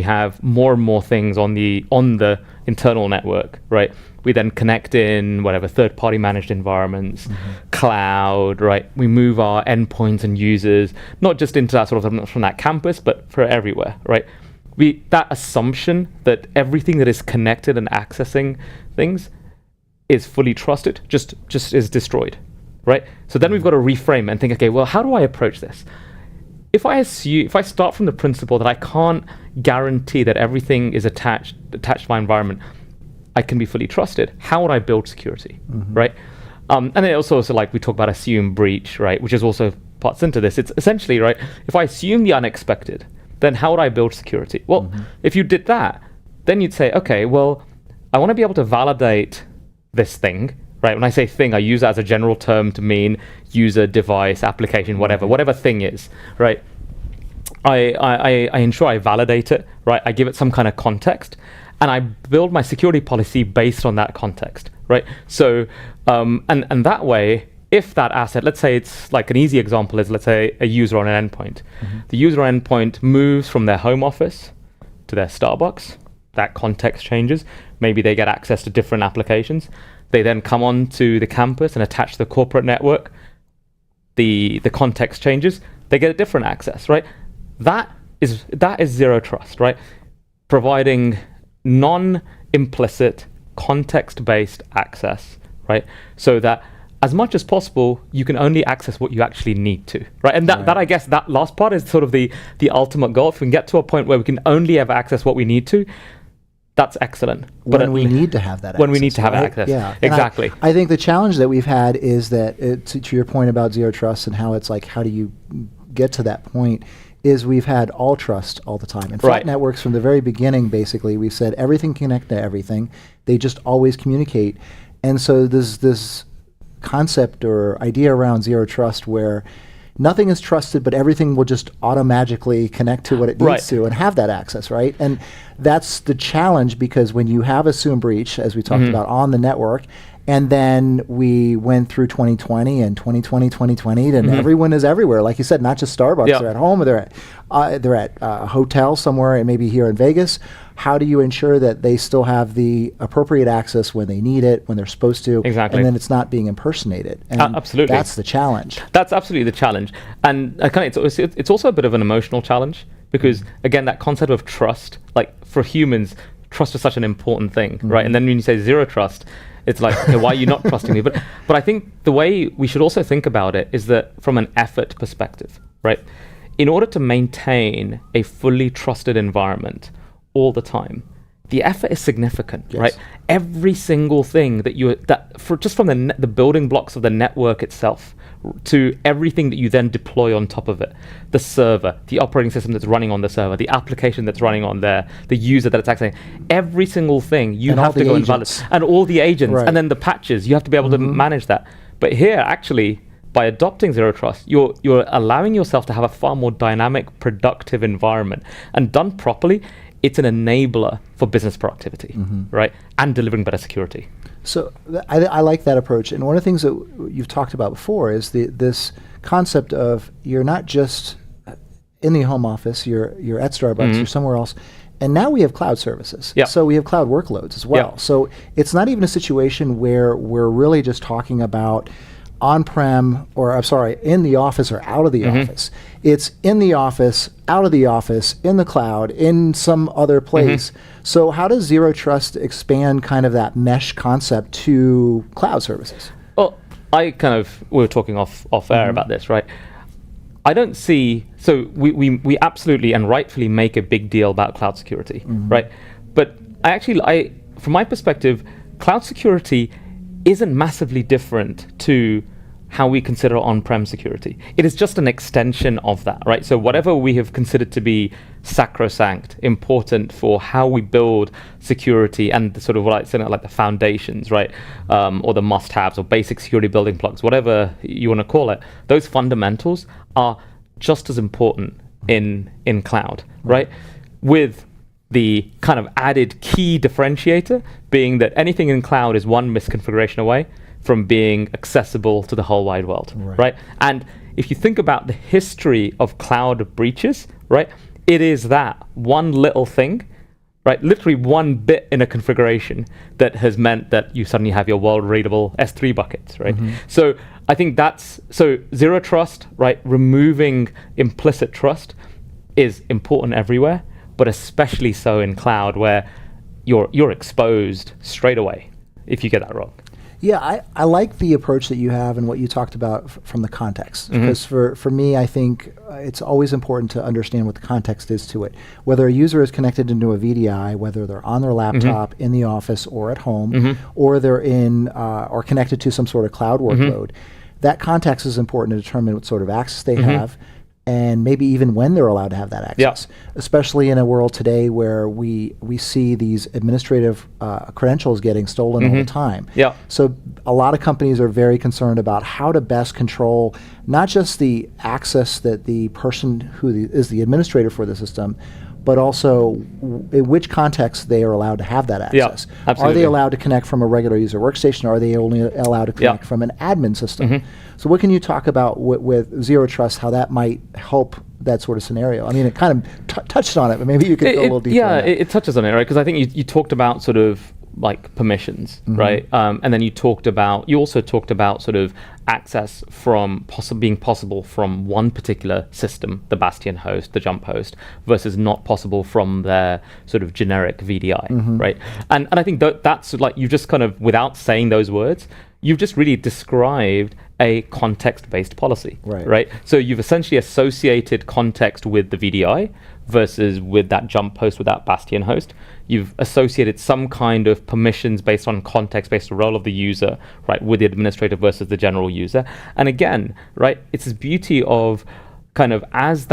have more and more things on the internal network, right, we then connect in whatever third-party managed environments, cloud, right. We move our endpoints and users not just into that sort of from that campus, but for everywhere, right. That assumption that everything that is connected and accessing things is fully trusted just is destroyed. Right? So then we've got to reframe and think, okay, well, how do I approach this? If I start from the principle that I can't guarantee that everything is attached to my environment, I can be fully trusted, how would I build security? Right? And then also like we talk about assume breach, right? Which is also parts into this. It's essentially, right, if I assume the unexpected, then how would I build security? Well, if you did that, then you'd say, okay, well, I want to be able to validate this thing. Right, when I say thing, I use that as a general term to mean user, device, application, whatever thing is, right? I ensure I validate it, right? I give it some kind of context, and I build my security policy based on that context, right? So, and that way, if that asset, let's say it's like an easy example is, let's say a user on an endpoint. The user endpoint moves from their home office to their Starbucks. That context changes. Maybe they get access to different applications. They then come on to the campus and attach the corporate network. The context changes. They get a different access, right? That is zero trust, right? Providing non-implicit, context-based access, right? So that as much as possible, you can only access what you actually need to, right? And that I guess that last part is sort of the ultimate goal. If we can get to a point where we can only ever access what we need to, that's excellent. When we need to have that access. When we need to have access. Yeah. Exactly. I think the challenge that we've had is that, to your point about zero trust and how it's like, how do you get to that point, is we've had all trust all the time. And flat networks from the very beginning, basically, we've said everything connect to everything. They just always communicate. And so there's this concept or idea around zero trust where nothing is trusted, but everything will just automatically connect to what it needs to and have that access, right? And that's the challenge, because when you have assume breach, as we talked about, on the network, And then we went through 2020 and 2020, and everyone is everywhere. Like you said, not just Starbucks. They're at home, or they're at a hotel somewhere, maybe here in Vegas. How do you ensure that they still have the appropriate access when they need it, when they're supposed to, exactly, and then it's not being impersonated? And absolutely, that's the challenge. That's absolutely the challenge, and it's also a bit of an emotional challenge because again, that concept of trust, like for humans, trust is such an important thing, right? And then when you say zero trust, it's like, okay, why are you not trusting me? But I think the way we should also think about it is that from an effort perspective, right? In order to maintain a fully trusted environment all the time, the effort is significant, right? Every single thing just from the building blocks of the network itself to everything that you then deploy on top of it, the server, the operating system that's running on the server, the application that's running on there, the user that it's accessing, every single thing you have to go and validate, and all the agents, and then the patches, you have to be able to manage that. But here, actually, by adopting Zero Trust, you're allowing yourself to have a far more dynamic, productive environment. And done properly, it's an enabler for business productivity, right? And delivering better security. So I like that approach. And one of the things that you've talked about before is this concept of you're not just in the home office, you're at Starbucks, you're somewhere else. And now we have cloud services. So we have cloud workloads as well. So it's not even a situation where we're really just talking about on-prem, or I'm sorry, in the office or out of the office. It's in the office, out of the office, in the cloud, in some other place. So how does Zero Trust expand kind of that mesh concept to cloud services? Well, we were talking off air about this, right? I don't see, so we absolutely and rightfully make a big deal about cloud security, right? But from my perspective, cloud security isn't massively different to how we consider on-prem security. It is just an extension of that, right? So whatever we have considered to be sacrosanct, important for how we build security and the sort of like the foundations, right? Or the must-haves or basic security building blocks, whatever you want to call it, those fundamentals are just as important in cloud, right? With the kind of added key differentiator being that anything in cloud is one misconfiguration away from being accessible to the whole wide world, right? And if you think about the history of cloud breaches, right, it is that one little thing, right, literally one bit in a configuration that has meant that you suddenly have your world-readable S3 buckets, right? So I think so Zero Trust, right, removing implicit trust is important everywhere, but especially so in cloud where you're exposed straight away if you get that wrong. Yeah, I like the approach that you have and what you talked about from the context. Because for me, I think it's always important to understand what the context is to it. Whether a user is connected into a VDI, whether they're on their laptop, in the office, or at home, or they're in or connected to some sort of cloud workload, that context is important to determine what sort of access they have, and maybe even when they're allowed to have that access, especially in a world today where we see these administrative credentials getting stolen all the time. So a lot of companies are very concerned about how to best control not just the access that the person who is the administrator for the system, but also in which context they are allowed to have that access. Are they allowed to connect from a regular user workstation, or are they only allowed to connect from an admin system? So what can you talk about with Zero Trust, how that might help that sort of scenario? I mean, it kind of touched on it, but maybe you could go a little deeper. Yeah, it touches on it, right? Because I think you talked about sort of like permissions, right? And then you also talked about sort of access from being possible from one particular system, the Bastion host, the Jump host, versus not possible from their sort of generic VDI, right? And I think that's like, you just kind of, without saying those words, you've just really described a context-based policy, right? So you've essentially associated context with the VDI versus with that Jump host, with that Bastion host. You've associated some kind of permissions based on context, based on the role of the user, right, with the administrator versus the general user. And again, right, it's this beauty of kind of as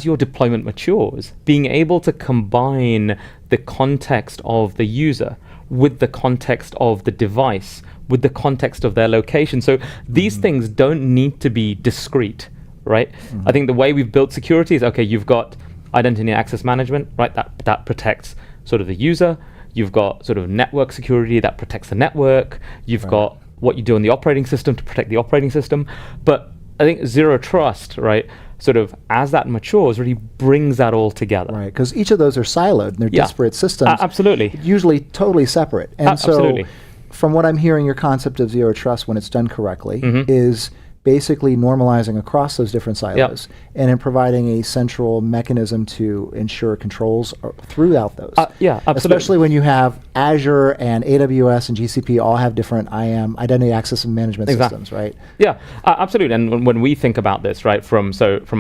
your deployment matures, being able to combine the context of the user with the context of the device, with the context of their location. So these things don't need to be discrete, right? I think the way we've built security is, okay, you've got identity and access management, right? That protects sort of the user. You've got sort of network security that protects the network. You've got what you do in the operating system to protect the operating system. But I think Zero Trust, right, sort of as that matures, really brings that all together. Right, because each of those are siloed and they're disparate systems. Absolutely. Usually totally separate. And absolutely. So from what I'm hearing, your concept of Zero Trust, when it's done correctly, is basically normalizing across those different silos and in providing a central mechanism to ensure controls throughout those. Yeah, absolutely. Especially when you have Azure and AWS and GCP all have different IAM, identity access and management systems, right? Yeah, absolutely. And when we think about this, right, from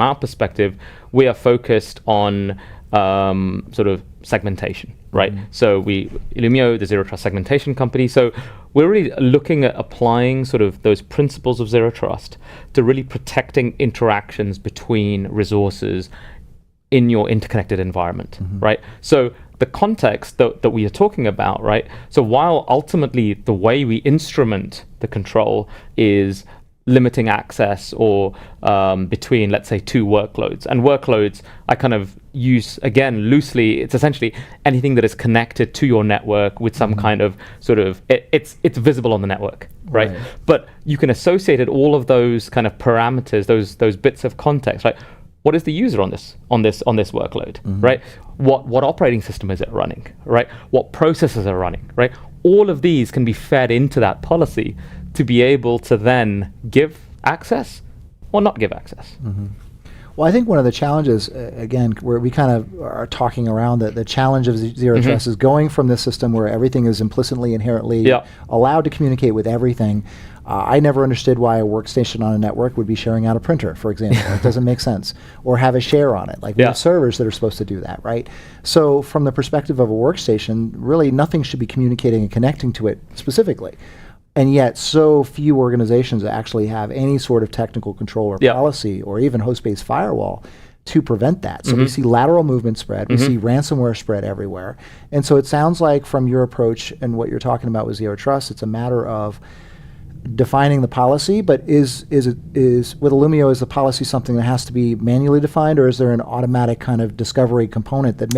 our perspective, we are focused on sort of segmentation, right? So Illumio, the Zero Trust segmentation company, so we're really looking at applying sort of those principles of Zero Trust to really protecting interactions between resources in your interconnected environment, right? So the context that we are talking about, right? So while ultimately the way we instrument the control is limiting access or between, let's say, two workloads. And workloads, I kind of use, again, loosely, it's essentially anything that is connected to your network with some kind of sort of, it's visible on the network, right? But you can associate it, all of those kind of parameters, those bits of context, right? What is the user on this workload, right? What operating system is it running, right? What processes are running, right? All of these can be fed into that policy to be able to then give access or not give access. Well, I think one of the challenges, again, where we kind of are talking around the challenge of Zero Trust is going from this system where everything is implicitly, inherently allowed to communicate with everything. I never understood why a workstation on a network would be sharing out a printer, for example. It doesn't make sense. Or have a share on it. Like we have servers that are supposed to do that, right? So from the perspective of a workstation, really nothing should be communicating and connecting to it specifically. And yet so few organizations actually have any sort of technical control or policy or even host-based firewall to prevent that. So we see lateral movement spread, we see ransomware spread everywhere. And so it sounds like from your approach and what you're talking about with Zero Trust, it's a matter of defining the policy, but is with Illumio, is the policy something that has to be manually defined, or is there an automatic kind of discovery component that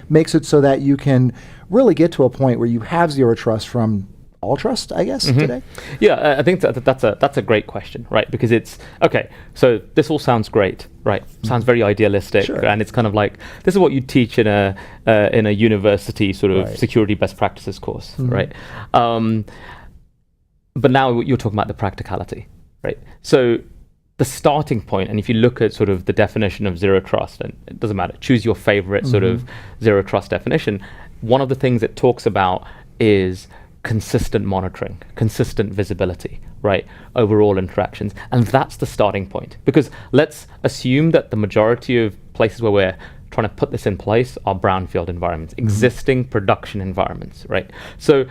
makes it so that you can really get to a point where you have Zero Trust from all trust, I guess, today? Yeah, I think that's a great question, right? Because it's, okay, so this all sounds great, right? Sounds very idealistic, and it's kind of like, this is what you teach in a university sort of security best practices course, right? But now you're talking about the practicality, right? So the starting point, and if you look at sort of the definition of Zero Trust, and it doesn't matter, choose your favorite sort of Zero Trust definition, one of the things it talks about is consistent monitoring, consistent visibility, right, over all interactions. And that's the starting point. Because let's assume that the majority of places where we're trying to put this in place are brownfield environments, existing production environments, right? So,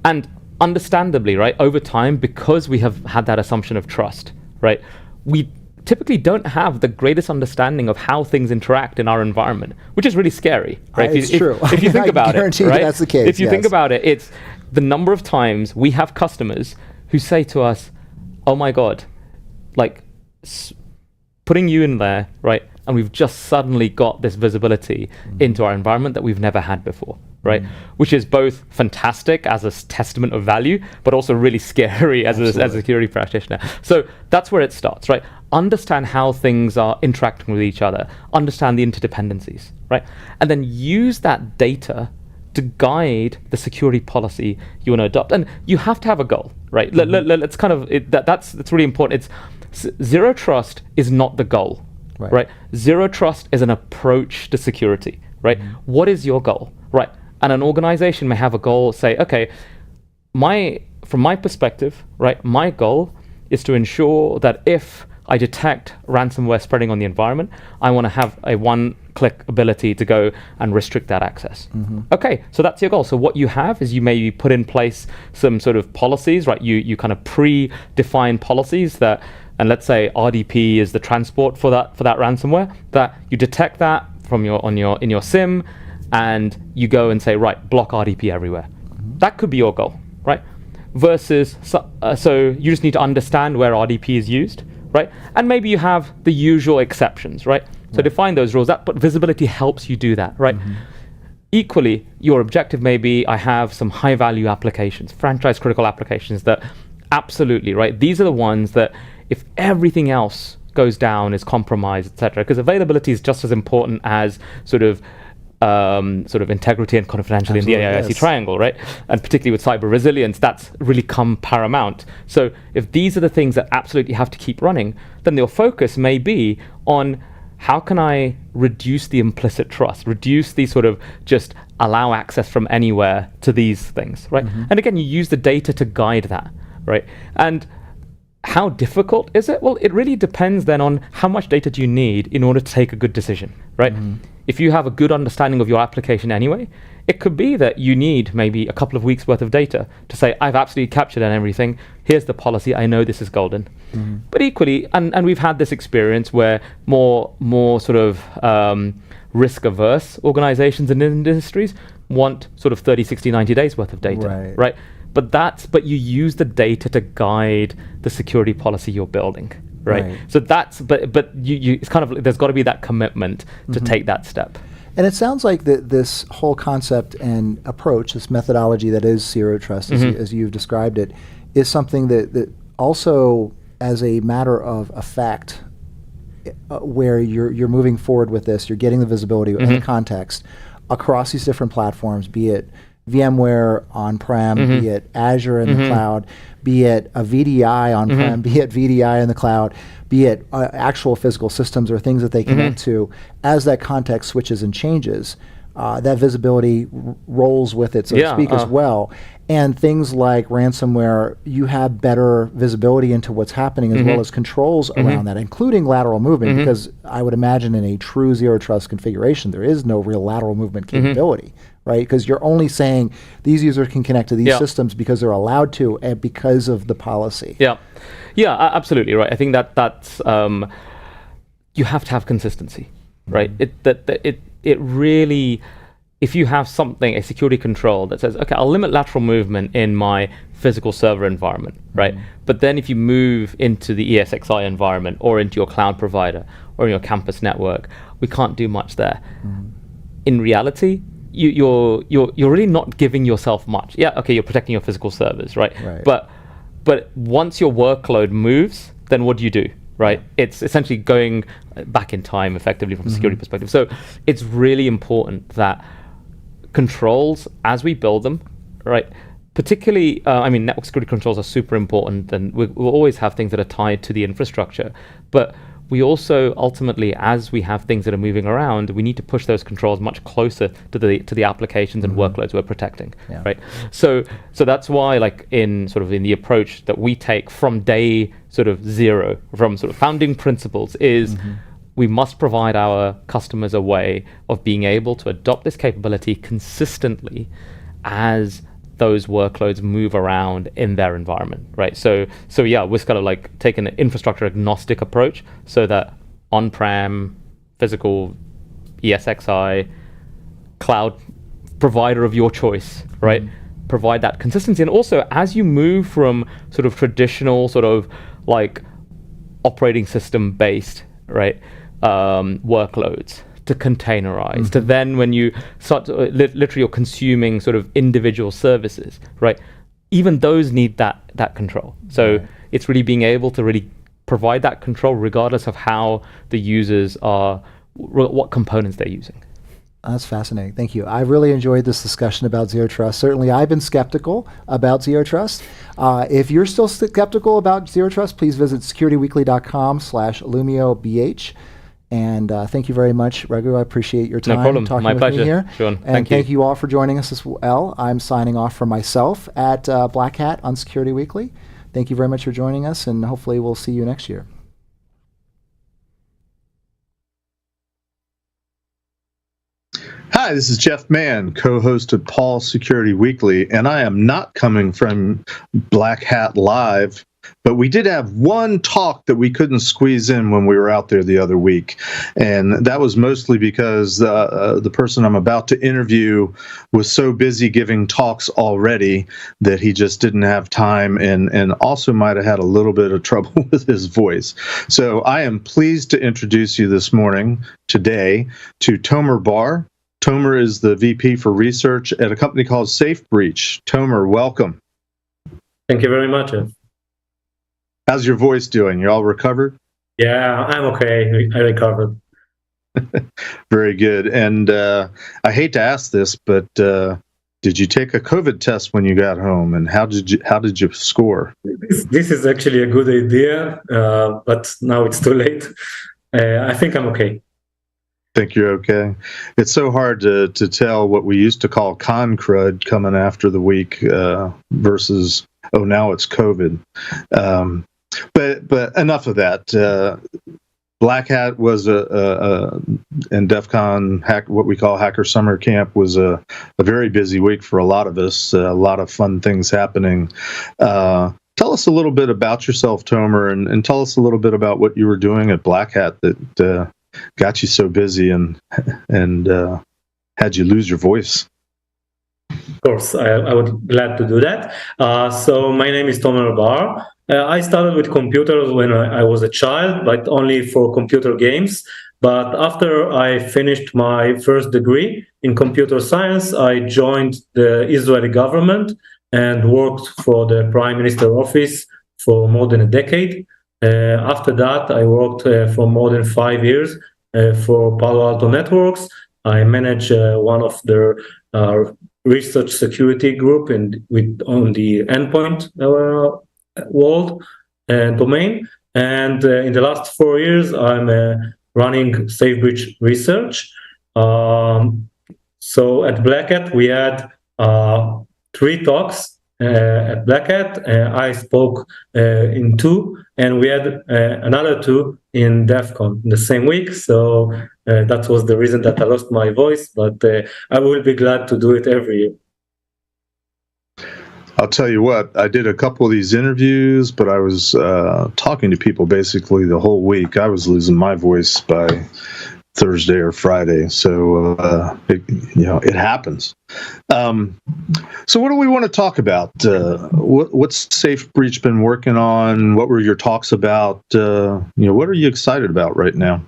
and understandably, right, over time, because we have had that assumption of trust, right, we typically don't have the greatest understanding of how things interact in our environment, which is really scary, right? It's true. If you think about it, right? That's the case. If you think about it, it's the number of times we have customers who say to us, oh my God, like putting you in there, right? And we've just suddenly got this visibility into our environment that we've never had before, right? Which is both fantastic as a testament of value, but also really scary as a security practitioner. So that's where it starts, right? Understand how things are interacting with each other, understand the interdependencies, right? And then use that data to guide the security policy you want to adopt. And you have to have a goal, right? Let's kind of, that's really important. Zero Trust is not the goal, right? Zero Trust is an approach to security, right? What is your goal, right? And an organization may have a goal, say, okay, from my perspective, right, my goal is to ensure that if I detect ransomware spreading on the environment, I want to have a one-click ability to go and restrict that access. Okay, so that's your goal. So what you have is you maybe put in place some sort of policies, right? You kind of pre-define policies that, and let's say RDP is the transport for that ransomware, that you detect that from in your SIM, and you go and say, right, block RDP everywhere. That could be your goal, right? Versus, so you just need to understand where RDP is used, right? And maybe you have the usual exceptions, right? So define those rules, but visibility helps you do that, right? equally, your objective may be, I have some high value applications, franchise critical applications that absolutely, right? These are the ones that if everything else goes down, is compromised, etc., because availability is just as important as sort of integrity and confidentiality in the AIOC triangle, right? And particularly with cyber resilience, that's really come paramount. So if these are the things that absolutely have to keep running, then your focus may be on how can I reduce the implicit trust, reduce the sort of just allow access from anywhere to these things, right? And again, you use the data to guide that, right? And how difficult is it? Well, it really depends then on how much data do you need in order to take a good decision, right? If you have a good understanding of your application anyway, it could be that you need maybe a couple of weeks worth of data to say, I've absolutely captured everything. Here's the policy. I know this is golden. But equally, and we've had this experience where more sort of risk-averse organizations and industries want sort of 30, 60, 90 days worth of data, right? But you use the data to guide the security policy you're building. Right. So that's, but you it's kind of, there's got to be that commitment to take that step. And it sounds like this whole concept and approach, this methodology that is Zero Trust, as you've described it, is something that also, as a matter of effect, where you're moving forward with this, you're getting the visibility and the context across these different platforms, be it VMware on-prem, be it Azure in the cloud, be it a VDI on-prem, be it VDI in the cloud, be it actual physical systems or things that they connect to. As that context switches and changes, that visibility rolls with it, so to speak, as well. And things like ransomware, you have better visibility into what's happening as well as controls around that, including lateral movement, because I would imagine in a true Zero Trust configuration, there is no real lateral movement capability. Right, because you're only saying these users can connect to these systems because they're allowed to, and because of the policy. Yeah, absolutely right. I think that's you have to have consistency, right? It really, if you have something, a security control that says, okay, I'll limit lateral movement in my physical server environment, right? But then if you move into the ESXi environment or into your cloud provider or in your campus network, we can't do much there. In reality, you're really not giving yourself much. Yeah, okay, you're protecting your physical servers, right? But once your workload moves, then what do? Right? It's essentially going back in time effectively from a security perspective. So it's really important that controls, as we build them, right? Particularly, network security controls are super important, and we'll always have things that are tied to the infrastructure. But we also ultimately, as we have things that are moving around, we need to push those controls much closer to the applications and workloads we're protecting, right? So that's why, like in the approach that we take from day sort of zero, from sort of founding principles, is we must provide our customers a way of being able to adopt this capability consistently as those workloads move around in their environment, right? So yeah, we're kind of like taking an infrastructure agnostic approach so that on-prem, physical, ESXi, cloud provider of your choice, right? Provide that consistency. And also, as you move from sort of traditional sort of like operating system based, right, workloads to containerize, to then when you start to, literally you're consuming sort of individual services, right? Even those need that control. So it's really being able to really provide that control regardless of how the users are, what components they're using. That's fascinating. Thank you. I really enjoyed this discussion about Zero Trust. Certainly, I've been skeptical about Zero Trust. If you're still skeptical about Zero Trust, please visit securityweekly.com/IllumioBH. And thank you very much, Raghu. I appreciate your time. No problem. Talking My with pleasure. me here. Sean, and thank you all for joining us as well. I'm signing off for myself at Black Hat on Security Weekly. Thank you very much for joining us, and hopefully we'll see you next year. Hi, this is Jeff Mann, co-host of Paul Security Weekly, and I am not coming from Black Hat Live, but we did have one talk that we couldn't squeeze in when we were out there the other week, and that was mostly because the person I'm about to interview was so busy giving talks already that he just didn't have time, and also might have had a little bit of trouble with his voice. So I am pleased to introduce you today, to Tomer Bar. Tomer is the VP for research at a company called Safebreach. Tomer, welcome. Thank you very much. How's your voice doing? You all recovered? Yeah, I'm okay. I recovered. Very good. And I hate to ask this, but did you take a COVID test when you got home, and how did you score? This is actually a good idea, but now it's too late. I think I'm okay. Think you're okay? It's so hard to tell what we used to call con crud coming after the week versus now it's COVID. But enough of that. Black Hat was and DEF CON, what we call Hacker Summer Camp, was a very busy week for a lot of us. A lot of fun things happening. Tell us a little bit about yourself, Tomer, and tell us a little bit about what you were doing at Black Hat that got you so busy and had you lose your voice. Of course, I would glad to do that. So my name is Tomer Bar. I started with computers when I was a child, but only for computer games. But after I finished my first degree in computer science, I joined the Israeli government and worked for the Prime Minister office for more than a decade. After that, I worked for more than 5 years for Palo Alto Networks. I manage one of their research security group on the endpoint world and domain. And in the last 4 years, I'm running Safebreach research. So at Black Hat, we had 3 talks at Black Hat. I spoke in 2, and we had another 2 in DEF CON the same week. So that was the reason that I lost my voice, but I will be glad to do it every year. I'll tell you what, I did a couple of these interviews, but I was talking to people basically the whole week. I was losing my voice by Thursday or Friday, so it happens. So what do we want to talk about? What's Safebreach been working on? What were your talks about? What are you excited about right now?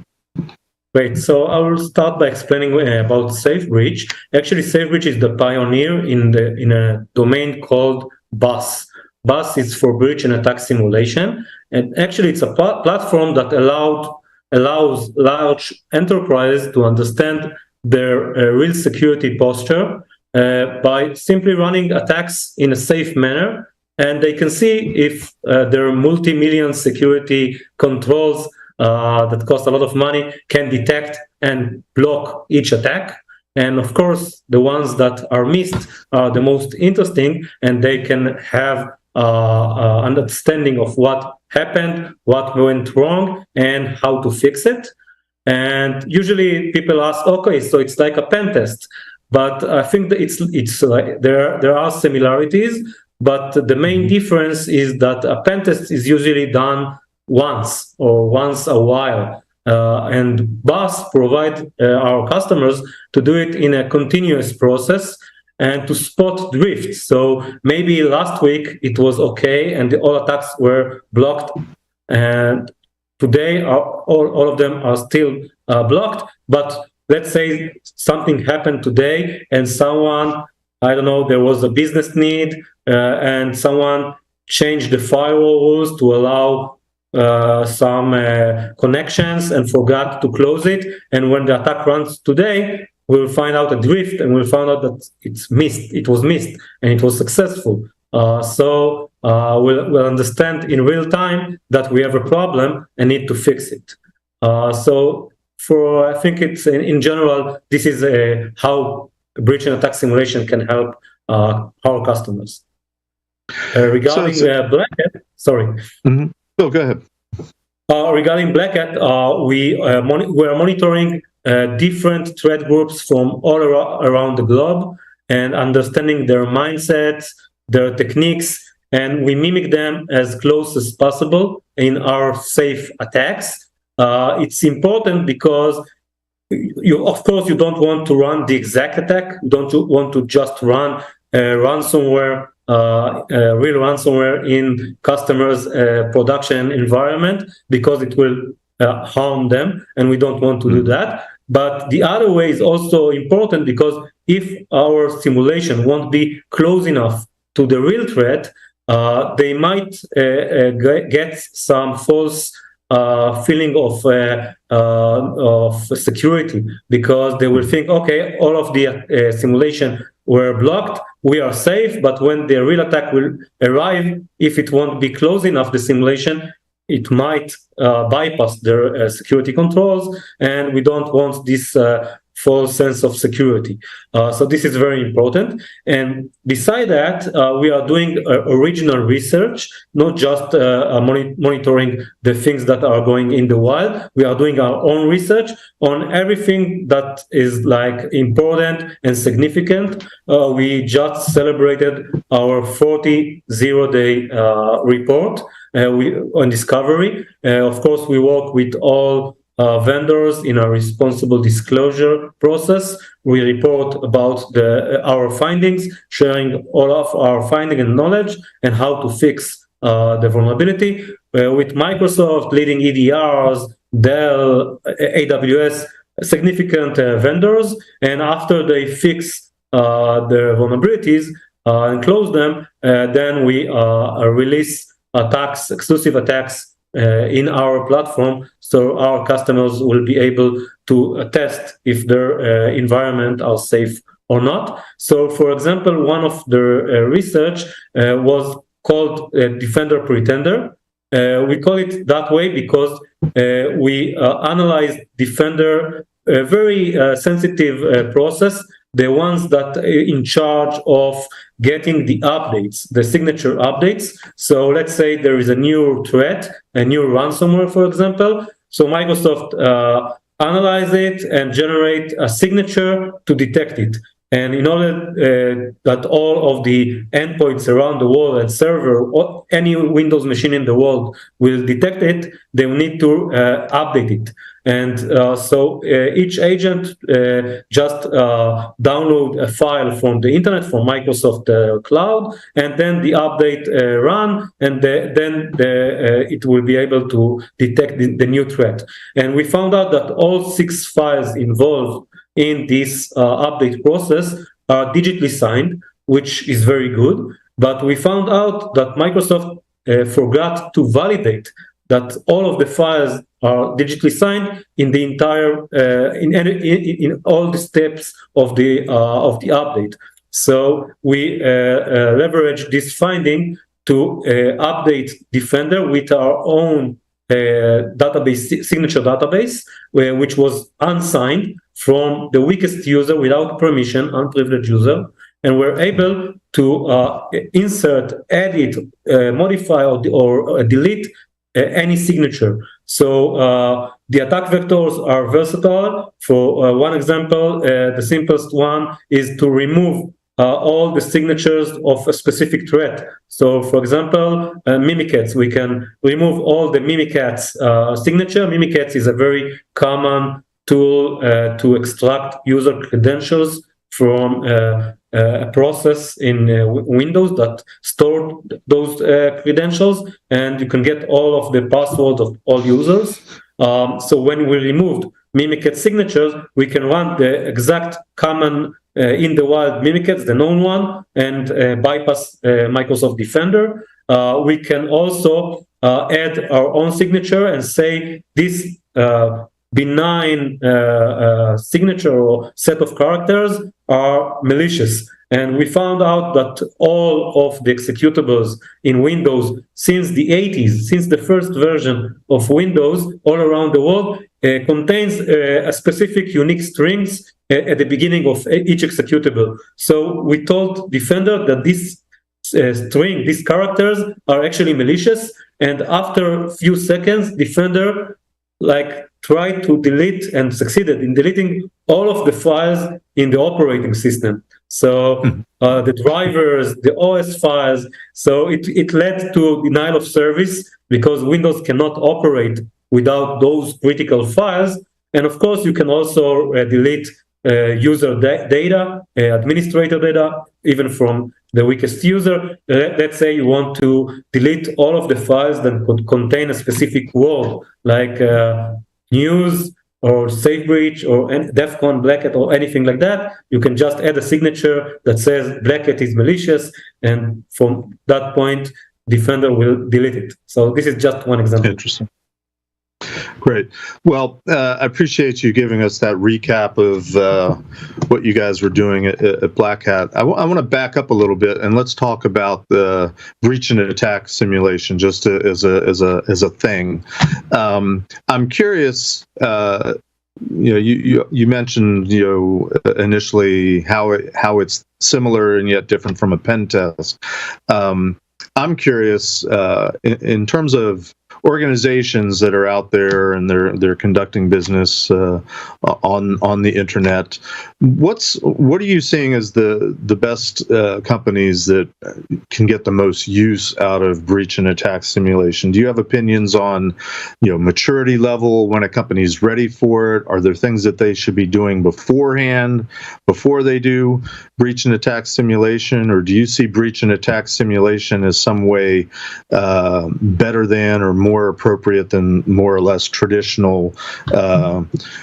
Great. So I will start by explaining about Safebreach. Actually, Safebreach is the pioneer in a domain called BUS. BUS is for breach and attack simulation, and actually, it's a platform that allows large enterprises to understand their real security posture by simply running attacks in a safe manner, and they can see if their multi-million security controls that cost a lot of money can detect and block each attack. And of course, the ones that are missed are the most interesting, and they can have understanding of what happened, what went wrong, and how to fix it. And usually people ask, okay, so it's like a pen test. But I think that it's there are similarities, but the main difference is that a pen test is usually done once a while, and BUS provide our customers to do it in a continuous process and to spot drift. So maybe last week it was okay and all attacks were blocked, and today all of them are still blocked. But let's say something happened today and someone, I don't know, there was a business need and someone changed the firewall rules to allow some connections and forgot to close it, and when the attack runs today, we'll find out a drift and we'll find out that it was missed and it was successful. So we'll understand in real time that we have a problem and need to fix it. So I think it's in general, this is how breach and attack simulation can help our customers. Regarding Black Hat, sorry. Mm-hmm. Oh, go ahead. Regarding Black Hat, we are monitoring different threat groups from all around the globe and understanding their mindsets, their techniques, and we mimic them as close as possible in our safe attacks. It's important because of course, you don't want to run the exact attack. You don't want to just run ransomware, real ransomware in customers' production environment, because it will harm them, and we don't want to do that. But the other way is also important, because if our simulation won't be close enough to the real threat, they might get some false feeling of security, because they will think, okay, all of the simulation were blocked, we are safe, but when the real attack will arrive, if it won't be close enough, the simulation, it might bypass their security controls, and we don't want this false sense of security. So this is very important. And beside that, we are doing original research, not just monitoring the things that are going in the wild. We are doing our own research on everything that is like important and significant. We just celebrated our 40 zero-day report on discovery. Of course, we work with all vendors in a responsible disclosure process. We report about our findings, sharing all of our finding and knowledge and how to fix the vulnerability. With Microsoft, leading EDRs, Dell, AWS, significant vendors, and after they fix the vulnerabilities and close them, then we release attacks, exclusive attacks in our platform, so our customers will be able to test if their environment are safe or not. So, for example, one of the research was called Defender Pretender. We call it that way because we analyze Defender, a very sensitive process, the ones that are in charge of getting the updates, the signature updates. So let's say there is a new threat, a new ransomware, for example. So Microsoft analyze it and generate a signature to detect it. And in order that all of the endpoints around the world and server, or any Windows machine in the world will detect it, they will need to update it. And so each agent just download a file from the internet, from Microsoft Cloud, and then the update run, and then it will be able to detect the new threat. And we found out that all 6 files involved in this update process are digitally signed, which is very good. But we found out that Microsoft forgot to validate that all of the files are digitally signed in the entire in all the steps of the update. So we leverage this finding to update Defender with our own database, signature database, which was unsigned from the weakest user without permission, unprivileged user, and we're able to insert, edit, modify, or delete any signature. So the attack vectors are versatile. For one example, the simplest one is to remove all the signatures of a specific threat. So, for example, Mimikatz, we can remove all the Mimikatz signature. Mimikatz is a very common tool to extract user credentials from a process in Windows that store those credentials, and you can get all of the passwords of all users. So when we removed Mimikatz signatures, we can run the exact common in the wild Mimikatz, the known one, and bypass Microsoft Defender. We can also add our own signature and say this benign signature or set of characters are malicious. And we found out that all of the executables in Windows since the 80s, since the first version of Windows all around the world, contains a specific unique strings at the beginning of each executable. So we told Defender that this string, these characters are actually malicious. And after a few seconds, Defender tried to delete and succeeded in deleting all of the files in the operating system. So the drivers, the OS files. So it led to denial of service because Windows cannot operate without those critical files. And of course, you can also delete user data, administrator data, even from the weakest user. Let's say you want to delete all of the files that could contain a specific word, like news, or Safebreach or DEFCON, Black Hat, or anything like that. You can just add a signature that says Black Hat is malicious, and from that point, Defender will delete it. So this is just one example. Interesting. Great. Well, I appreciate you giving us that recap of what you guys were doing at Black Hat. I want to back up a little bit and let's talk about the breach and attack simulation just as a thing. I'm curious. You mentioned initially how it's similar and yet different from a pen test. I'm curious in terms of organizations that are out there and they're conducting business on the internet. What are you seeing as the best companies that can get the most use out of breach and attack simulation? Do you have opinions on maturity level, when a company is ready for it? Are there things that they should be doing beforehand before they do breach and attack simulation, or do you see breach and attack simulation as some way better than or more appropriate than more or less traditional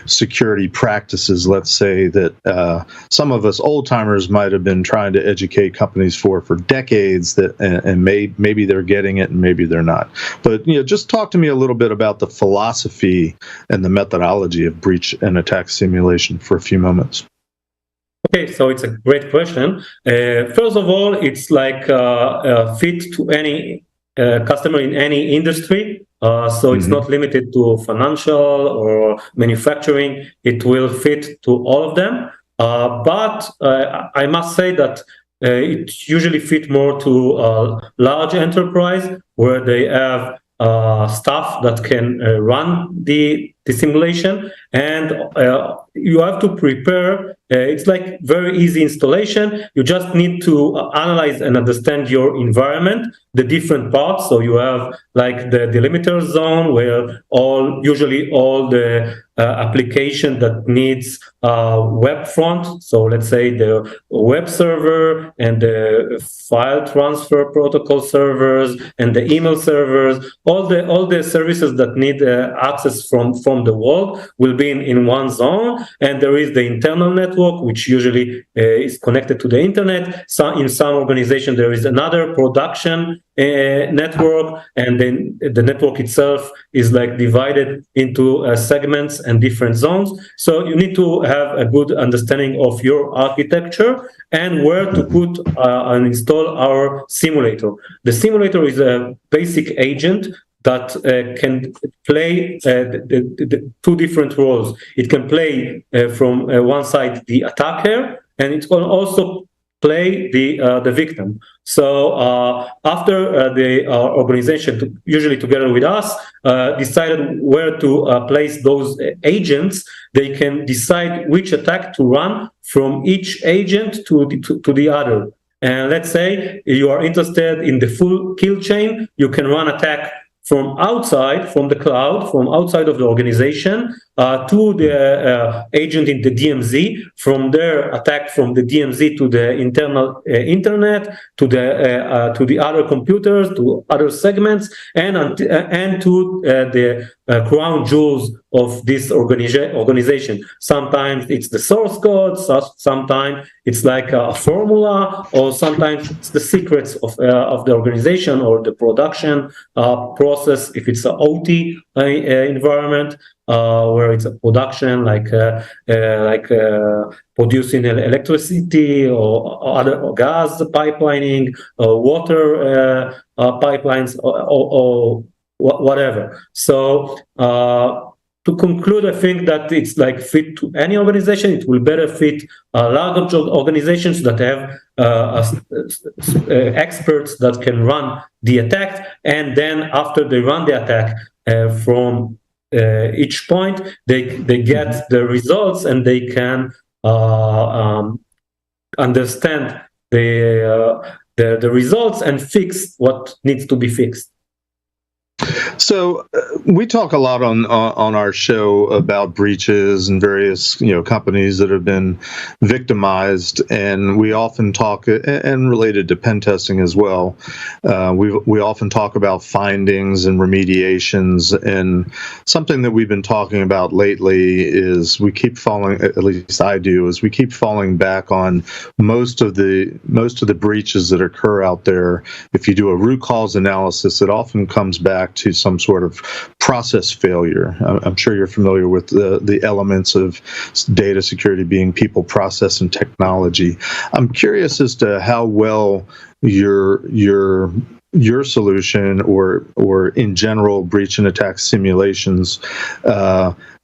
security practices, let's say, that some of us old timers might have been trying to educate companies for decades, and maybe they're getting it and maybe they're not. But just talk to me a little bit about the philosophy and the methodology of breach and attack simulation for a few moments. Okay, so it's a great question. First of all, it's like fit to any customer in any industry. So it's not limited to financial or manufacturing. It will fit to all of them. But I must say that it usually fit more to large enterprise where they have staff that can run the simulation, and you have to prepare. It's like very easy installation. You just need to analyze and understand your environment, the different parts. So you have like the delimiter zone where usually all the application that needs web front. So let's say the web server and the file transfer protocol servers and the email servers, all the services that need access from the world will be in one zone. And there is the internal network, which usually is connected to the internet. So in some organization, there is another production network, and then the network itself is like divided into segments and different zones. So you need to have a good understanding of your architecture and where to put and install our simulator. The simulator is a basic agent that can play the two different roles. It can play from one side the attacker, and it can also play the victim. So after the organization, usually together with us, decided where to place those agents, they can decide which attack to run from each agent to the other. And let's say you are interested in the full kill chain, you can run attack from outside, from the cloud, from outside of the organization, to the agent in the DMZ, from there attack from the DMZ to the internal internet, to the other computers, to other segments, and to the crown jewels of this organization. Sometimes it's the source code, sometimes it's like a formula, or sometimes it's the secrets of the organization or the production process, if it's an OT environment, where it's a production like producing electricity or other gas pipelining, water pipelines, or whatever. So to conclude, I think that it's like fit to any organization. It will better fit large organizations that have experts that can run the attack, and then after they run the attack from each point, they get the results, and they can understand the results and fix what needs to be fixed. So we talk a lot on our show about breaches and various companies that have been victimized, and we often talk, and related to pen testing as well. We often talk about findings and remediations, and something that we've been talking about lately is we keep falling, at least I do, is we keep falling back on most of the breaches that occur out there. If you do a root cause analysis, it often comes back to some sort of process failure. I'm sure you're familiar with the elements of data security being people, process, and technology. I'm curious as to how well your solution or in general breach and attack simulations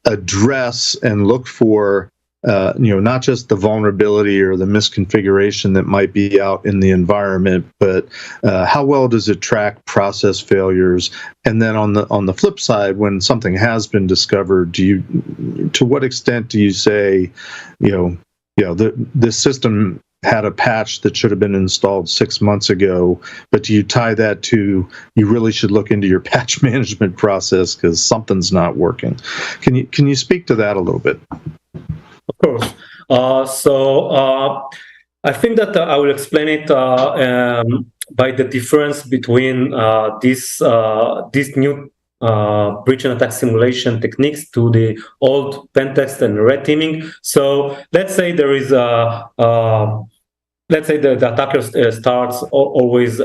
address and look for not just the vulnerability or the misconfiguration that might be out in the environment, but how well does it track process failures? And then on the flip side, when something has been discovered, to what extent do you say, this system had a patch that should have been installed 6 months ago, but do you tie that to you really should look into your patch management process because something's not working? Can you speak to that a little bit? Of course. So I think that I will explain it by the difference between this new breach and attack simulation techniques to the old pen test and red teaming. So let's say there is let's say the attacker starts always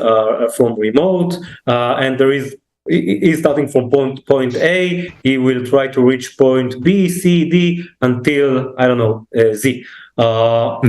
from remote, and he's starting from point A. He will try to reach point B, C, D until Z. For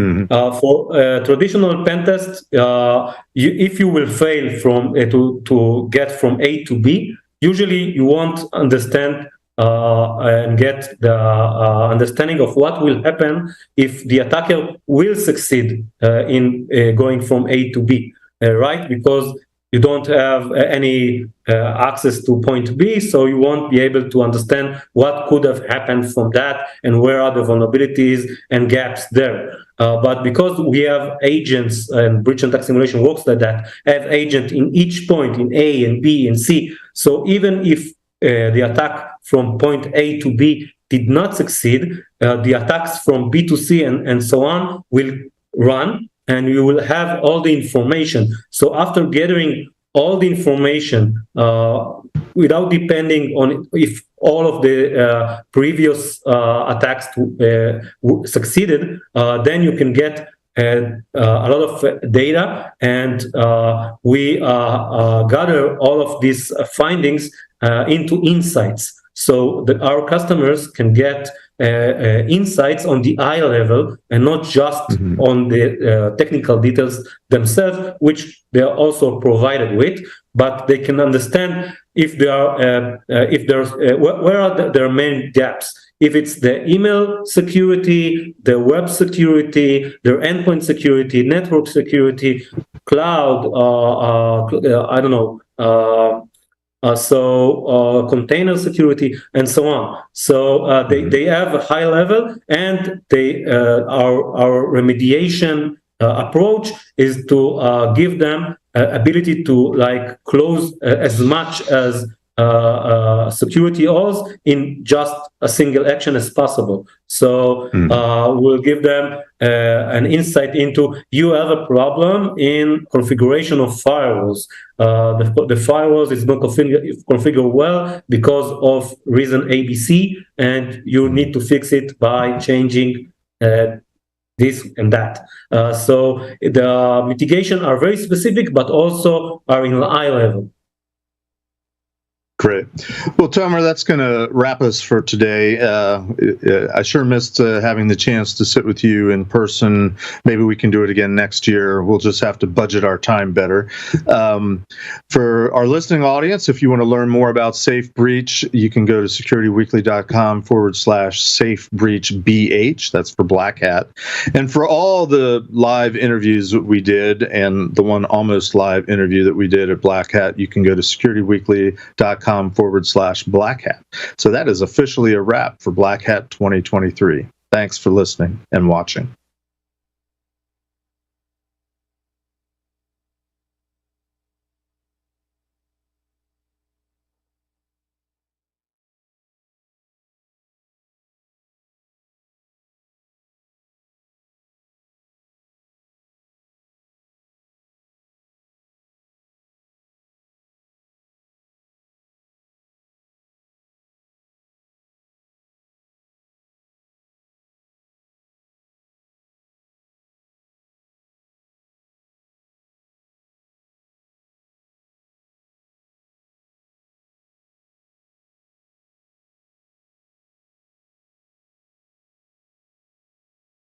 traditional pen test, if you will fail from to get from A to B, usually you won't understand and get the understanding of what will happen if the attacker will succeed in going from A to B, right? Because you don't have any access to point B, so you won't be able to understand what could have happened from that and where are the vulnerabilities and gaps there. But because we have agents, and breach and attack simulation works like that, have agent in each point, in A and B and C. So even if the attack from point A to B did not succeed, the attacks from B to C and so on will run, and you will have all the information. So after gathering all the information, without depending on if all of the previous attacks succeeded, then you can get a lot of data, and we gather all of these findings into insights. So that our customers can get insights on the eye level and not just on the technical details themselves, which they are also provided with, but they can understand if there are where are their main gaps. If it's the email security, the web security, their endpoint security, network security, cloud, container security, and so on. So they have a high level, and our remediation approach is to give them ability to close as much as security holes in just a single action as possible. So we'll give them an insight into, you have a problem in configuration of firewalls. The firewalls is not configured well because of reason ABC, and you need to fix it by changing this and that. So the mitigation are very specific, but also are in eye level. Great. Well, Tomer, that's going to wrap us for today. I sure missed having the chance to sit with you in person. Maybe we can do it again next year. We'll just have to budget our time better. For our listening audience, if you want to learn more about Safebreach, you can go to security.weekly.com/SafebreachBH. That's for Black Hat. And for all the live interviews that we did and the one almost live interview that we did at Black Hat, you can go to securityweekly.com/Black Hat. So that is officially a wrap for Black Hat 2023. Thanks for listening and watching.